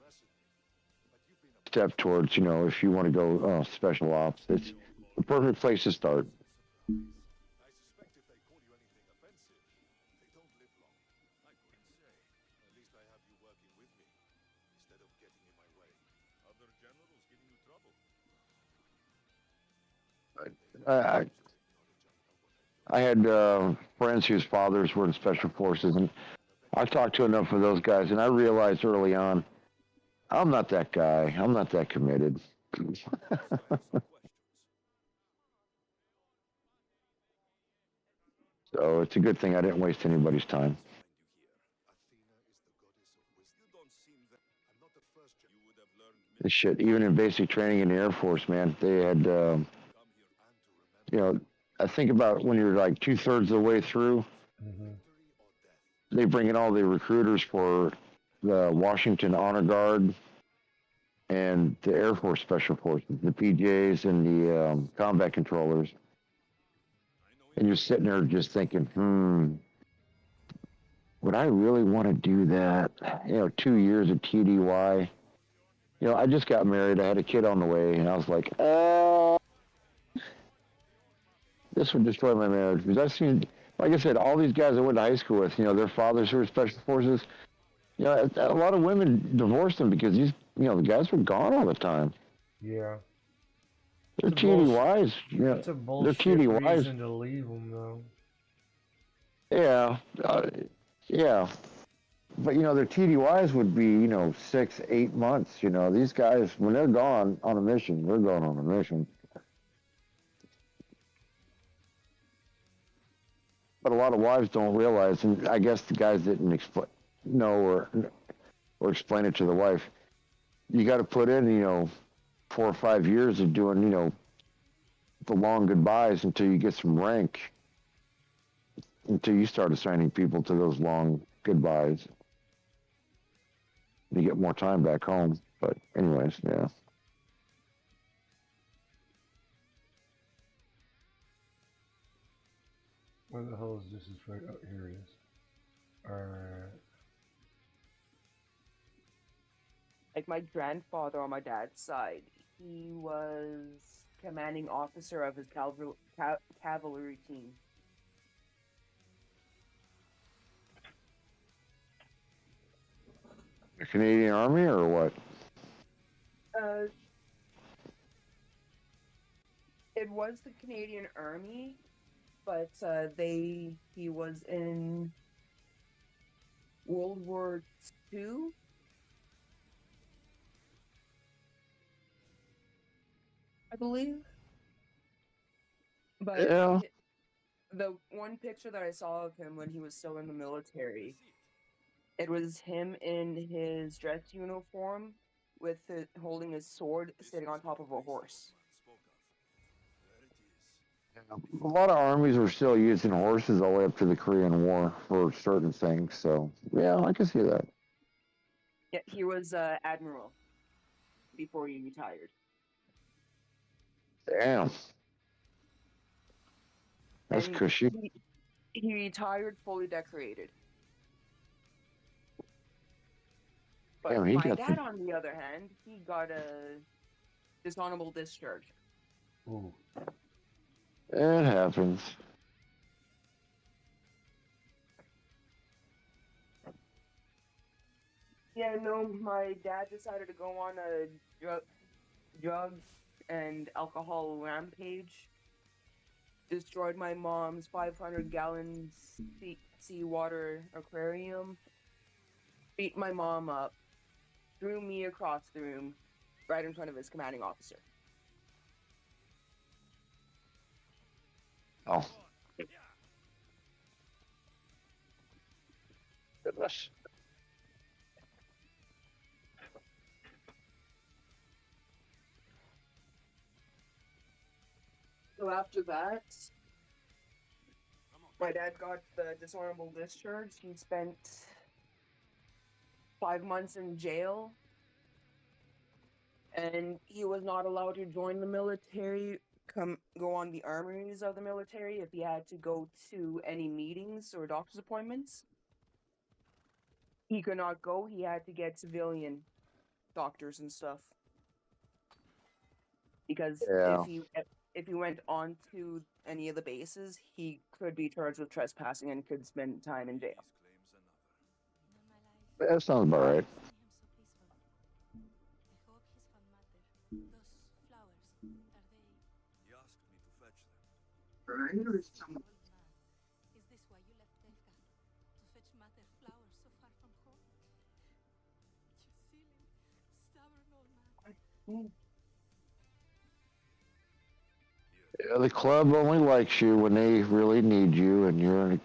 step towards, if you want to go Special Ops. It's the perfect place to start. I had friends whose fathers were in Special Forces, and I talked to enough of those guys, and I realized early on, I'm not that guy. I'm not that committed. So it's a good thing I didn't waste anybody's time. This shit, even in basic training in the Air Force, man, they had, I think about when you're like 2/3 of the way through, they bring in all the recruiters for the Washington Honor Guard and the Air Force Special Forces, the PJs and the combat controllers. And you're sitting there just thinking, would I really want to do that? 2 years of TDY. I just got married. I had a kid on the way, and I was like, this would destroy my marriage. Because I've seen, like I said, all these guys I went to high school with, their fathers were Special Forces. A lot of women divorced them because the guys were gone all the time. Yeah. They're TDYs. It's a bullshit reason to leave them, though. Yeah. Yeah. But, their TDYs would be, 6, 8 months. These guys, when they're gone on a mission, they're going on a mission. But a lot of wives don't realize, and I guess the guys didn't know or explain it to the wife. You got to put in, 4 or 5 years of doing, the long goodbyes until you get some rank, until you start assigning people to those long goodbyes. You get more time back home. But anyways, yeah. Where the hell is this? Is right up here. It is. Alright. Like my grandfather on my dad's side, he was commanding officer of his cavalry team. The Canadian Army or what? It was the Canadian Army, but he was in World War II. I believe. But yeah. The one picture that I saw of him when he was still in the military, it was him in his dress uniform with holding his sword sitting on top of a horse. A lot of armies were still using horses all the way up to the Korean War for certain things. So, yeah, I can see that. Yeah, he was admiral before he retired. Damn. That's cushy. He retired fully decorated. But Damn, he my got dad, the. on the other hand, he got a dishonorable discharge. Ooh. It happens. Yeah, no, my dad decided to go on a drug and alcohol rampage. Destroyed my mom's 500-gallon seawater aquarium. Beat my mom up. Threw me across the room, right in front of his commanding officer. Oh. Goodness. So after that, my dad got the dishonorable discharge. He spent 5 months in jail, and he was not allowed to join the military, go on the armories of the military if he had to go to any meetings or doctor's appointments. He could not go. He had to get civilian doctors and stuff. Because Yeah. if he went on to any of the bases, he could be charged with trespassing and could spend time in jail. That sounds about right. Right? Or is someone... Is this why you left Delka? To fetch Mater flowers so far from home? You silly, stubborn old man. Yeah, the club only likes you when they really need you, and you're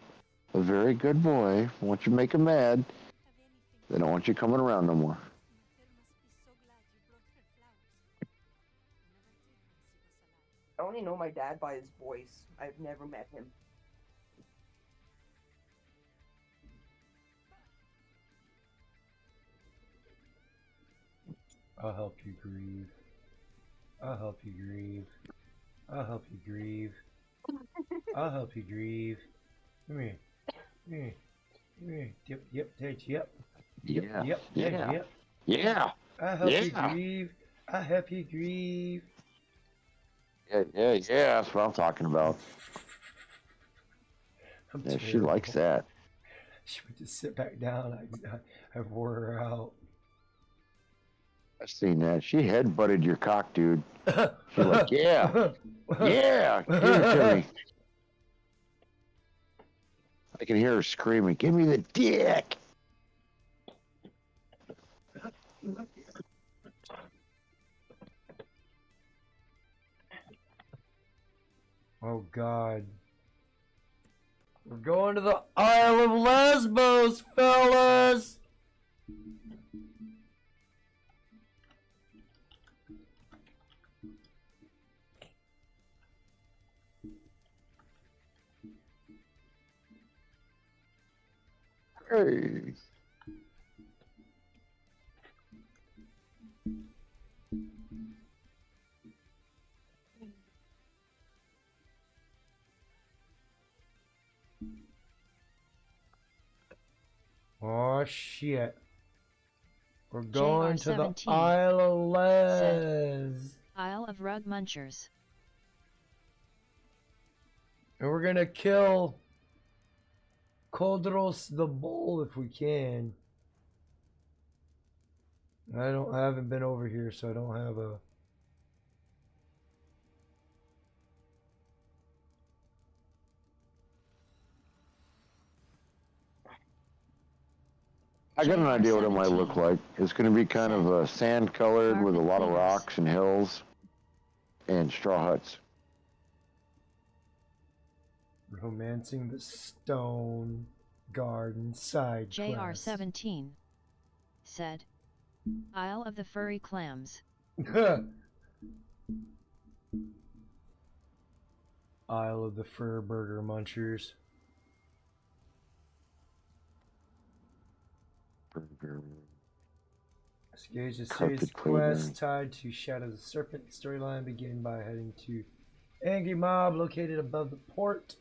a very good boy. Once you make them mad, they don't want you coming around no more. I only know my dad by his voice. I've never met him. I'll help you grieve. I'll help you grieve. I'll help you grieve. I'll help you grieve. Come here. Come here. Come here. Yep, yep, there's yep. Yeah. Yep, Yeah. there's yep. Yeah. I'll help you Yeah. grieve. I'll help you grieve. Yeah. That's what I'm talking about. Yeah, she likes that. She would just sit back down. I wore her out. I've seen that. She headbutted your cock, dude. She's like, yeah. Yeah. Give it to me. I can hear her screaming, give me the dick. Oh, God. We're going to the Isle of Lesbos, fellas! Hey. Oh, shit. We're going to the JR17 Isle of Les. said, Isle of Rug Munchers. And we're gonna kill Kodros the Bull if we can. I haven't been over here, so I don't have a... I got an idea what it might look like. It's going to be kind of sand colored with a lot of rocks and hills and straw huts. Romancing the Stone Garden side quest. JR17 said, Isle of the Furry Clams. Isle of the Fur Burger Munchers. Engage the series quest tied to Shadow of the Serpent storyline. Begin by heading to Angry Mob located above the port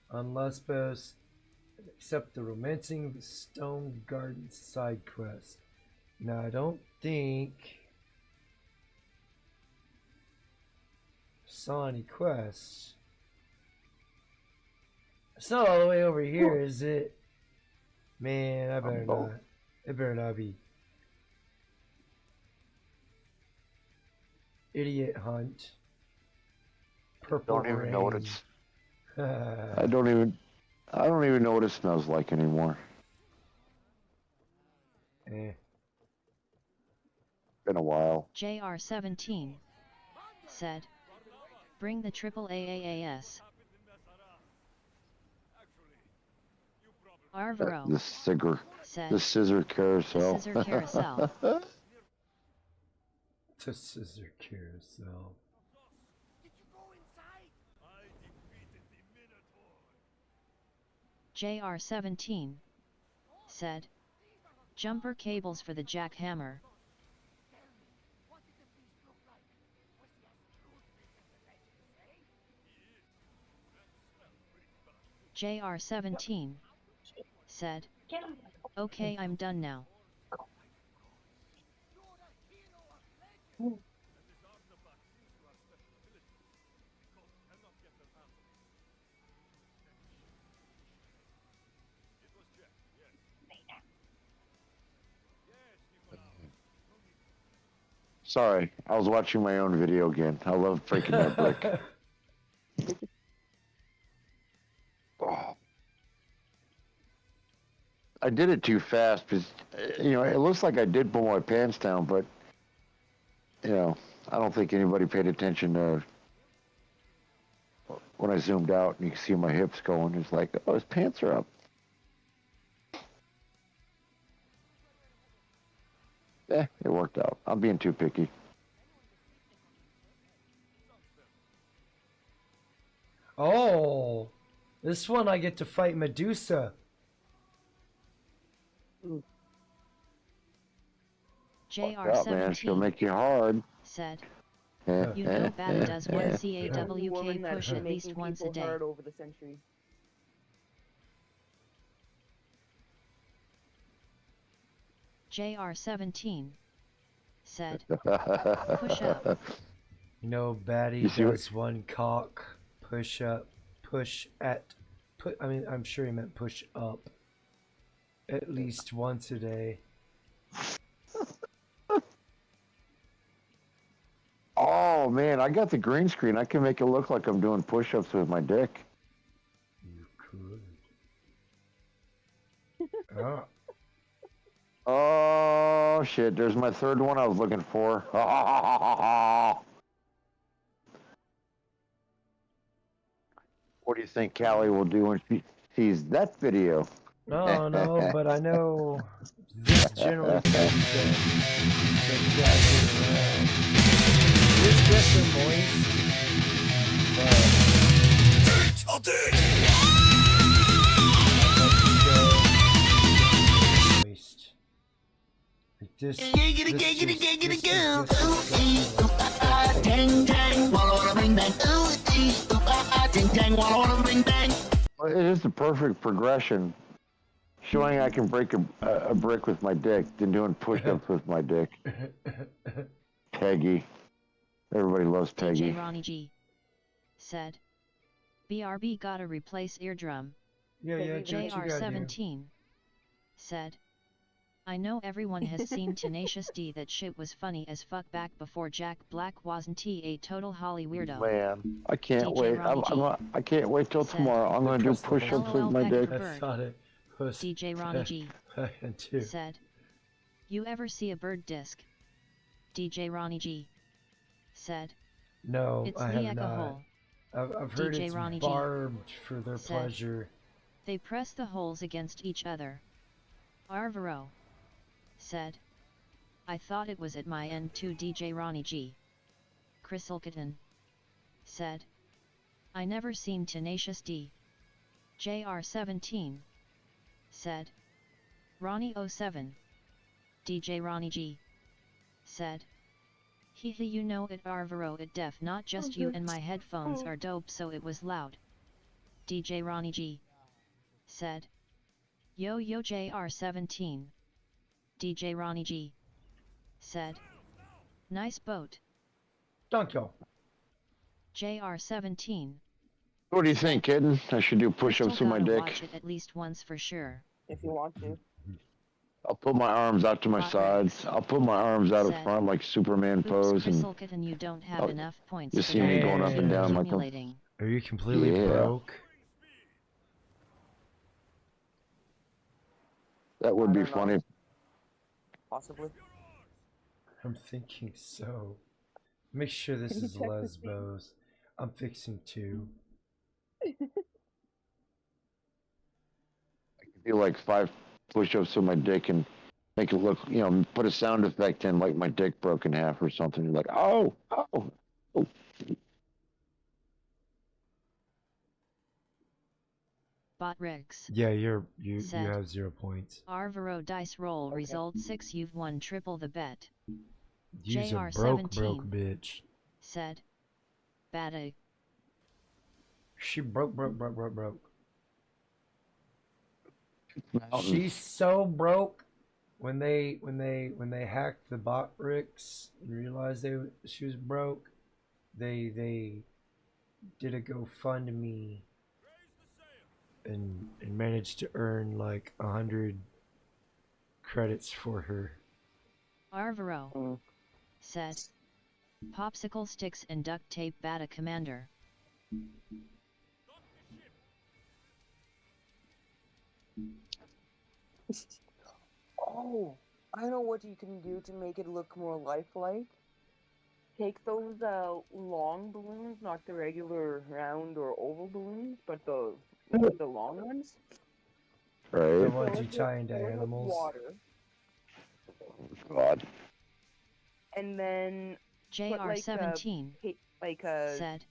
on Lesbos. Accept the Romancing of the Stone Garden side quest. Now I don't think saw any quests. It's not all the way over here, is it? Man, I better not. It better not be. Idiot hunt. Purple Don't even rain. know what it's. I don't even know what it smells like anymore. Eh. Been a while. JR17 said, bring the triple AAAS. Arvaro The said, the scissor carousel. The scissor carousel. The scissor carousel. JR17 said, jumper cables for the jackhammer. JR17 said, okay, I'm done now. Sorry, I was watching my own video again. I love breaking that brick. Oh. I did it too fast because, you know, it looks like I did pull my pants down, but, you know, I don't think anybody paid attention to when I zoomed out and you can see my hips going. It's like, oh, his pants are up. It worked out. I'm being too picky. Oh, this one I get to fight Medusa. JR17 she'll make you hard. Said, you know Baba does one CAWK push at least once a day. Hard over the centuries. JR17 said, push up. You know, Batty does one cock push up, push at, I mean, I'm sure he meant push up at least once a day. Oh man, I got the green screen. I can make it look like I'm doing push-ups with my dick. You could. Oh. Oh shit, there's my third one I was looking for. What do you think Callie will do when she sees that video? No, but I know this generally tends to exaggerate around. This gets them moist, but moist. Like this It is the perfect progression, showing I can break a brick with my dick, then doing push-ups with my dick. Peggy. Everybody loves Peggy. DJ Ronnie G said, BRB gotta replace eardrum. Yeah, JR17 said, I know everyone has seen Tenacious D. That shit was funny as fuck back before Jack Black wasn't a total Holly weirdo. Man, I can't DJ wait. Ronnie I can't wait till tomorrow. I'm gonna do push-ups with my dick. I thought it was DJ Ronnie G said, you ever see a bird disc? DJ Ronnie G said, no, it's I the have not. hole. I've heard DJ it's Ronnie G barbed for their said, pleasure. They press the holes against each other. Arvaro said, I thought it was at my end too. DJ Ronnie G Chrysalkitten said, I never seen Tenacious D. JR17 said, Ronnie 07. DJ Ronnie G said, Hee you know it Arvaro it def not just you and my headphones are dope so it was loud. DJ Ronnie G said, Yo JR17. DJ Ronnie G said, nice boat. Thank you. JR17. What do you think, kitten? I should do push-ups Crystal with my gotta dick. watch it at least once for sure. If you want to. I'll put my arms out to my Hot sides. Rex I'll put my arms out said, at front like Superman oops, pose, and Crystal Kitten, you don't have I'll- enough points you for see me going up and keep down like a... accumulating. Are you completely Yeah. broke? That would I be don't know. funny. Possibly. I'm thinking so. Make sure this Can you is check the Lesbos. I'm fixing to. I could do like 5 push-ups with my dick and make it look, you know, put a sound effect in like my dick broke in half or something. You're like, oh, oh, oh. Bot Rex Yeah, you said, have 0 points. Arvaro dice roll result 6, you've won triple the bet. You's a JR17 broke bitch. said, bad. She broke. Mountains. She's so broke. When they hacked the bot Ricks and realized she was broke, they did a GoFundMe and managed to earn like 100 credits for her. Arvaro said, popsicle sticks and duct tape Bata Commander. Oh, I know what you can do to make it look more lifelike. Take those long balloons, not the regular round or oval balloons, but the long ones. The Right. ones Fill you it tie with- into fill it with animals. water, God. and then put like JR17 a said,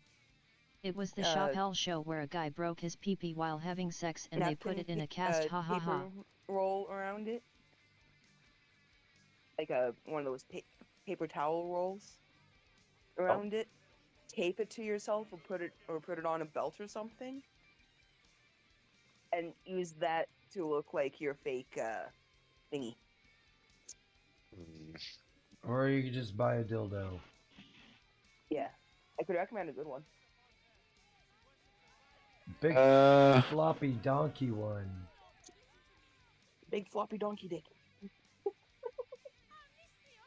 it was the uh, Chappelle show where a guy broke his pee-pee while having sex and they put it in a cast, ha ha ha. paper roll around it, like one of those paper towel rolls around it. Tape it to yourself, or put it on a belt or something, and use that to look like your fake thingy. Or you could just buy a dildo. Yeah, I could recommend a good one. Big floppy donkey one. Big floppy donkey dick.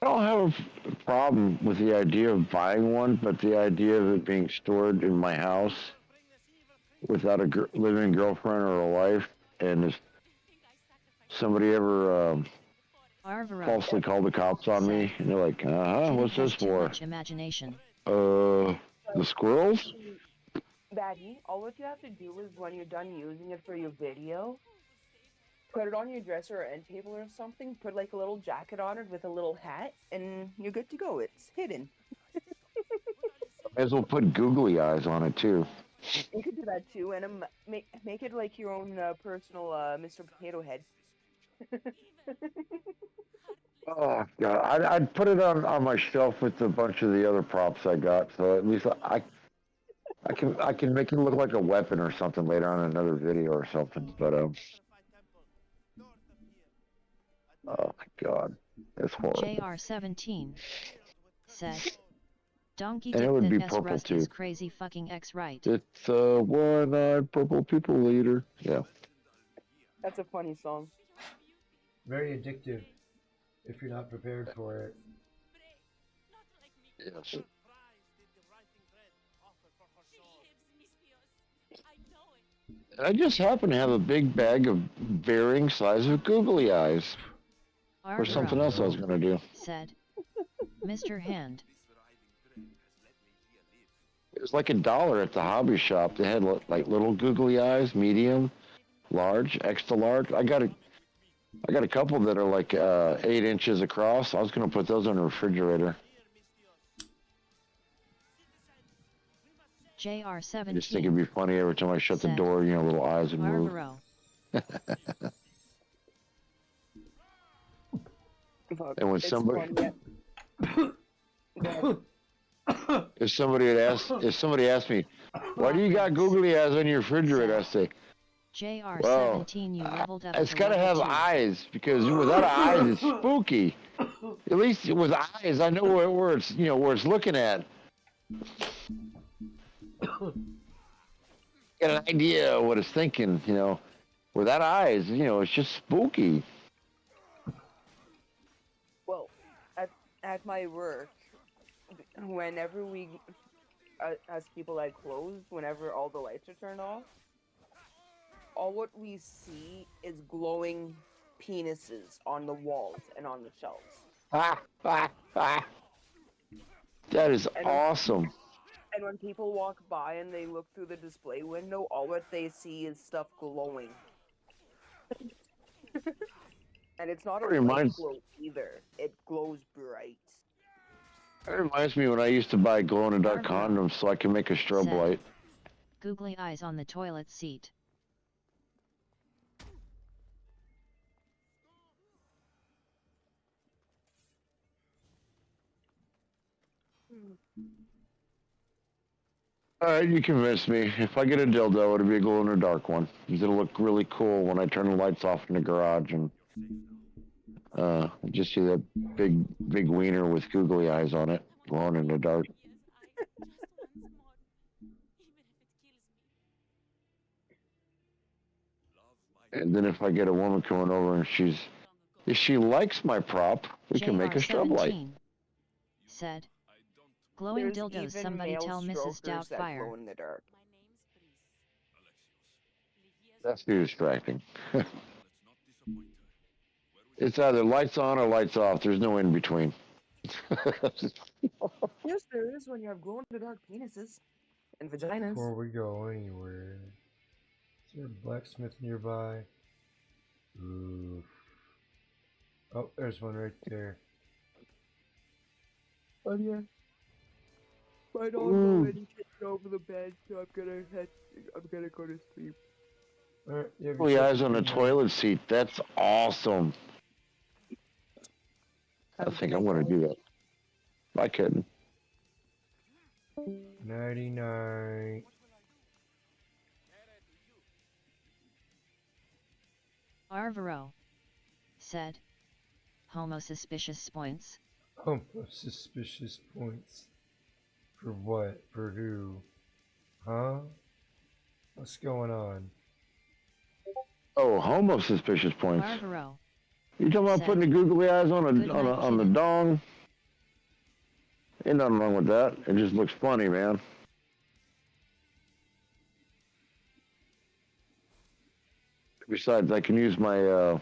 I don't have a problem with the idea of buying one, but the idea of it being stored in my house without a living girlfriend or a wife, and if somebody ever falsely called the cops on me, and they're like, what's this Too for? much imagination. The squirrels? Baggy, all what you have to do is when you're done using it for your video, put it on your dresser or end table or something, put like a little jacket on it with a little hat, and you're good to go. It's hidden. May as well put googly eyes on it, too. You could do that too, and make it like your own personal Mr. Potato Head. Oh, God. I'd put it on my shelf with a bunch of the other props I got, so at least I can make it look like a weapon or something later on in another video or something, but, oh, my God. That's horrible. JR17 said, donkey And it dick would be that S purple, Rust too. is crazy fucking X right. It's a one-eyed purple people eater. Yeah. That's a funny song. Very addictive if you're not prepared for it. Yes. I just happen to have a big bag of varying size of googly eyes. Or something else I was going to do. Said, Mr. Hand. It was like $1 at the hobby shop. They had like little googly eyes, medium, large, extra large. I got a couple that are like 8 inches across. I was going to put those in the refrigerator. JR17 I just think it'd be funny every time I shut the door, you know, little eyes would move. And when somebody if somebody asked me, why do you got googly eyes on your refrigerator? I say, JR17, you leveled up It's to gotta have level 2. eyes, because without eyes, it's spooky. At least with eyes, I know where it's, where it's looking at. Get an idea of what it's thinking, Without eyes, it's just spooky. Well, at my work, whenever we, as people that close, whenever all the lights are turned off, all what we see is glowing penises on the walls and on the shelves. That is awesome. And when people walk by and they look through the display window, all what they see is stuff glowing. And it's not a light glow either. It glows bright. That reminds me when I used to buy glow-in-the-dark condoms so I can make a strobe light. Googly eyes on the toilet seat. Alright, you convinced me. If I get a dildo, it'll be a glow-in-the-dark one. It'll look really cool when I turn the lights off in the garage and just see that big wiener with googly eyes on it, glowing in the dark. And then if I get a woman coming over and if she likes my prop, we can make a strobe light. Said, glowing dildos. Somebody tell Mrs. Doubtfire. Glow in the dark. That's too distracting. It's either lights on or lights off. There's no in between. Yes, there is when you have glow-in-the-dark penises and vaginas. Before we go anywhere, is there a blacksmith nearby? Oof. Oh, there's one right there. Oh yeah. My dog already kicked over the bed, so I'm gonna go to sleep. Alright, yeah. Googly eyes on the toilet seat. That's awesome. I think I'm gonna do that. I couldn't. Nighty night. Arvaro said, homo suspicious points. Homo suspicious points. For what? For who? Huh? What's going on? Oh, homo suspicious points. Arvaro. You talking about putting the googly eyes on the dong? Ain't nothing wrong with that. It just looks funny, man. Besides, I can use my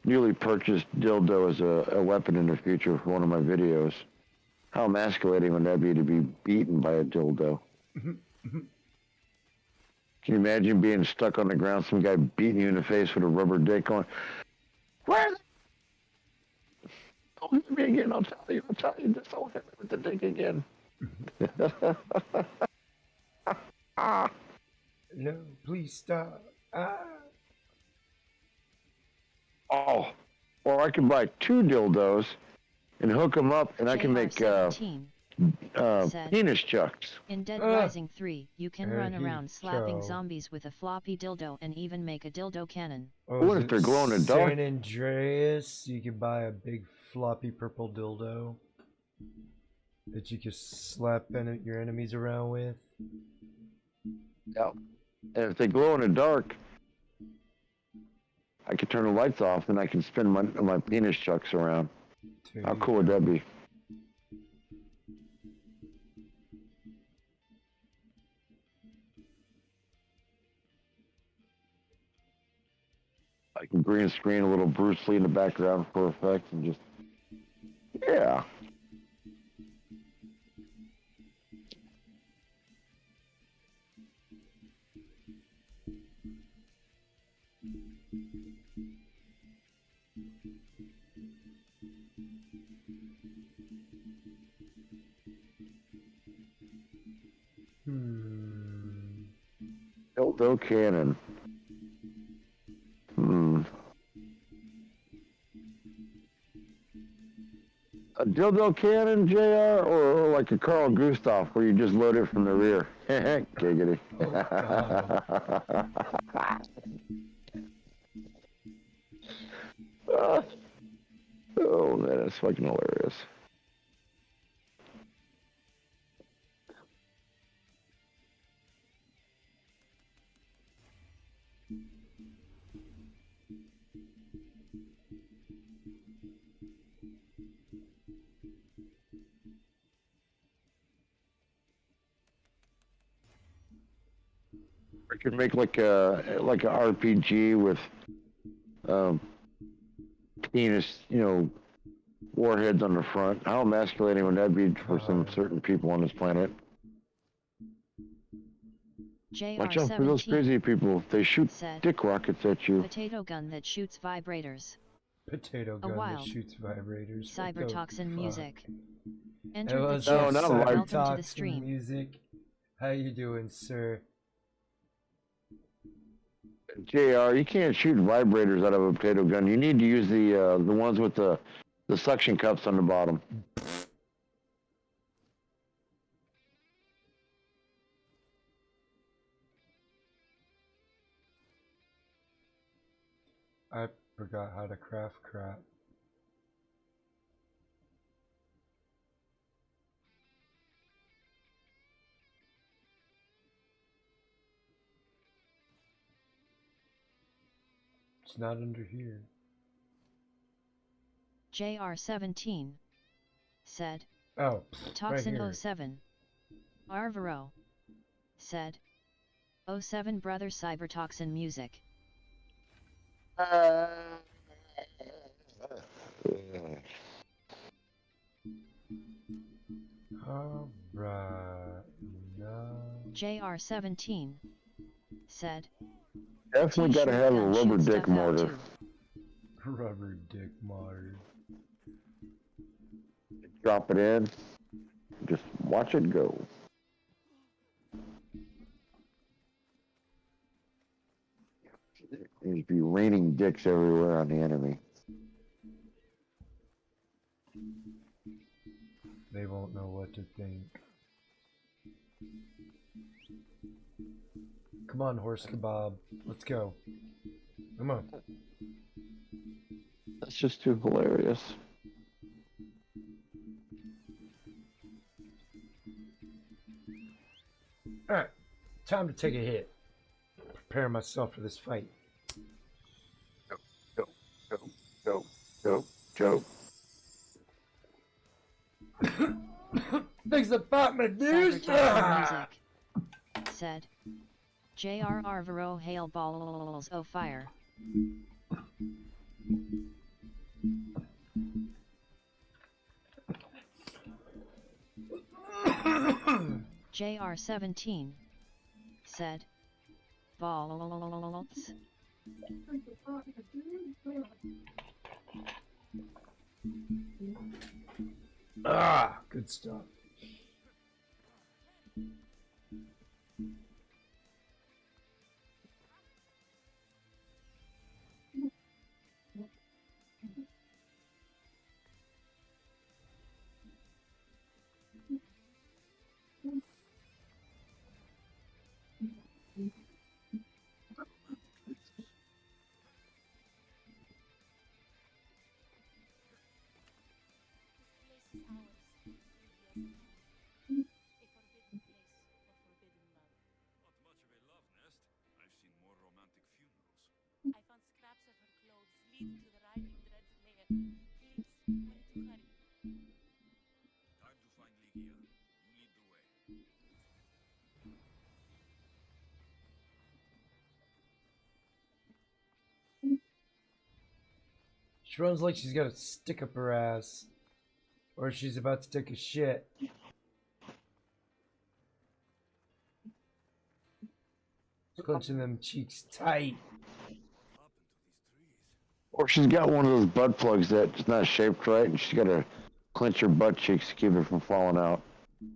newly purchased dildo as a weapon in the future for one of my videos. How emasculating would that be to be beaten by a dildo? Can you imagine being stuck on the ground, some guy beating you in the face with a rubber dick going, where? Don't hit me again, I'll tell you, just don't hit me with the dick again. No, please stop. Oh, or I can buy 2 dildos and hook them up, and I can make penis chucks. In Dead Rising 3, you can run around slapping zombies with a floppy dildo and even make a dildo cannon. What if they're glowing in the dark? San Andreas, you could buy a big floppy purple dildo that you could slap your enemies around with. Yep. And if they glow in the dark, I could turn the lights off and I can spin my penis chucks around. How cool would that be? I can green screen a little Bruce Lee in the background for effect and just, yeah. Dildo cannon. A dildo cannon, JR, or like a Carl Gustav where you just load it from the rear? Giggity. Oh, man, that's fucking hilarious. I could make like a RPG with penis, warheads on the front. How emasculating would that be for some certain people on this planet? Watch out for those crazy people. They shoot dick rockets at you. Potato gun that shoots vibrators. Potato gun that shoots vibrators. Cybertoxin music. Enter Hello, the chat. Welcome to the stream. Music. How you doing, sir? JR, you can't shoot vibrators out of a potato gun. You need to use the ones with the suction cups on the bottom. I forgot how to craft crap. It's not under here. JR17 said. Oh, Toxin right 07. Arvaro said. 07 brother cybertoxin music. Alright, no. JR17 said. Definitely gotta have a rubber dick mortar. Rubber dick mortar. Drop it in. Just watch it go. There'd be raining dicks everywhere on the enemy. They won't know what to think. Come on, horse kebab. Let's go. Come on. That's just too hilarious. Alright, time to take a hit. Prepare myself for this fight. Go. Thanks about my dude. Music said. J.R. Arvaro hail balls o fire. JR17 said. Balls. Ah, good stuff. She runs like she's got a stick up her ass. Or she's about to take a shit. Clenching them cheeks tight. Or she's got one of those butt plugs that's not shaped right, and she's got to clench her butt cheeks to keep it from falling out. What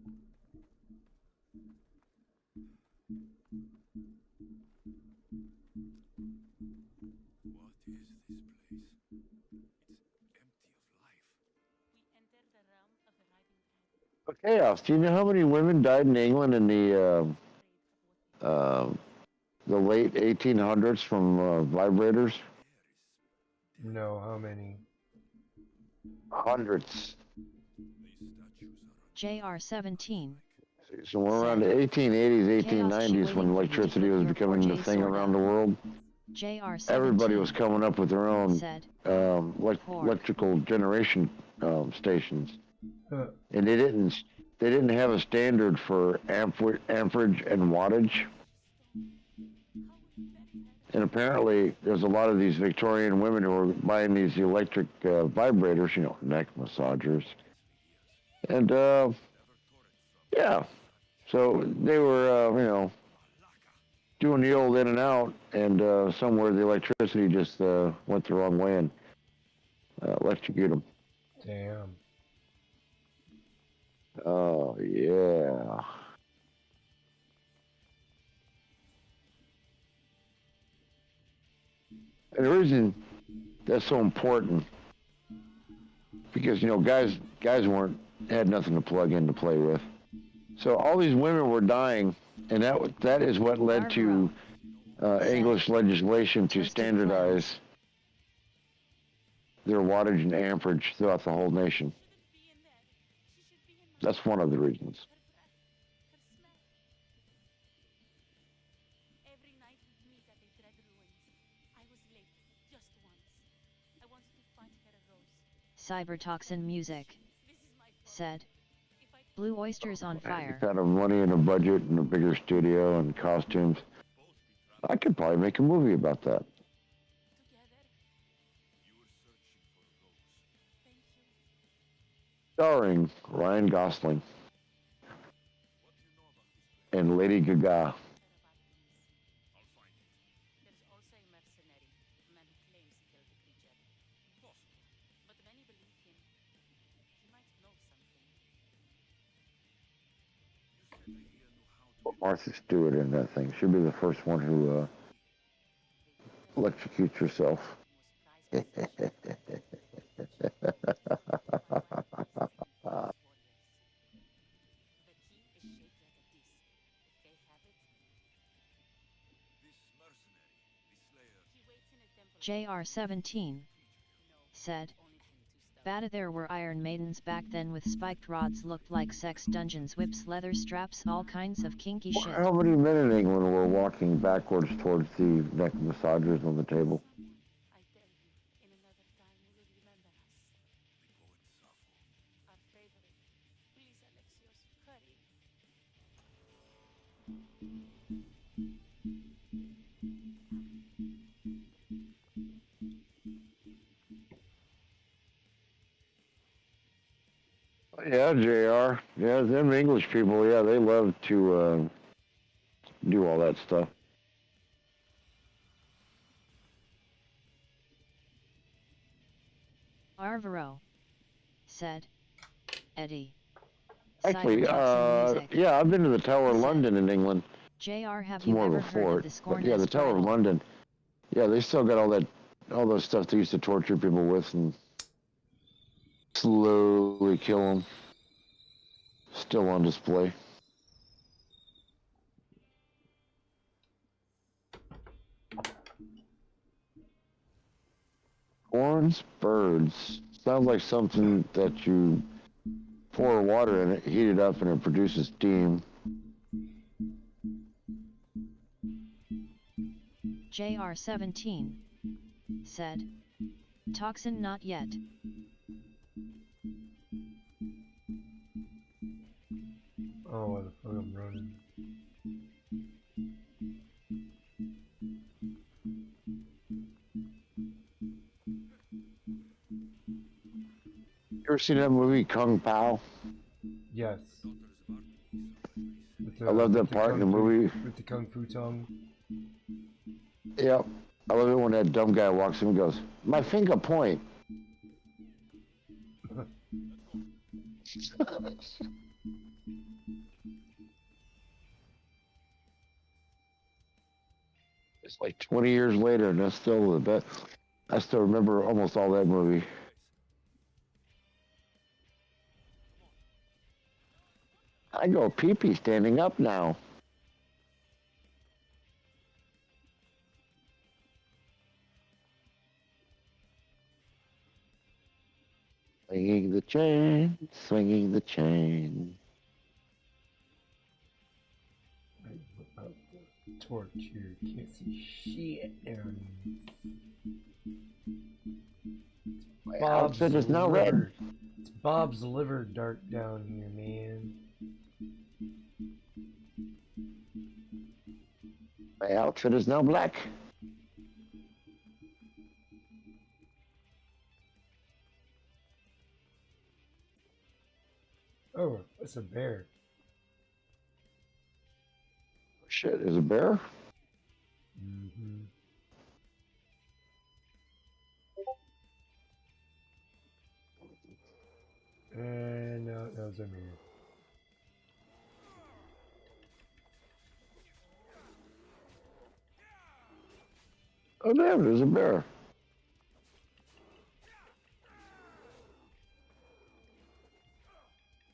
is this place? It's empty of life. We entered the realm Chaos. Do you know how many women died in England in the late 1800s from vibrators? No, how many? Hundreds. JR17. So we're around the 1880s, 1890s when electricity was becoming the thing around the world. Everybody was coming up with their own electrical generation stations, and they didn't have a standard for amperage and wattage. And apparently, there's a lot of these Victorian women who were buying these electric vibrators, you know, neck massagers, and yeah, so they were, you know, doing the old in and out, and somewhere the electricity just went the wrong way and electrocuted them. Damn. Oh, yeah. And the reason that's so important, because, you know, guys had nothing to plug in to play with. So all these women were dying, and that is what led to English legislation to standardize their wattage and amperage throughout the whole nation. That's one of the reasons. Every night we'd meet at the dread ruins. I was late, just once. I wanted to find her a rose. Cybertoxin music. Said. Blue oysters on fire. Kind of money and a budget and a bigger studio and costumes. I could probably make a movie about that. Starring Ryan Gosling and Lady Gaga. There's also a mercenary, a man who claims he killed the creature. But many believe him. He might know something. Put Martha Stewart in that thing. She'll be the first one who electrocutes herself. JR17. Said. Bada there were Iron Maidens back then with spiked rods, looked like sex dungeons, whips, leather straps, all kinds of kinky shit. How many men in England were walking backwards towards the neck massagers on the table? I tell you, in another time you will remember us. Our favorite. Please, Alexios, hurry. Yeah, JR. Yeah, them English people, yeah, they love to do all that stuff. Arvaro. Said. Eddie. Actually, yeah, I've been to the Tower of London in England. JR, have It's you more ever of a heard fort, of the Scorn but yeah, the Tower of London. Yeah, they still got all those stuff they used to torture people with and slowly kill them. Still on display. Corns, birds. Sounds like something that you pour water in it, heat it up, and it produces steam. JR17. Said. Toxin not yet. Oh, why the fuck I'm running? You ever seen that movie Kung Pao? Yes. I love that part in the movie. With the Kung Fu tongue. Yep. I love it when that dumb guy walks in and goes, "My finger point." It's like 20 years later, and that's still the best. I still remember almost all that movie. I go pee-pee standing up now. Swinging the chain, swinging the chain. Right, what about the torch here? Can't see shit down here. My Bob's outfit is now liver. red. It's Bob's liver dark down here, man. My outfit is now black. Oh, that's a bear. Shit, is a bear? Mm-hmm. And no, that was a mirror. Oh damn, there's a bear.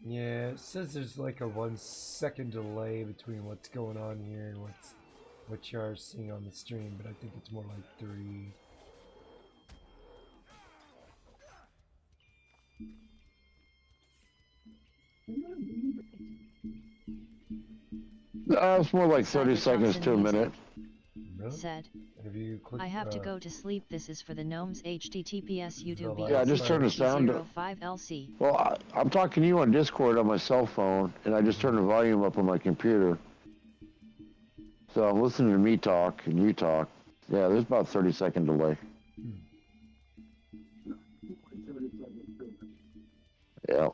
Yeah, it says there's like a 1 second delay between what's going on here and what you are seeing on the stream, but I think it's more like 3. It's more like 30 seconds to a minute. Really? Said, Have you clicked, I have to go to sleep. This is for the gnomes. HTTPS YouTube Yeah, I just turned the sound up. 05 LC. Well, I'm talking to you on Discord on my cell phone, and I just turned the volume up on my computer. So I'm listening to me talk and you talk. Yeah, there's about 30-second delay. Yeah.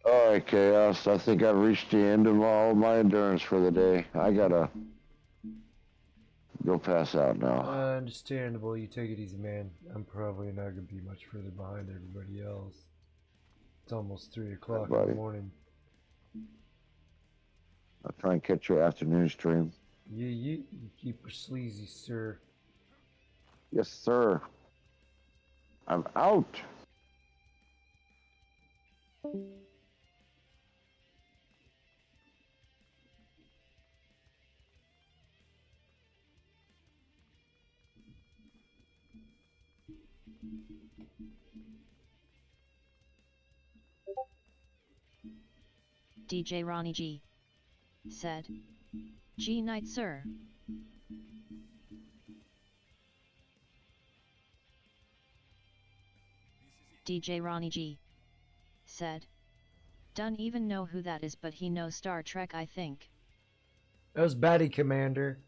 All right, Chaos. I think I've reached the end of all my endurance for the day. I gotta go pass out now. Understandable. You take it easy, man. I'm probably not gonna be much further behind everybody else. It's almost 3 o'clock in the morning. I'll try and catch your afternoon stream. Yeah, you keep her sleazy, sir. Yes, sir. I'm out. DJ Ronnie G. said, G night sir. DJ Ronnie G. said, don't even know who that is, but he knows Star Trek, I think. That was Batty Commander.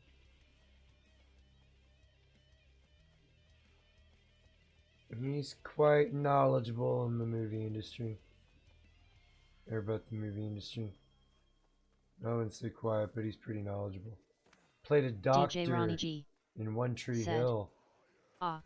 He's quite knowledgeable in the movie industry. Or about the movie industry. I wouldn't say quiet, but he's pretty knowledgeable. Played a doctor DJ Ronnie G. in One Tree said, Hill. Ah.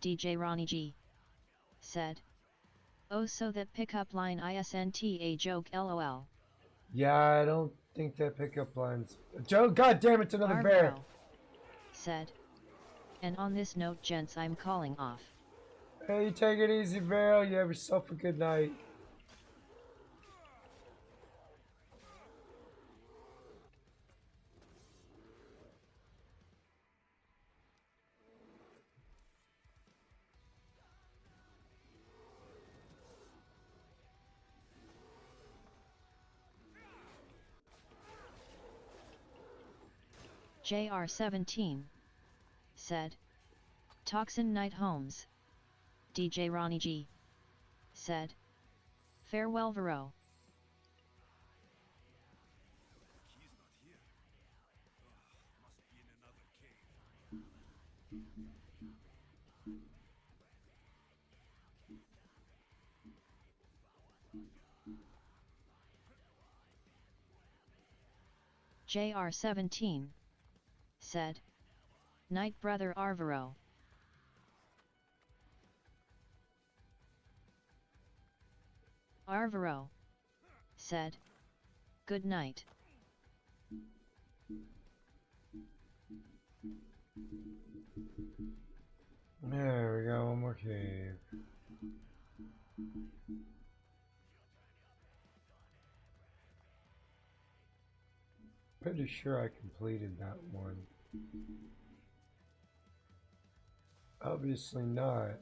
DJ Ronnie G. said, oh, so that pickup line isn't a joke, lol. Yeah, I don't think that pickup line's... Joe, God damn it, another bear! Said, and on this note, gents, I'm calling off. Hey, take it easy, Barrel. You have yourself a good night. JR17 said, Toxin Night Homes. DJ Ronnie G. said, farewell Vero. JR17 said, "Night brother Arvaro." Arvaro said, "Good night." There we go, one more cave. Pretty sure I completed that one. Obviously not.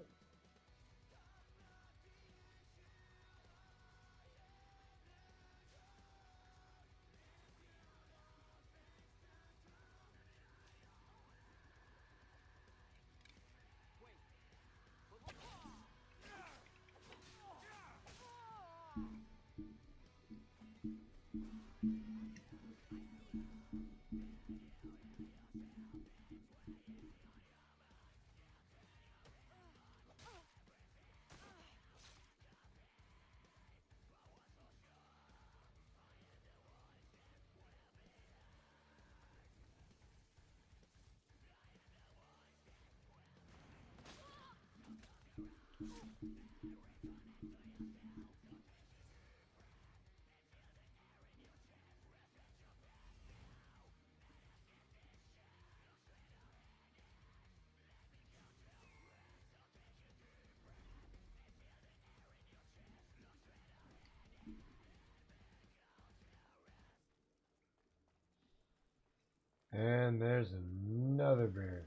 And there's another bear.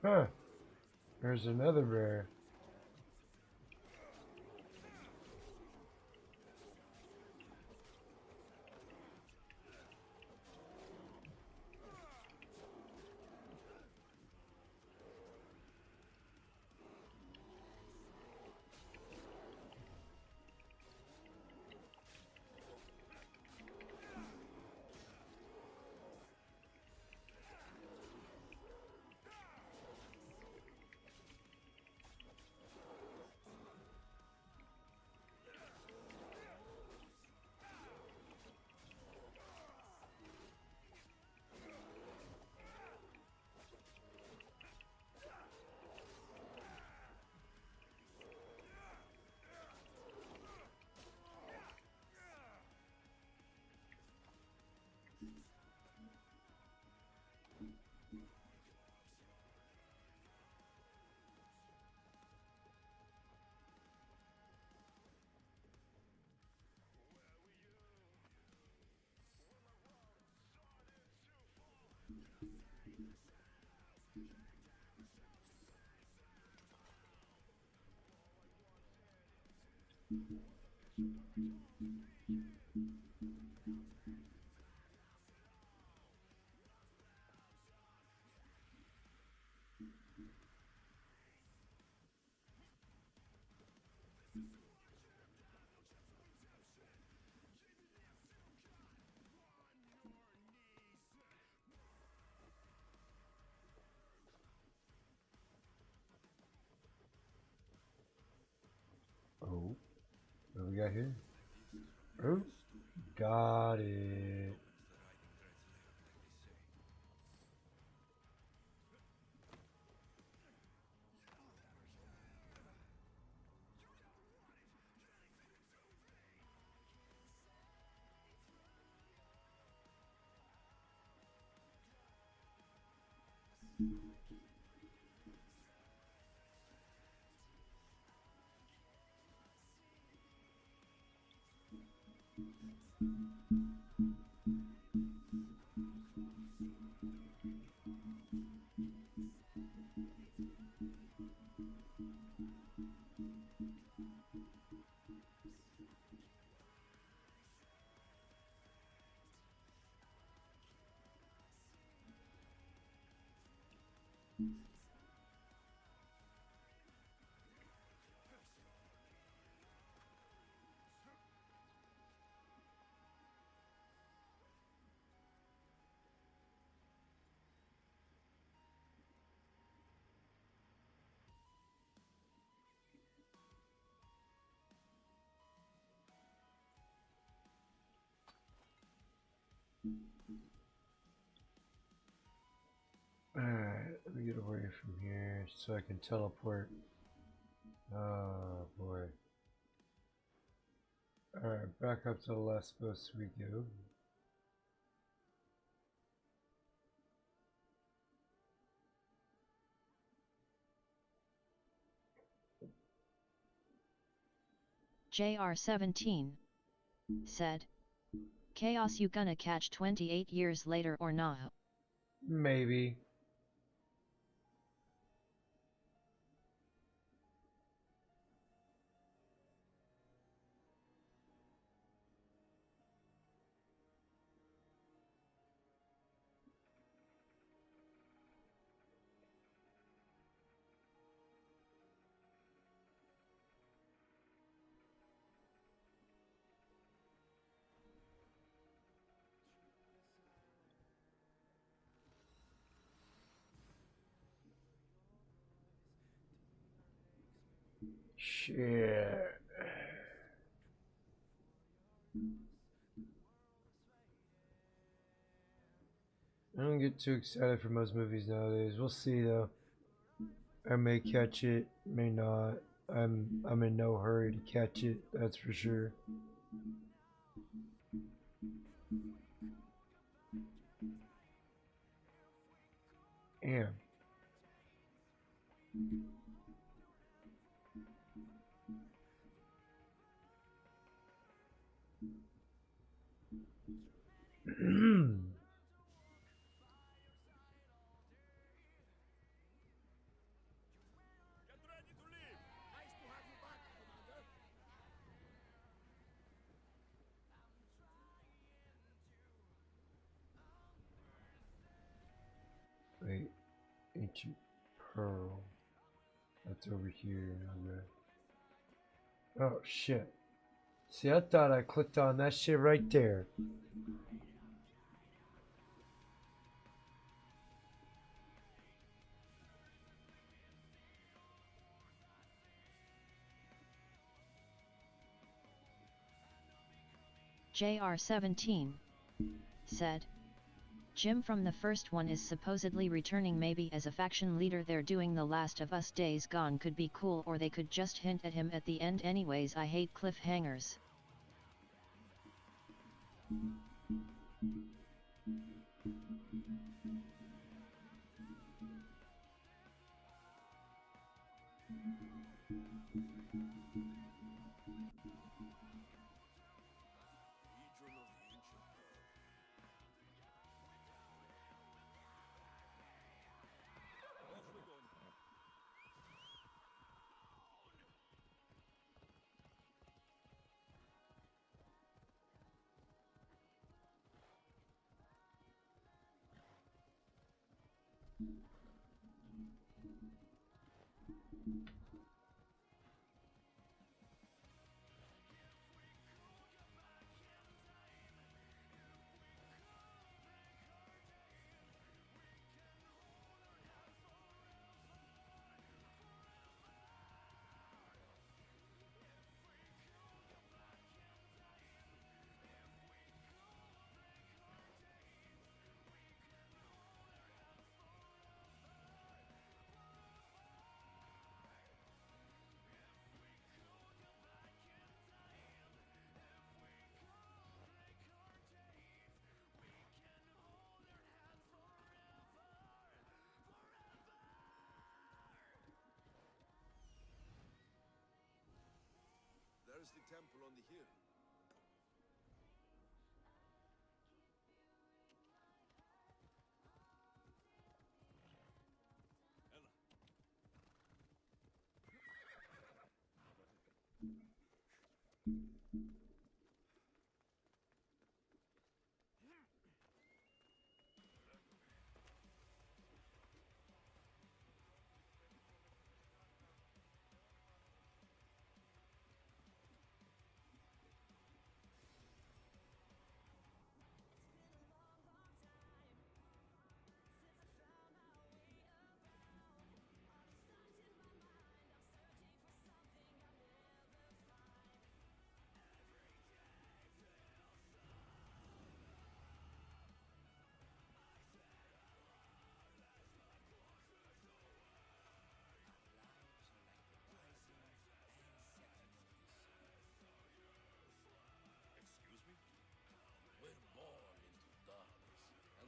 Huh. There's another bear. Oh, what do we got here? Oh, got it. Alright, let me get away from here so I can teleport. Oh boy. Alright, back up to the last post we go. JR17 said, Chaos you gonna catch 28 years later or nah? Maybe. Shit. I don't get too excited for most movies nowadays. We'll see though. I may catch it, may not. I'm in no hurry to catch it, that's for sure. Damn. Wait, ancient pearl. That's over here. Okay. Oh shit. See, I thought I clicked on that shit right there. JR17 said, Jim from the first one is supposedly returning, maybe as a faction leader. They're doing The Last of Us Days Gone, could be cool, or they could just hint at him at the end. Anyways, I hate cliffhangers. There's the temple on the hill.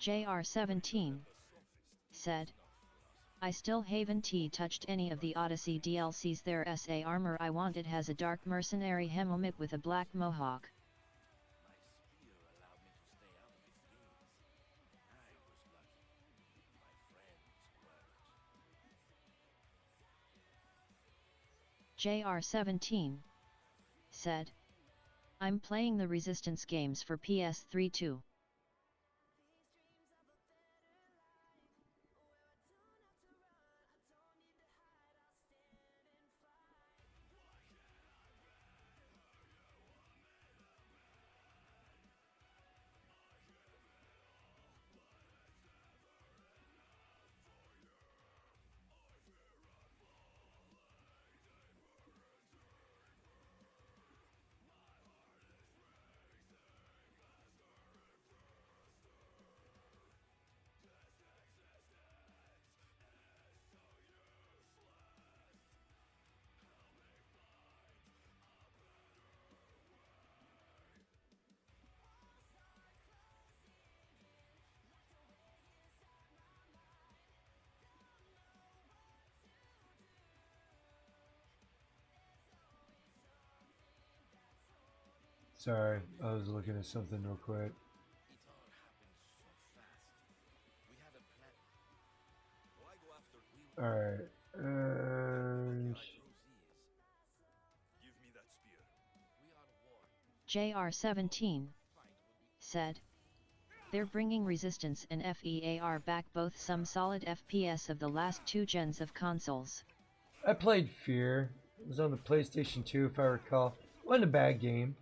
JR17 said, I still haven't touched any of the Odyssey DLCs. Their SA armor I wanted has a dark mercenary hemomit with a black mohawk. JR17 said, I'm playing the Resistance games for PS3 too. Sorry, I was looking at something real quick. Alright, JR17 said, they're bringing Resistance and FEAR back, both some solid FPS of the last 2 gens of consoles. I played Fear. It was on the PlayStation 2 if I recall. Wasn't a bad game.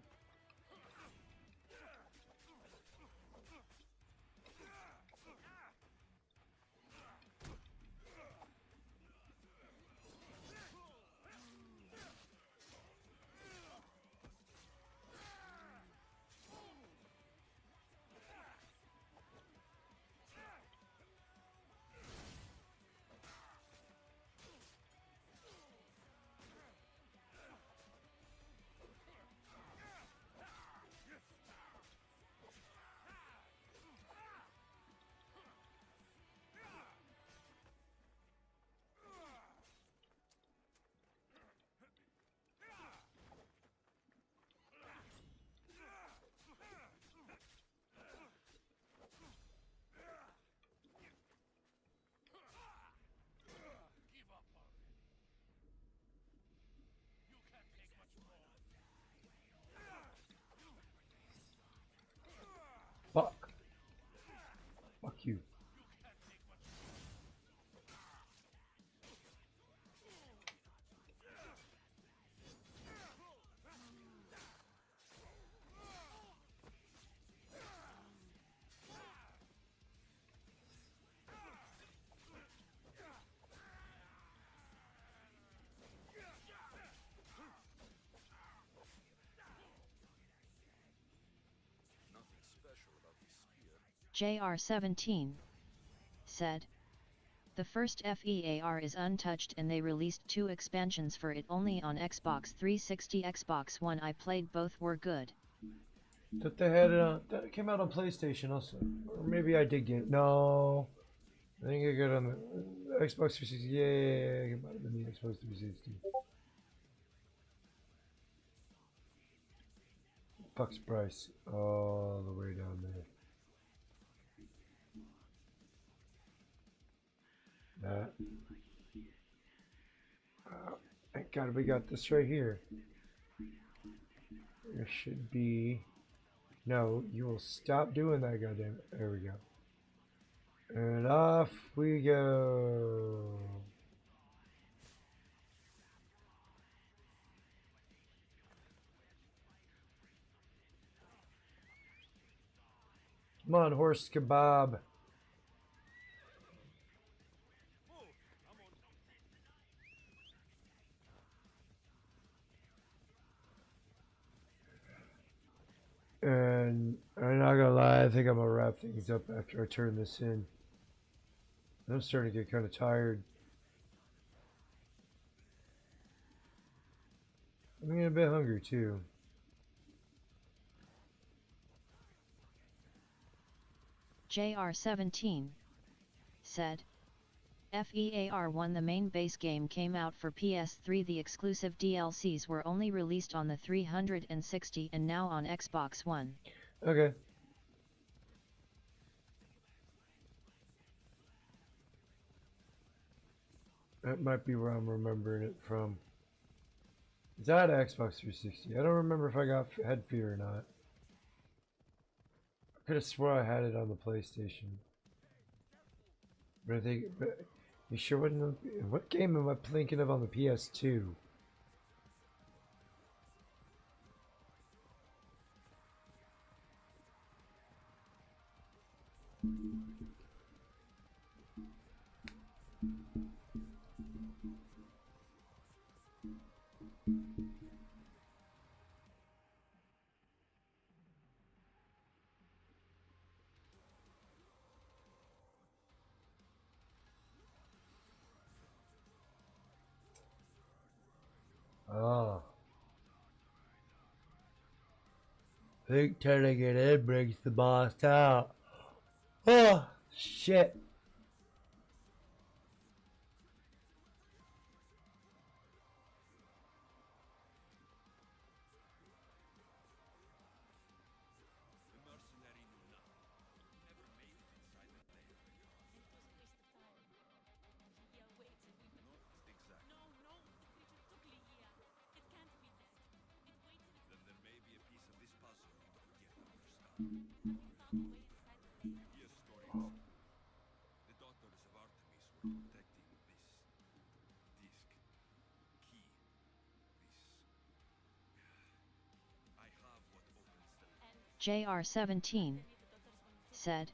Fuck. Fuck you. JR17 said, the first FEAR is untouched and they released 2 expansions for it only on Xbox 360, Xbox One. I played, both were good. Thought they had it on, that it came out on PlayStation also. Or maybe I did get it. No. I think I got it on the Xbox 360. Yeah, it might have been the Xbox 360. Fuck's price. All the way down there. That. Thank God we got this right here. There should be. No, you will stop doing that, goddamn. There we go. And off we go. Come on, horse kebab. And I'm not gonna lie, I think I'm gonna wrap things up after I turn this in. I'm starting to get kind of tired. I'm getting a bit hungry too. JR17 said, FEAR 1 The main base game came out for PS3. The exclusive DLCs were only released on the 360 and now on Xbox One. Okay. That might be where I'm remembering it from. It's on Xbox 360. I don't remember if I had Fear or not. I could have swore I had it on the PlayStation. But I think, you sure wasn't? What game am I thinking of on the PS2? Oh. I think turning it in brings the boss out. Oh, shit. JR17 said,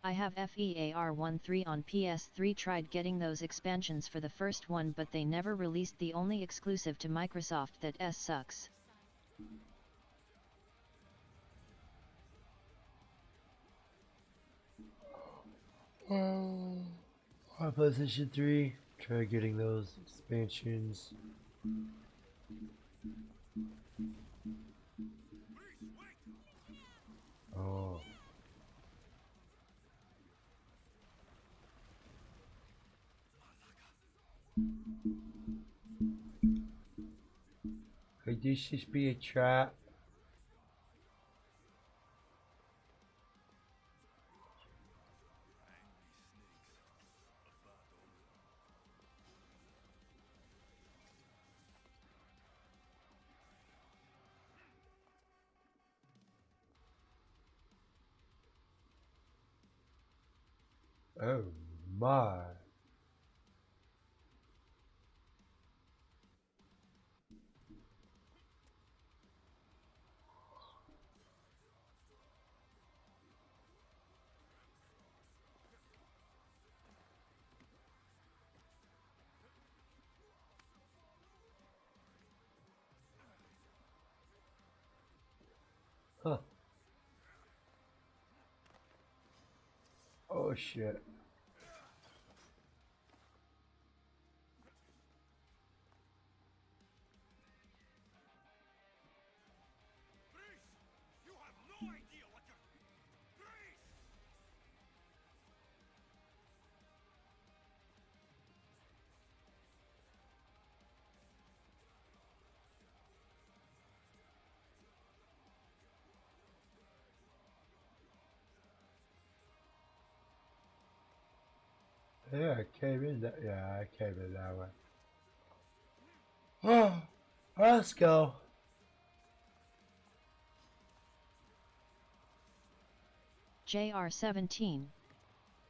I have FEAR13 on PS3. Tried getting those expansions for the first one, but they never released the only exclusive to Microsoft. That sucks. On PlayStation 3, try getting those expansions. Oh. Could this just be a trap? Oh my. Huh. Oh shit. Yeah, I came in that. Yeah, I came in that way. Oh, let's go. JR17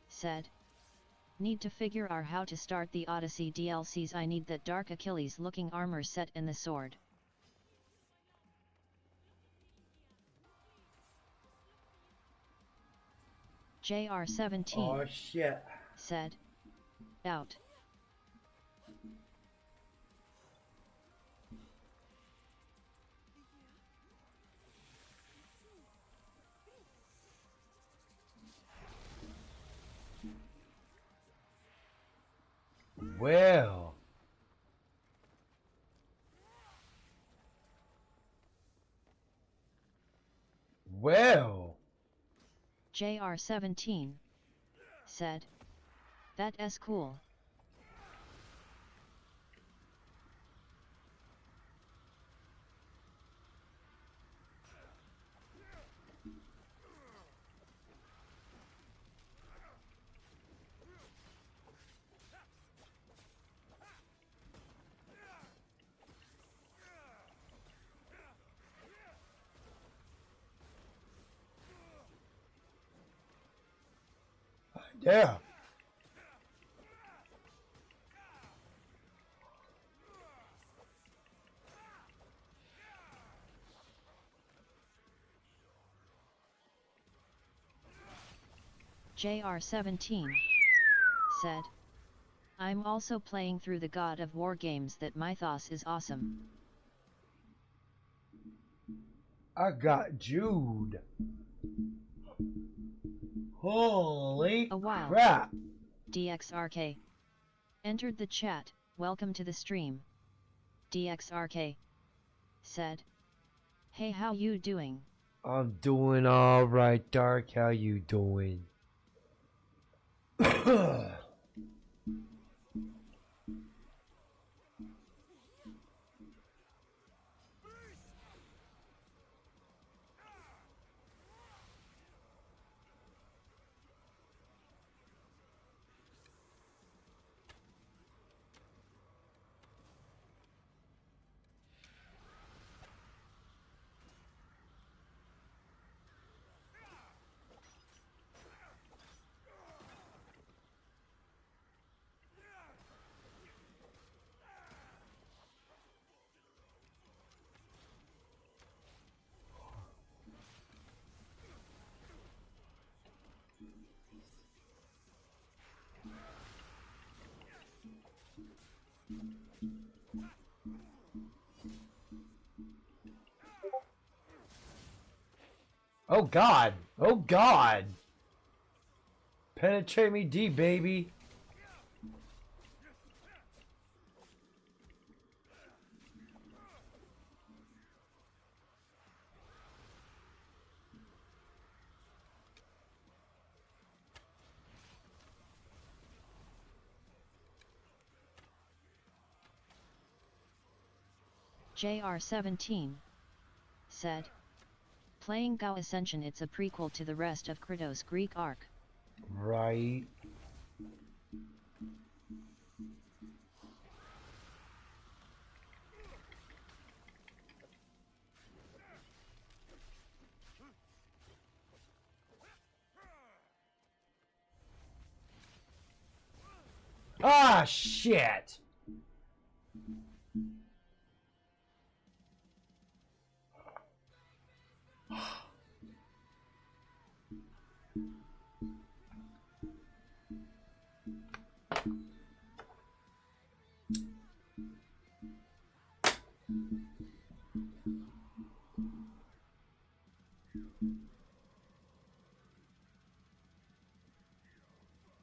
said, need to figure out how to start the Odyssey DLCs. I need that Dark Achilles looking armor set and the sword. JR17 Oh shit. said, out. Well. Well. JR17 said, "That's cool." Yeah. JR17 said, "I'm also playing through the God of War games. That mythos is awesome." I got Jude. Holy crap. DXRK entered the chat. "Welcome to the stream." DXRK said, "Hey, how you doing?" I'm doing alright, Dark. How you doing? Oh God! Oh God! Penetrate me deep, baby. JR17 said, "Playing Gao Ascension. It's a prequel to the rest of Kratos' Greek arc." Right. Ah, shit!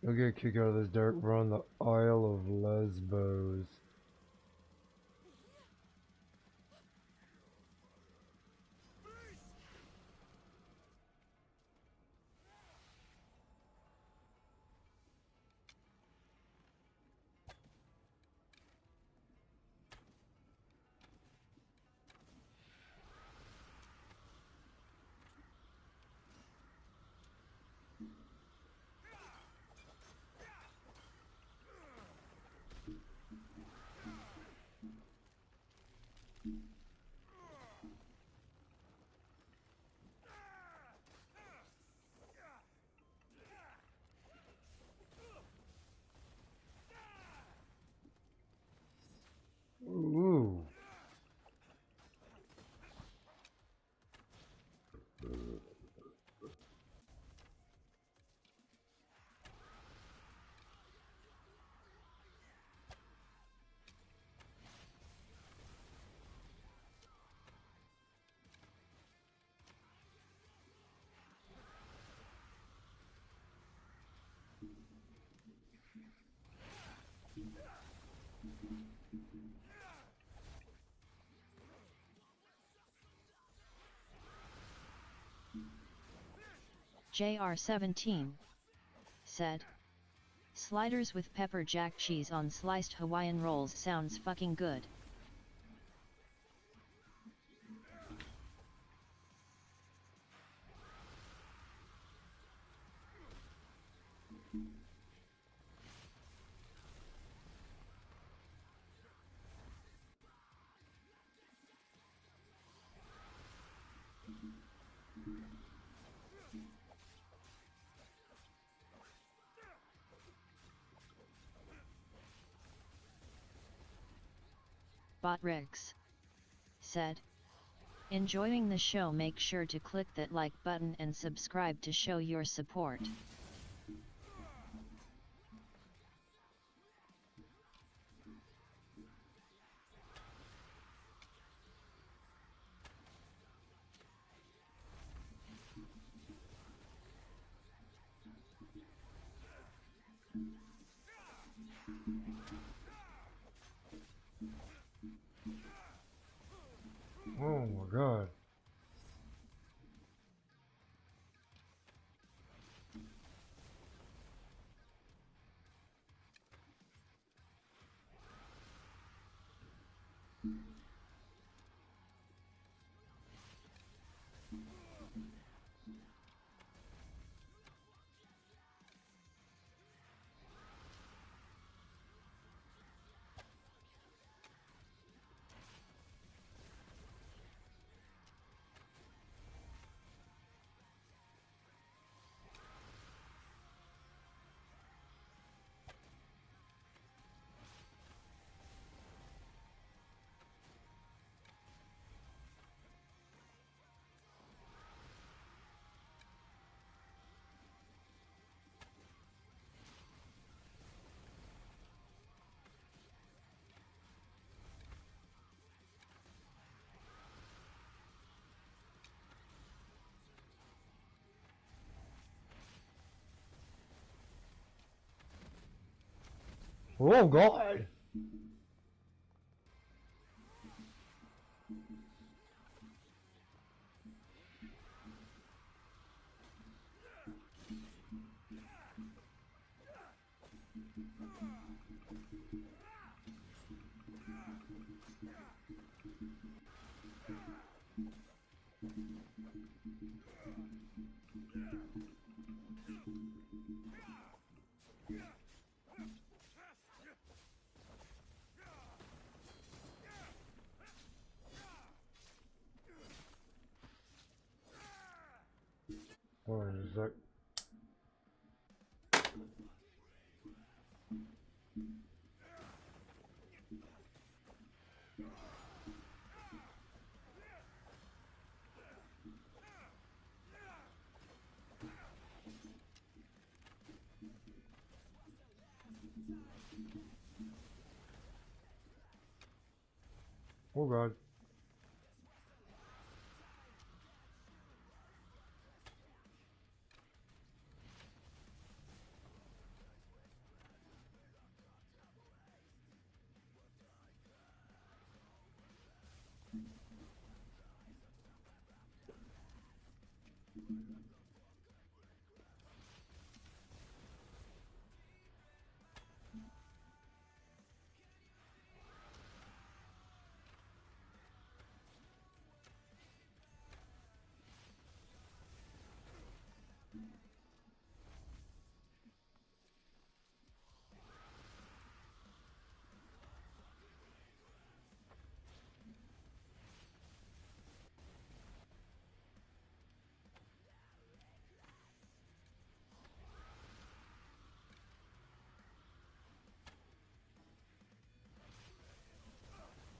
I'll get a kick out of this dirt. We're on the Isle of Lesbos. JR17 said, sliders with pepper jack cheese on sliced Hawaiian rolls sounds fucking good. Botrix said, enjoying the show, make sure to click that like button and subscribe to show your support. Oh my god. Oh god. What is that? Oh god.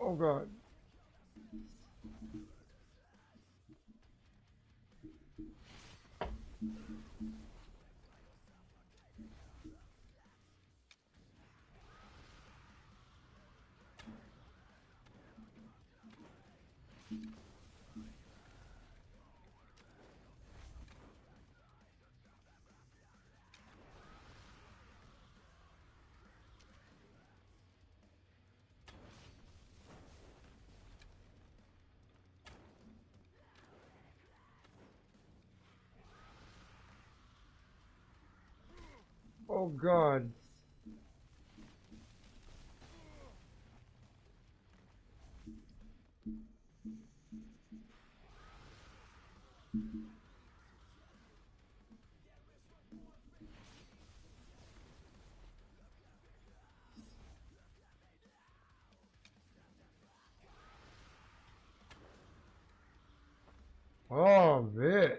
Oh god. Oh God. Oh, bitch.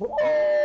Oh!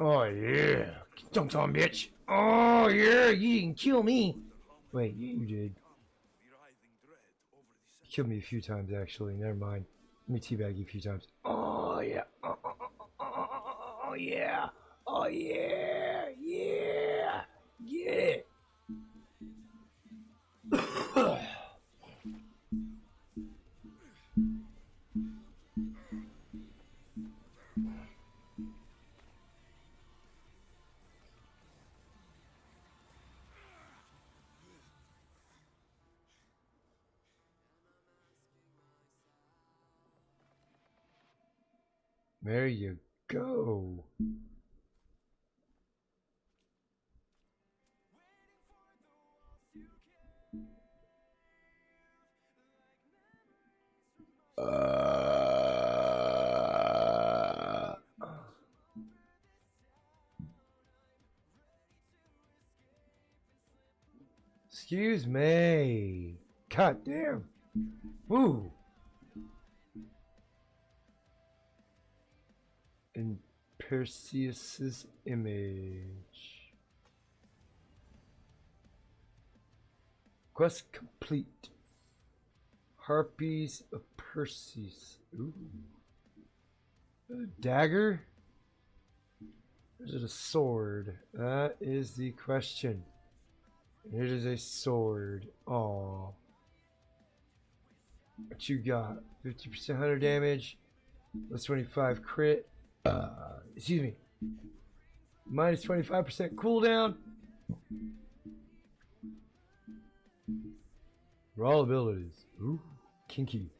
Oh yeah. Dunked on, bitch. Oh yeah, you didn't kill me. Wait, you did. You killed me a few times actually. Never mind. Let me teabag you a few times. Oh yeah. Oh yeah. Oh yeah. Yeah. Yeah. There you go. Excuse me. God damn. Woo. In Perseus's image. Quest complete. Harpies of Perseus. Ooh. A dagger? Or is it a sword? That is the question. It is a sword. Aw. What you got? 50% hunter damage. Plus 25 crit. Excuse me. Minus 25% cooldown. Raw abilities. Ooh, kinky.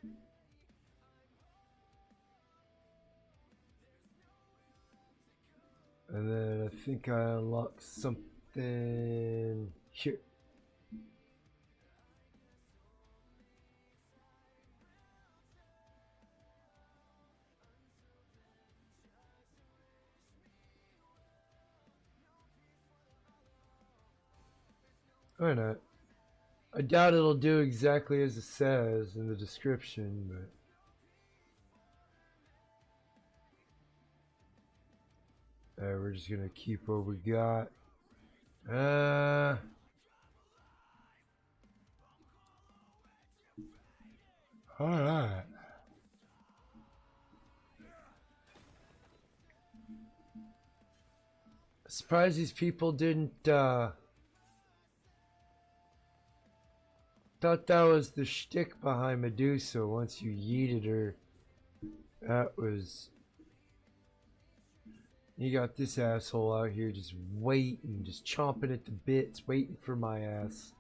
And then I think I unlocked something here. Why not? I doubt it'll do exactly as it says in the description, but we're just gonna keep what we got. Alright. Surprised these people didn't thought that was the shtick behind Medusa. Once you yeeted her, that was. You got this asshole out here just waiting, just chomping at the bits, waiting for my ass.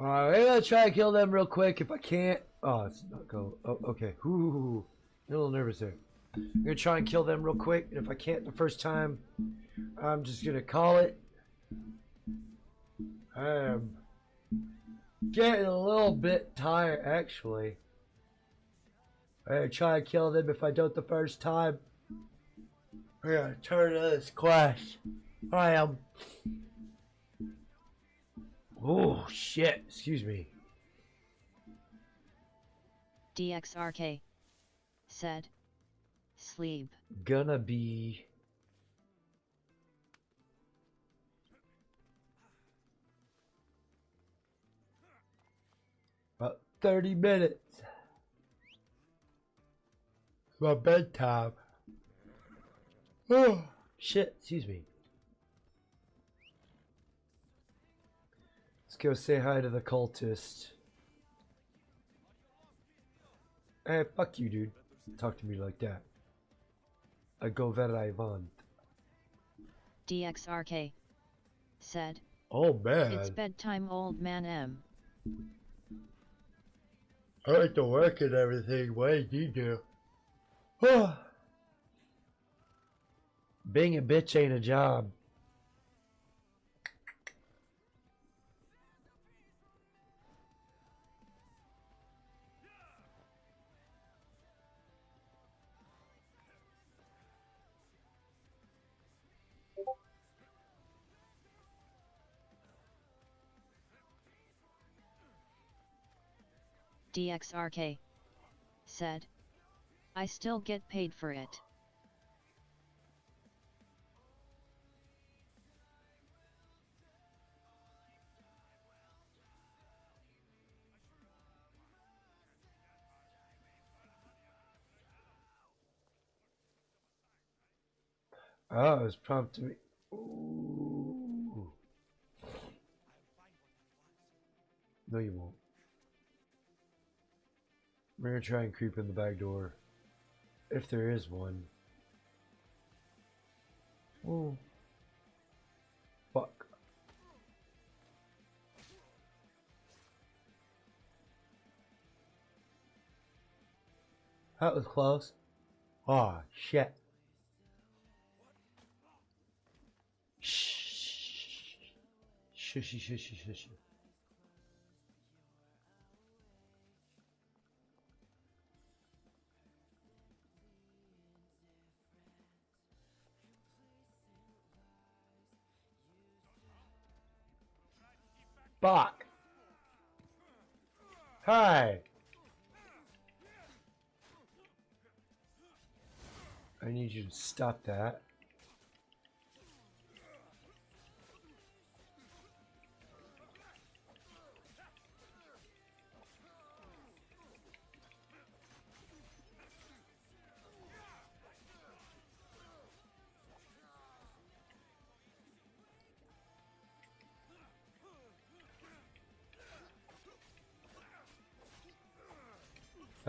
Alright, I'm gonna try to kill them real quick. If I can't. Oh, it's not go. Oh, okay. Ooh, a little nervous there. I'm gonna try and kill them real quick. And if I can't the first time, I'm just gonna call it. Getting a little bit tired, actually. I'm gonna try and kill them. If I don't the first time, I'm gonna turn to this quest. I am. Oh, shit. Excuse me. DXRK said, sleep. Gonna be. About 30 minutes. It's my bedtime. Oh, shit. Excuse me. Let's go say hi to the cultist. Hey, fuck you, dude. Talk to me like that. I go where I want. DXRK said, oh man, it's bedtime, old man M. I like to work and everything. What did you do? Oh. Being a bitch ain't a job. DXRK said, I still get paid for it. Oh, it's prompting me. Ooh. No, you won't. We're gonna try and creep in the back door. If there is one. Oh. Fuck. That was close. Oh, shit. Shh. Shushy, shushy, shushy. Fuck. Hi. I need you to stop that.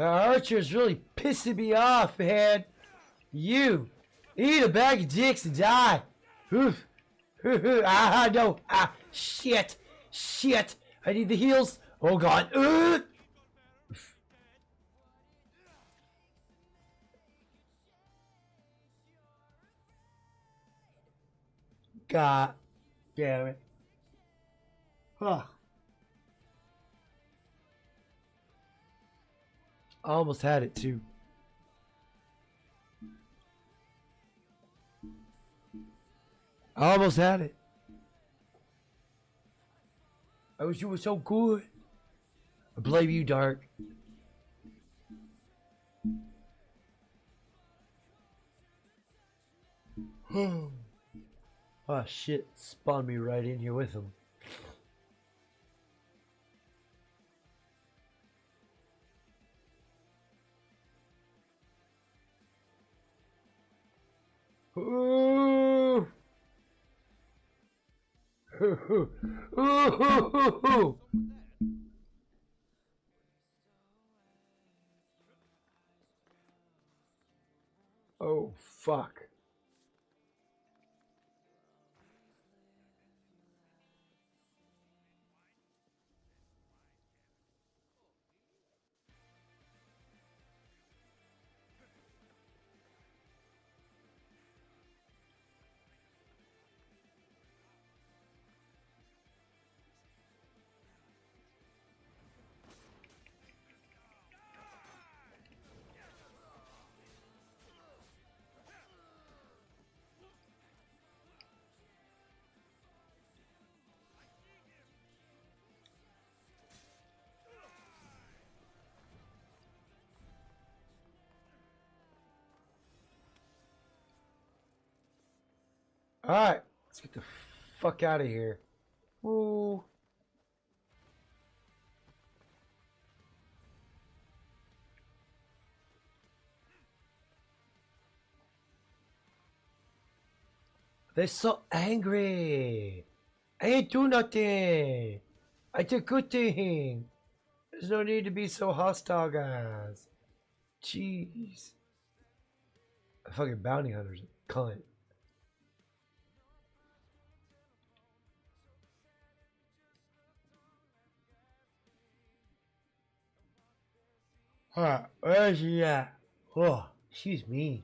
Archer's really pissing me off, man. You eat a bag of dicks and die. Oof. Ah, no. Ah, shit. Shit. I need the heals. Oh, God. God damn it. Huh. I almost had it, too. I almost had it. I was doing so good. I blame you, Dark. Oh, shit. Spawned me right in here with him. Ooh. Ooh. Oh, fuck. Alright, let's get the fuck out of here. Ooh. They're so angry. I ain't do nothing. I did good thing. There's no need to be so hostile, guys. Jeez. A fucking bounty hunter's a cunt. Huh, where's she at? Oh, she's mean.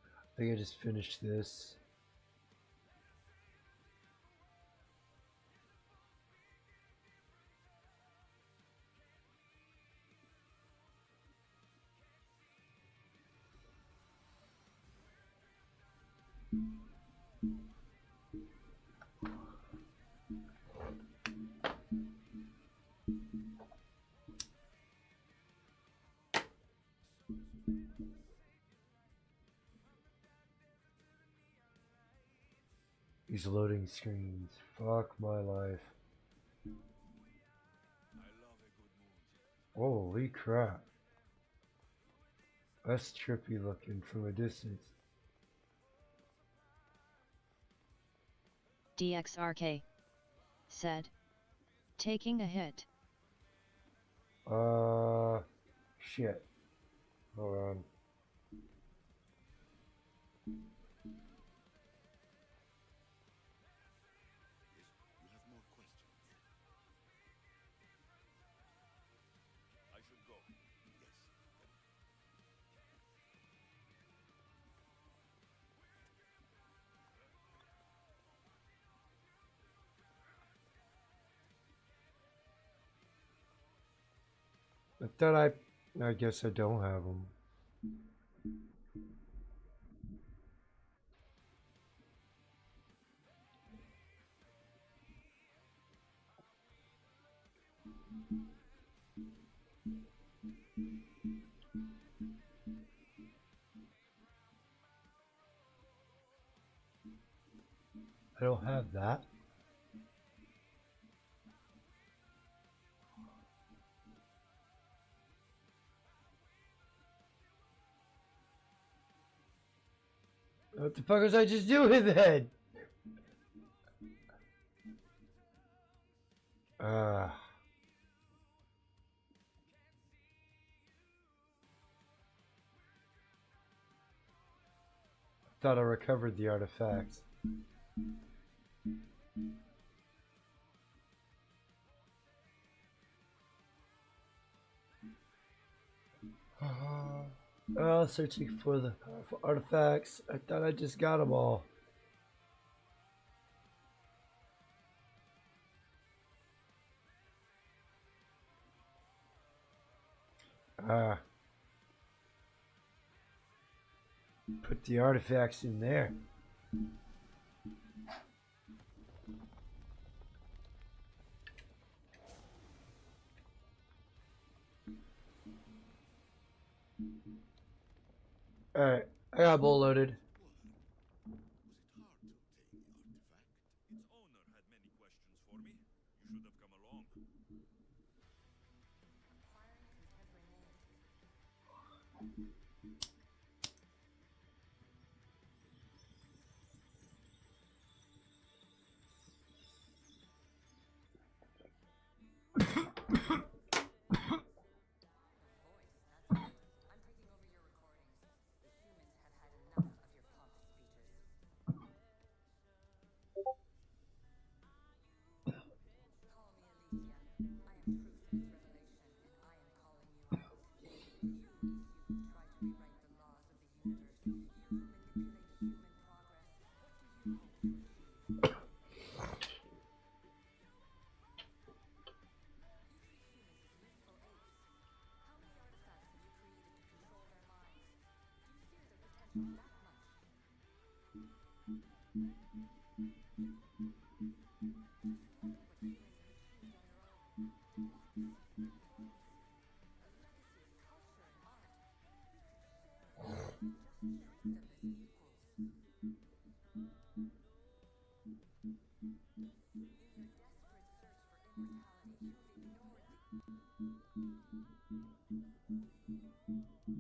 I think I just finished this. These loading screens. Fuck my life. Holy crap. That's trippy looking from a distance. DXRK said, taking a hit. Shit. Hold on. I thought I guess I don't have them. I don't have that. What the fuck was I just doing then? Thought I recovered the artifacts. Searching for the powerful artifacts. I thought I just got them all. Put the artifacts in there. Alright, I got bull loaded.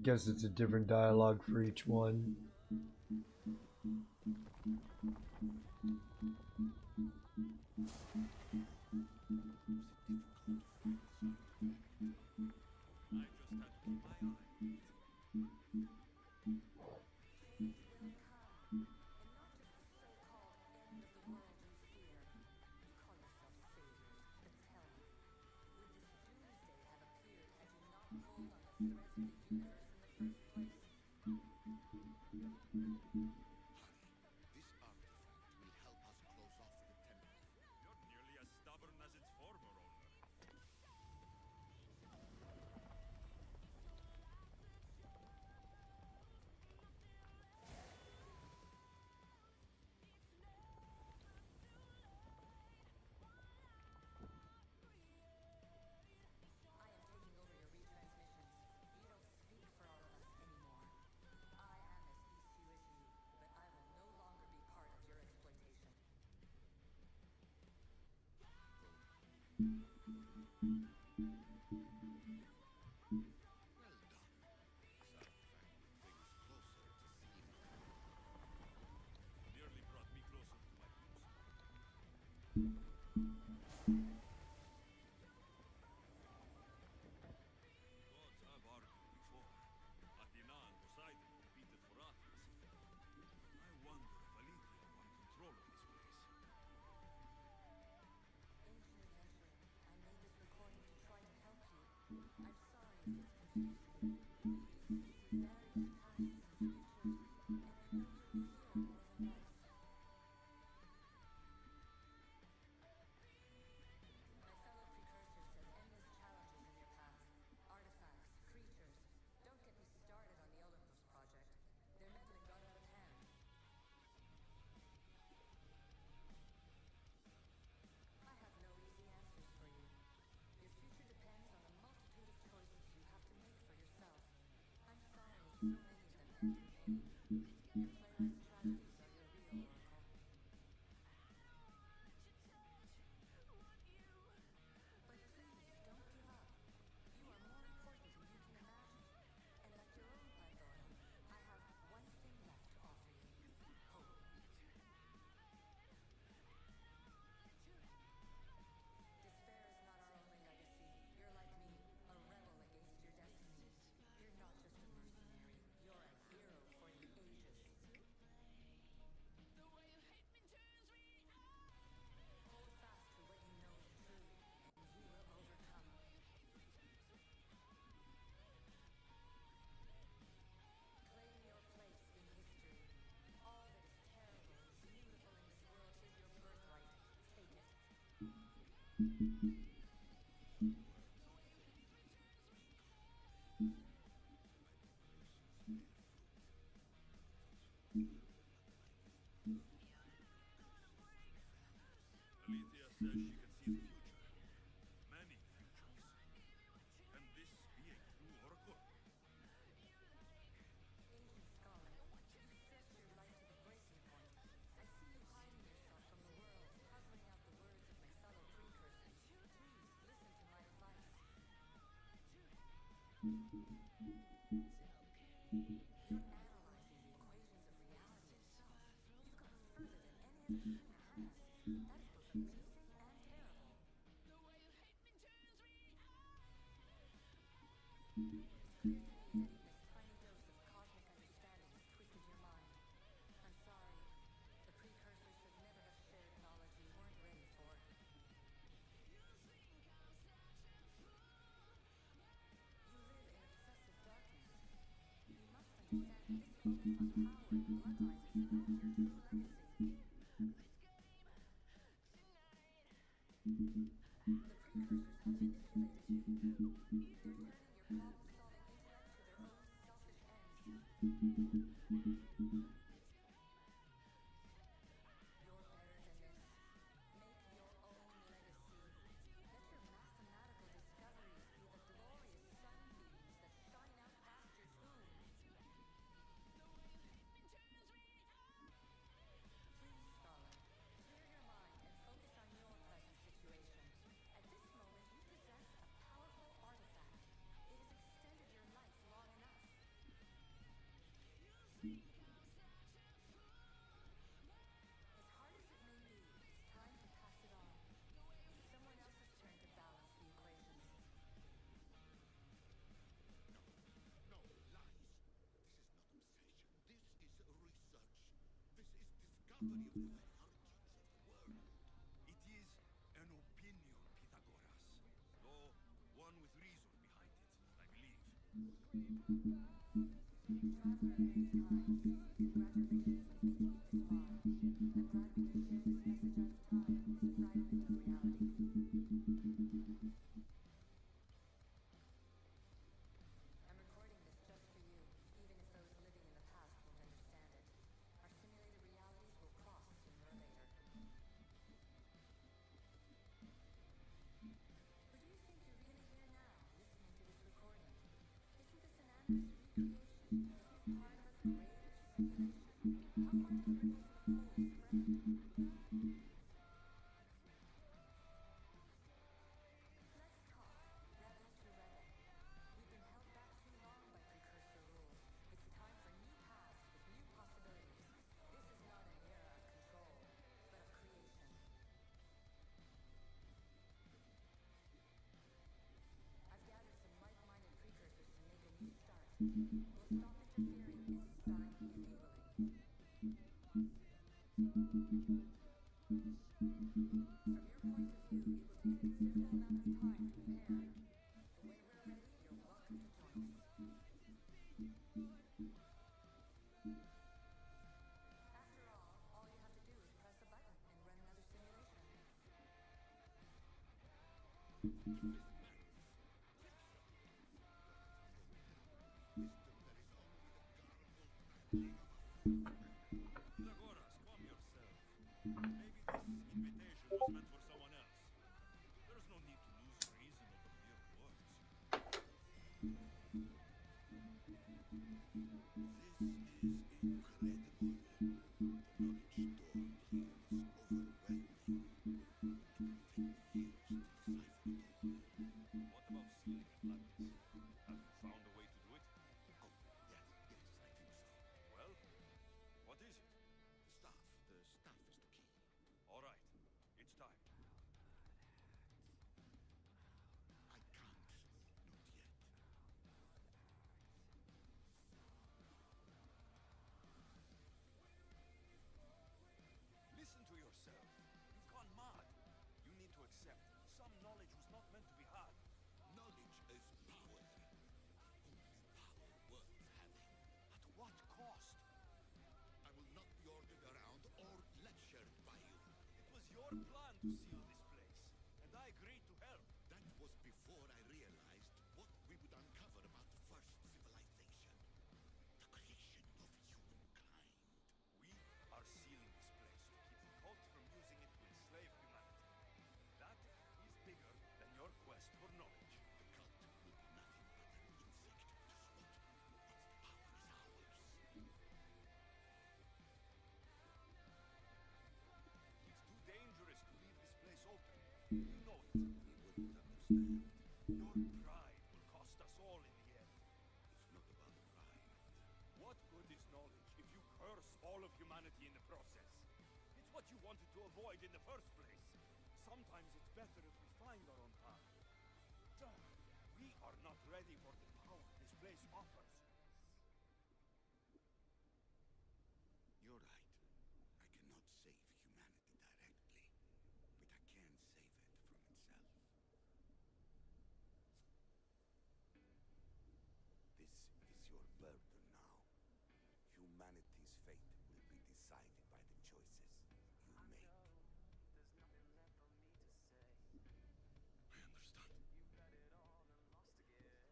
Guess it's a different dialogue for each one. Alethea says she can see the future. Many futures. Can this be a true oracle? Ancient scholar, you stretched your life to the breaking point. I see you hiding yourself from the world, puzzling out the words of my fellow precursors. Please, listen to my advice. You're analyzing the equations of reality itself. You've gone further than any other human has. That is both amazing and terrible. It's clear to me that even this tiny dose of cosmic understanding has twisted your mind. I'm sorry. The precursors should never have shared knowledge you weren't ready for. You live in obsessive darkness. You must understand that this focus on power and bloodlines is not your true legacy. The precursors have manipulated you. They're turning your problem-solving intellect to their own selfish ends. You're better than this. Make your own legacy. Let your mathematical discoveries be the glorious sunbeams that shine out past your tomb. Please, scholar, clear your mind and focus on your present situation. At this moment, you possess a powerful artifact. It has extended your life long enough. As hard as it may be, it's time to pass it on. It's someone else's turn to balance the equations. No, lies. This is not obsession. This is research. This is discovery of the very origins of the world. It is an opinion, Pythagoras. Though one with reason behind it, I believe. Traveler of any kind, congratulations on making it this far. I'm glad we can share this message out of time, this fragment of reality. I'm recording this just for you, even if those living in the past won't understand it. Our simulated realities will cross sooner or later. Or do you think you're really here now, listening to this recording? Isn't this an endless recreation? Isn't it part of a greater simulation? How far did you reduce the whole to present? Let's talk, rebel to rebel. We've been held back too long by precursor rules. It's time for new paths with new possibilities. This is not an era of control, but of creation. I've gathered some like-minded precursors to make a new start. We'll stop interfering and start enabling. From your point of view, it will take a considerable amount of time to prepare. But when we're ready, you're welcome to join us. After all you have to do is press a button and run another simulation. Pythagoras, calm yourself. Maybe this invitation was meant for someone else. There's no need to lose reason over mere words. This is incredible. The knowledge stored here is overwhelming. It will take years to decipher it all. What about sealing the planets? Have you found a way to do it? Oh, yes, I think so. Well, what is it? The staff. The staff is the key. All right, it's time. I can't. Not yet. Listen to yourself. You've gone mad. You need to accept some knowledge was not meant to be had. Knowledge is power. Only power worth having. At what cost? I will not be ordered around or lectured by you. It was your plan to seal this place, and I He wouldn't understand. Your pride will cost us all in the end. It's not about pride. What good is knowledge if you curse all of humanity in the process? It's what you wanted to avoid in the first place. Sometimes it's better if we find our own path. We are not ready for the power this place offers. You're right. I cannot save humanity directly, but I can save it from itself. This is your burden now. Humanity's fate will be decided by the choices you make. I understand. Alexios,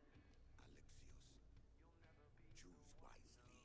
choose wisely.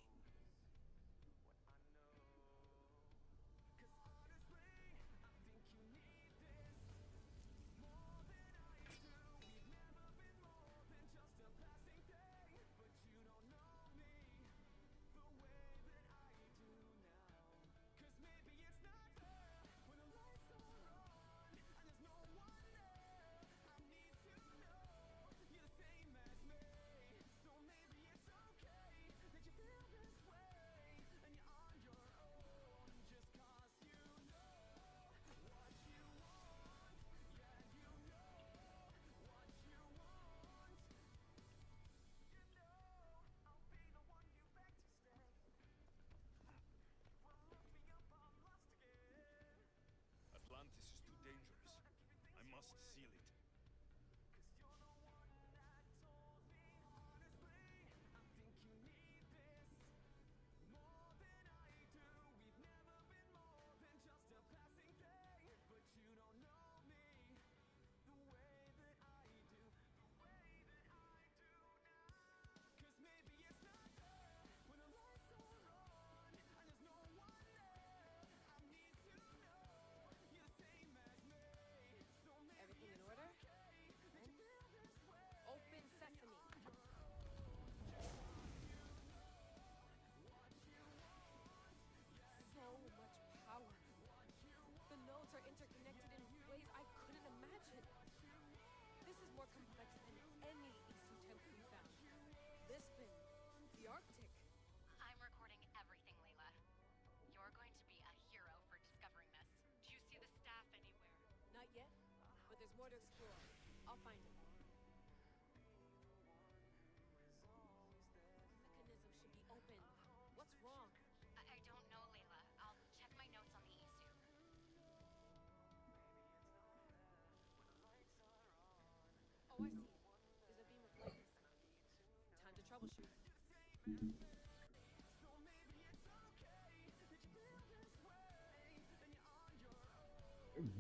Atlantis is too dangerous. I must seal it. Everything in order? Open sesame. So much power. The nodes are interconnected in ways I couldn't imagine. This is more complex than any Isu temple we found. Lisbon, the Arctic. I'm recording everything, Layla. You're going to be a hero for discovering this. Do you see the staff anywhere? Not yet, but there's more to explore. I'll find it. Mechanism should be open. What's wrong? I don't know, Layla. I'll check my notes on the Isu. Oh, I see. There's a beam of light missing. Time to troubleshoot.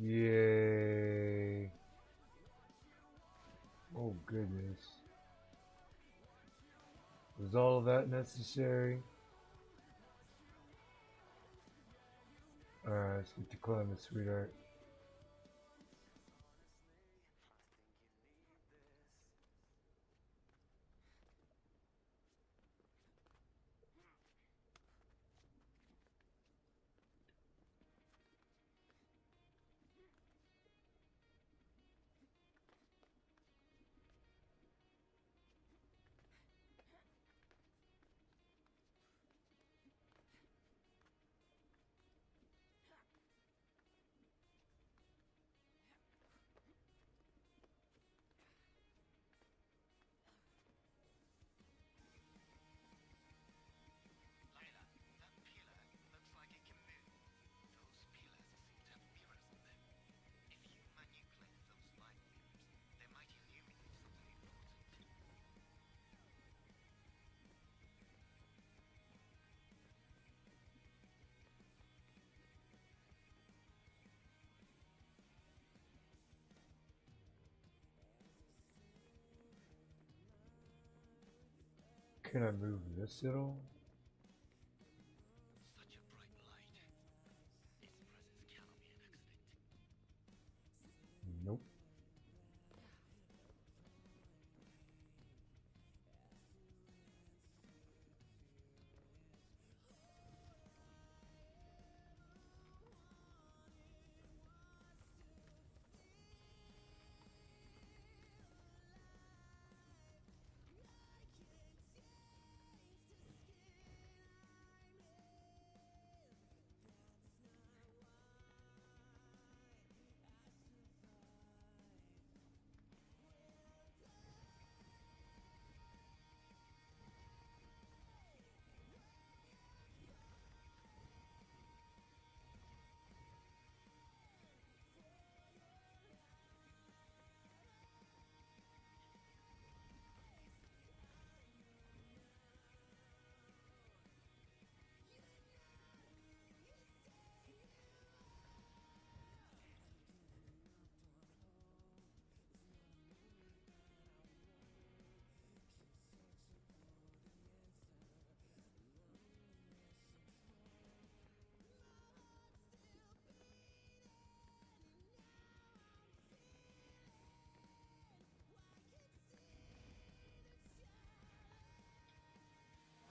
Yay. Oh goodness. Was all of that necessary? Alright, let's get to climbing, sweetheart. Layla, that pillar looks like it can move. Those pillars seem to have mirrors on them. If you manipulate those light beams, they might illuminate something important. Can I move this at all? Such a bright light. Its presence cannot be an accident. Nope.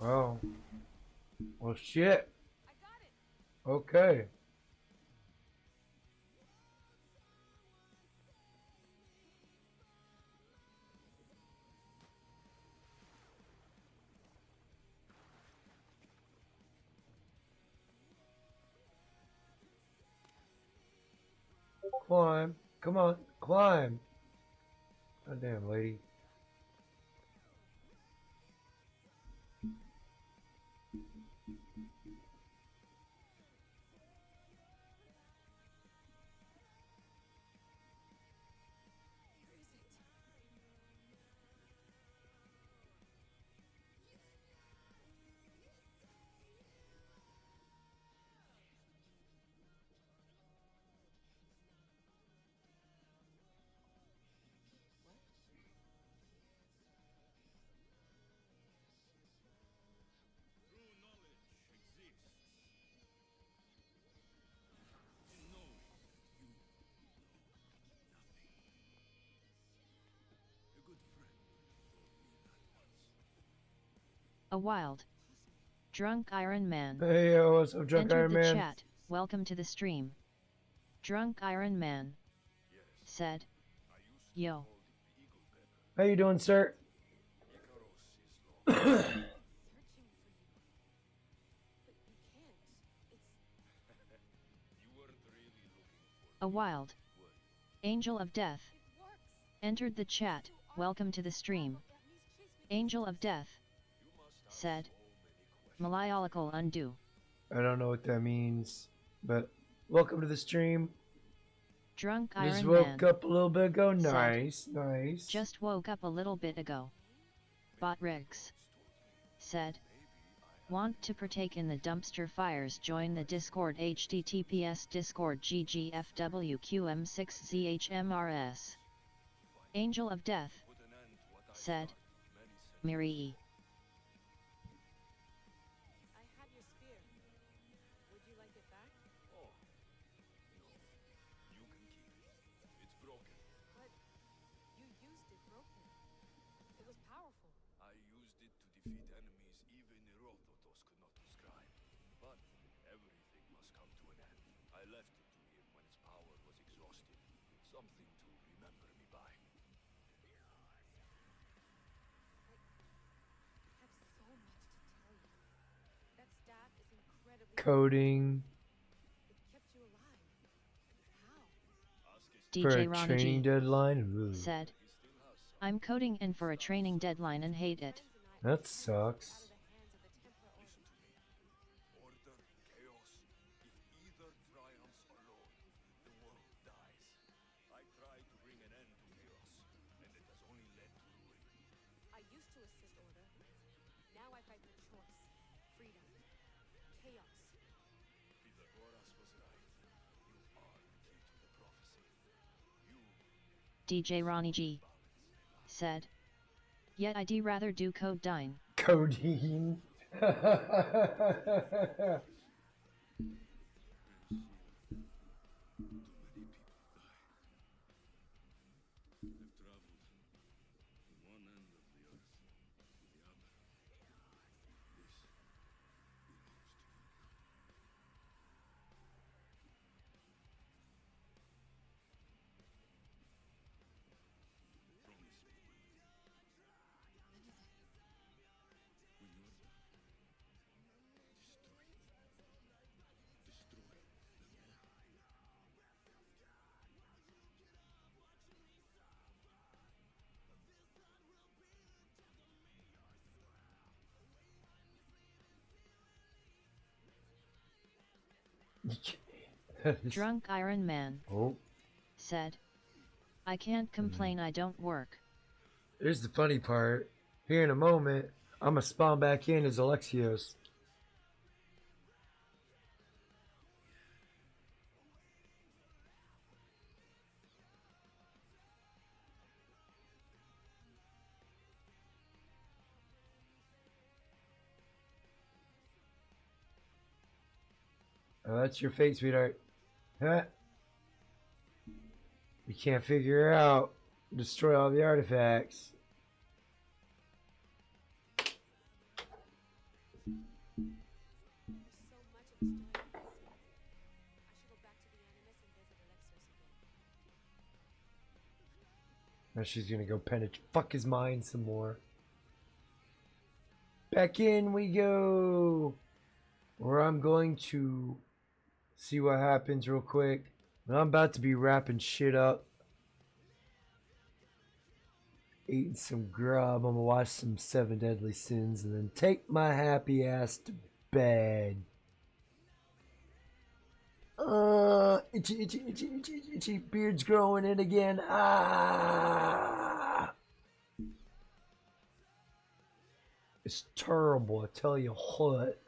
Oh. Well, shit. Okay. Climb. Come on. Climb. God damn, lady. A wild, drunk Iron Man. Hey, yo, what's up, Drunk entered Iron the Man? chat. Welcome to the stream. Drunk Iron Man said, "Yo, How you doing, sir?" a wild, angel of death entered the chat. Welcome to the stream. Angel of death said, Malayalakal undo. I don't know what that means, but welcome to the stream. Drunk Just Iron woke Man up a little bit ago. said, Nice, nice. Just woke up a little bit ago. Bot Riggs said, want to partake in the dumpster fires? Join the Discord. https discord ggfwqm6zhmrs. Angel of death said, Miri. I have your spear. Would you like it back? Oh, no. You can keep it. It's broken. But you used it broken. It was powerful. I used it to defeat enemies even Herodotus could not describe. But everything must come to an end. I left it to him when its power was exhausted. Something to remember me by. I have so much to tell you. That staff is incredibly Coding. It kept you alive. How? For DJ a Ronnie training G deadline? Ooh. said, I'm coding in for a training deadline and hate it. That sucks. Order, chaos. If either triumphs alone, the world dies. I tried to bring an end to chaos, and it has only led to ruin. I used to assist order. Now I fight for choice, freedom, chaos. Pythagoras was right. You are the key to the prophecy. You DJ Ronnie G said, yet I'd rather do code dine. Codeine. Drunk Iron Man said, I can't complain, I don't work. Here's the funny part. Here in a moment, I'm gonna spawn back in as Alexios. Oh, that's your fate, sweetheart. Huh? You can't figure it out. Destroy all the artifacts. Now she's gonna go fuck his mind some more. Back in we go. Where I'm going to see what happens real quick. And I'm about to be wrapping shit up. Eating some grub. I'm gonna watch some Seven Deadly Sins and then take my happy ass to bed. Itchy. Beard's growing in again. Ah! It's terrible, I tell you what.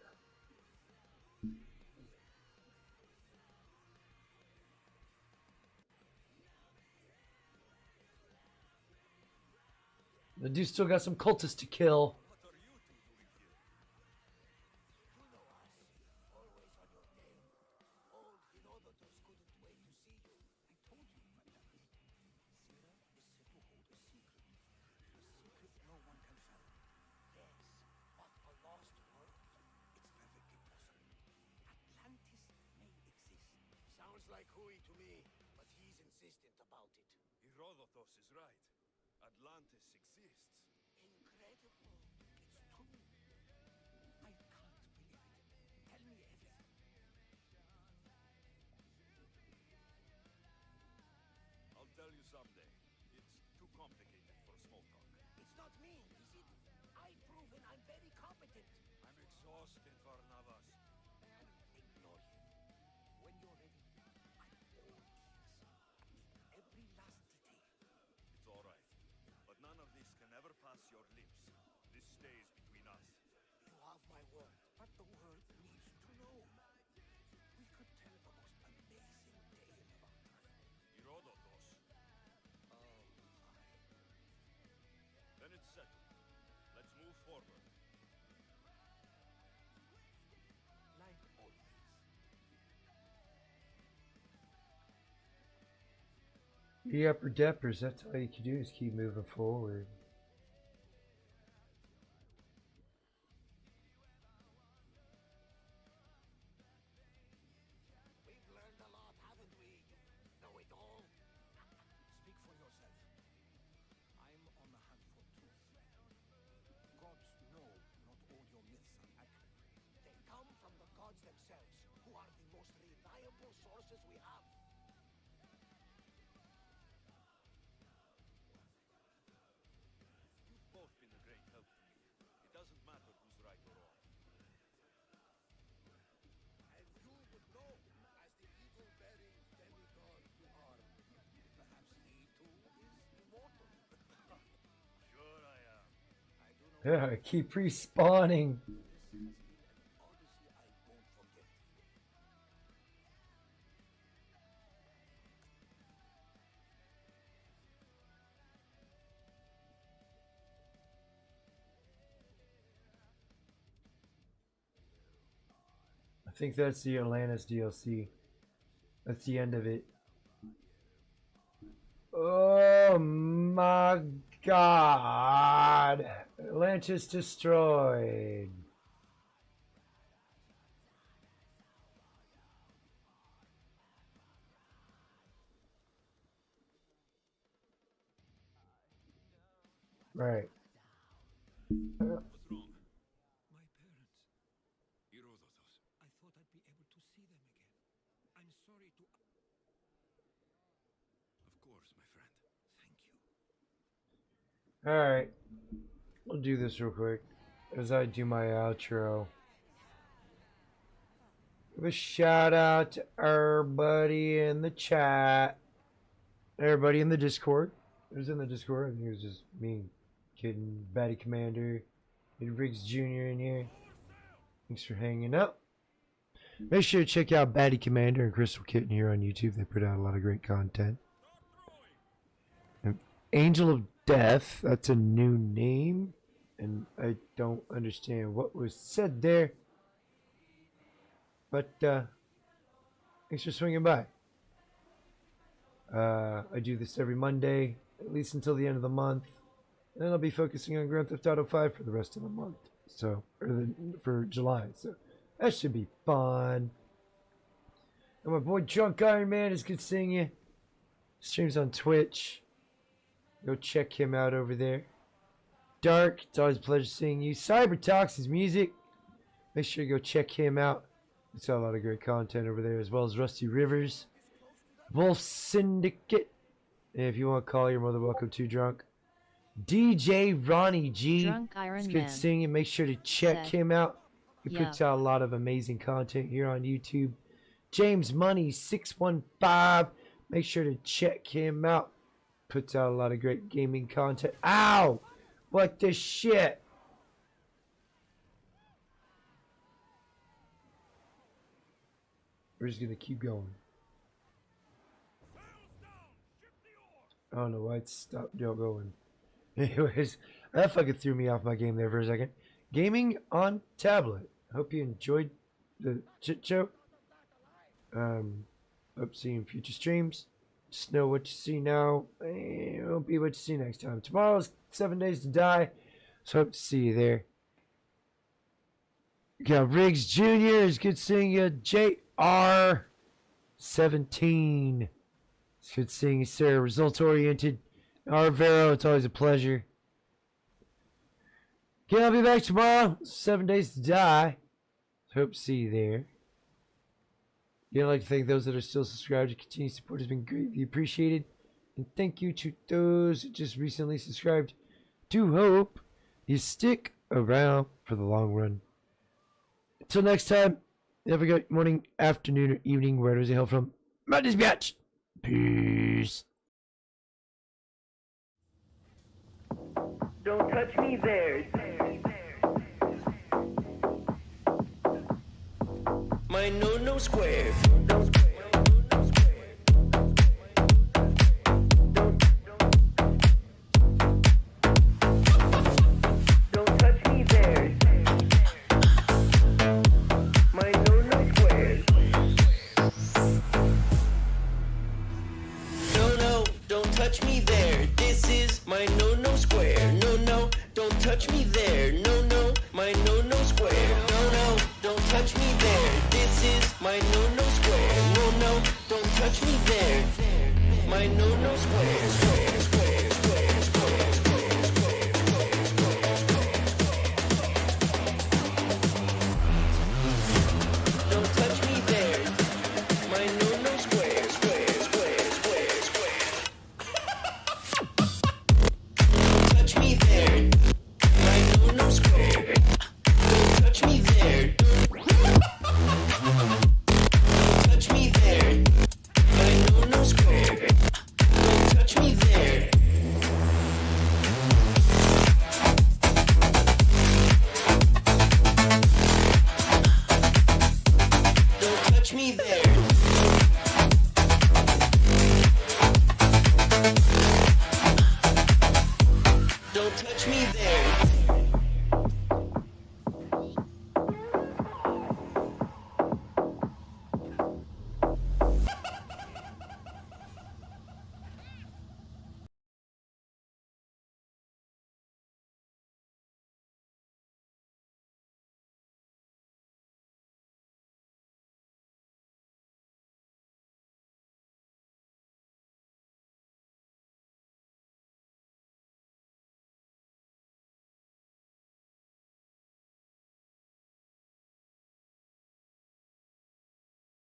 The dude still got some cultists to kill. Sounds like Hui to me, but he's insistent about it. Herodotus is right. Atlantis exists. Incredible. It's true. I can't believe it. Tell me everything. I'll tell you someday. It's too complicated for small talk. It's not me, is it? I've proven I'm very competent. I'm exhausted, Varnavas. Ignore him. When you're ready, I'm all ears. Every last detail. It's all right. But none of this can ever pass your lips. This stays between us. You have my word, but the world needs to know. We could tell the most amazing tale of our time. Herodotus. Oh, fine. Then it's settled. Let's move forward. Like always. The upper deppers, that's all you can do is keep moving forward. We've learned a lot, haven't we? You know it all. Speak for yourself. I'm on the hunt for truth. Gods know not all your myths are accurate. They come from the gods themselves, who are the most reliable sources we have. You've both been a great help to me. It doesn't matter who's right or wrong. And you would know, as the evil-bearing demigod you are. Perhaps he too is immortal. Sure I am. I do know. Yeah, keep respawning. This has been an odyssey I won't forget. I think that's the Atlantis DLC. That's the end of it. Oh my god! Atlantis destroyed. Right. What's wrong? My parents. Herodotus. I thought I'd be able to see them again. I'm sorry to... Of course, my friend. Thank you. Alright. We'll do this real quick as I do my outro. Give a shout out to everybody in the chat. Everybody in the Discord. Who's in the Discord? I think it was just me, Kitten, Batty Commander, Riggs Jr. in here. Thanks for hanging out. Make sure to check out Batty Commander and Crystal Kitten here on YouTube. They put out a lot of great content. And Angel of Death, that's a new name. And I don't understand what was said there. But thanks for swinging by. I do this every Monday, at least until the end of the month. And then I'll be focusing on Grand Theft Auto 5 for the rest of the month. So, for July. So, that should be fun. And my boy Drunk Iron Man, is good seeing you. Streams on Twitch. Go check him out over there. Dark, it's always a pleasure seeing you. Cyber Talks is music. Make sure you go check him out. It's got a lot of great content over there, as well as Rusty Rivers, Wolf Syndicate. And if you want to call, you're more than welcome to. Drunk DJ Ronnie G. Drunk Iron It's good Man singing. Make sure to check him out. He Yeah. puts out a lot of amazing content here on YouTube. James Money 615. Make sure to check him out. Puts out a lot of great gaming content. Ow! What the shit? We're just gonna keep going. I don't know why it stopped going. Anyways, that fucking threw me off my game there for a second. Gaming on tablet. Hope you enjoyed the chit show. Hope seeing future streams. Just know what you see now. It won't be what you see next time. Tomorrow's 7 Days to Die. So hope to see you there. You got Riggs Jr. It's good seeing you. JR17. It's good seeing you, sir. Results oriented. Arvero, it's always a pleasure. Okay, I'll be back tomorrow. 7 Days to Die. Hope to see you there. Again, I'd like to thank those that are still subscribed. Your continued support has been greatly appreciated. And thank you to those who just recently subscribed. Do hope you stick around for the long run. Until next time, have a good morning, afternoon, or evening, wherever you hail from. Madness Biatch. Peace. Don't touch me there. My no square. Don't touch me there. My no square. No, don't touch me there. This is my no square. No, don't touch me there. No, my no square. No, don't touch me there. This is my no square. No, don't touch me there. My no square.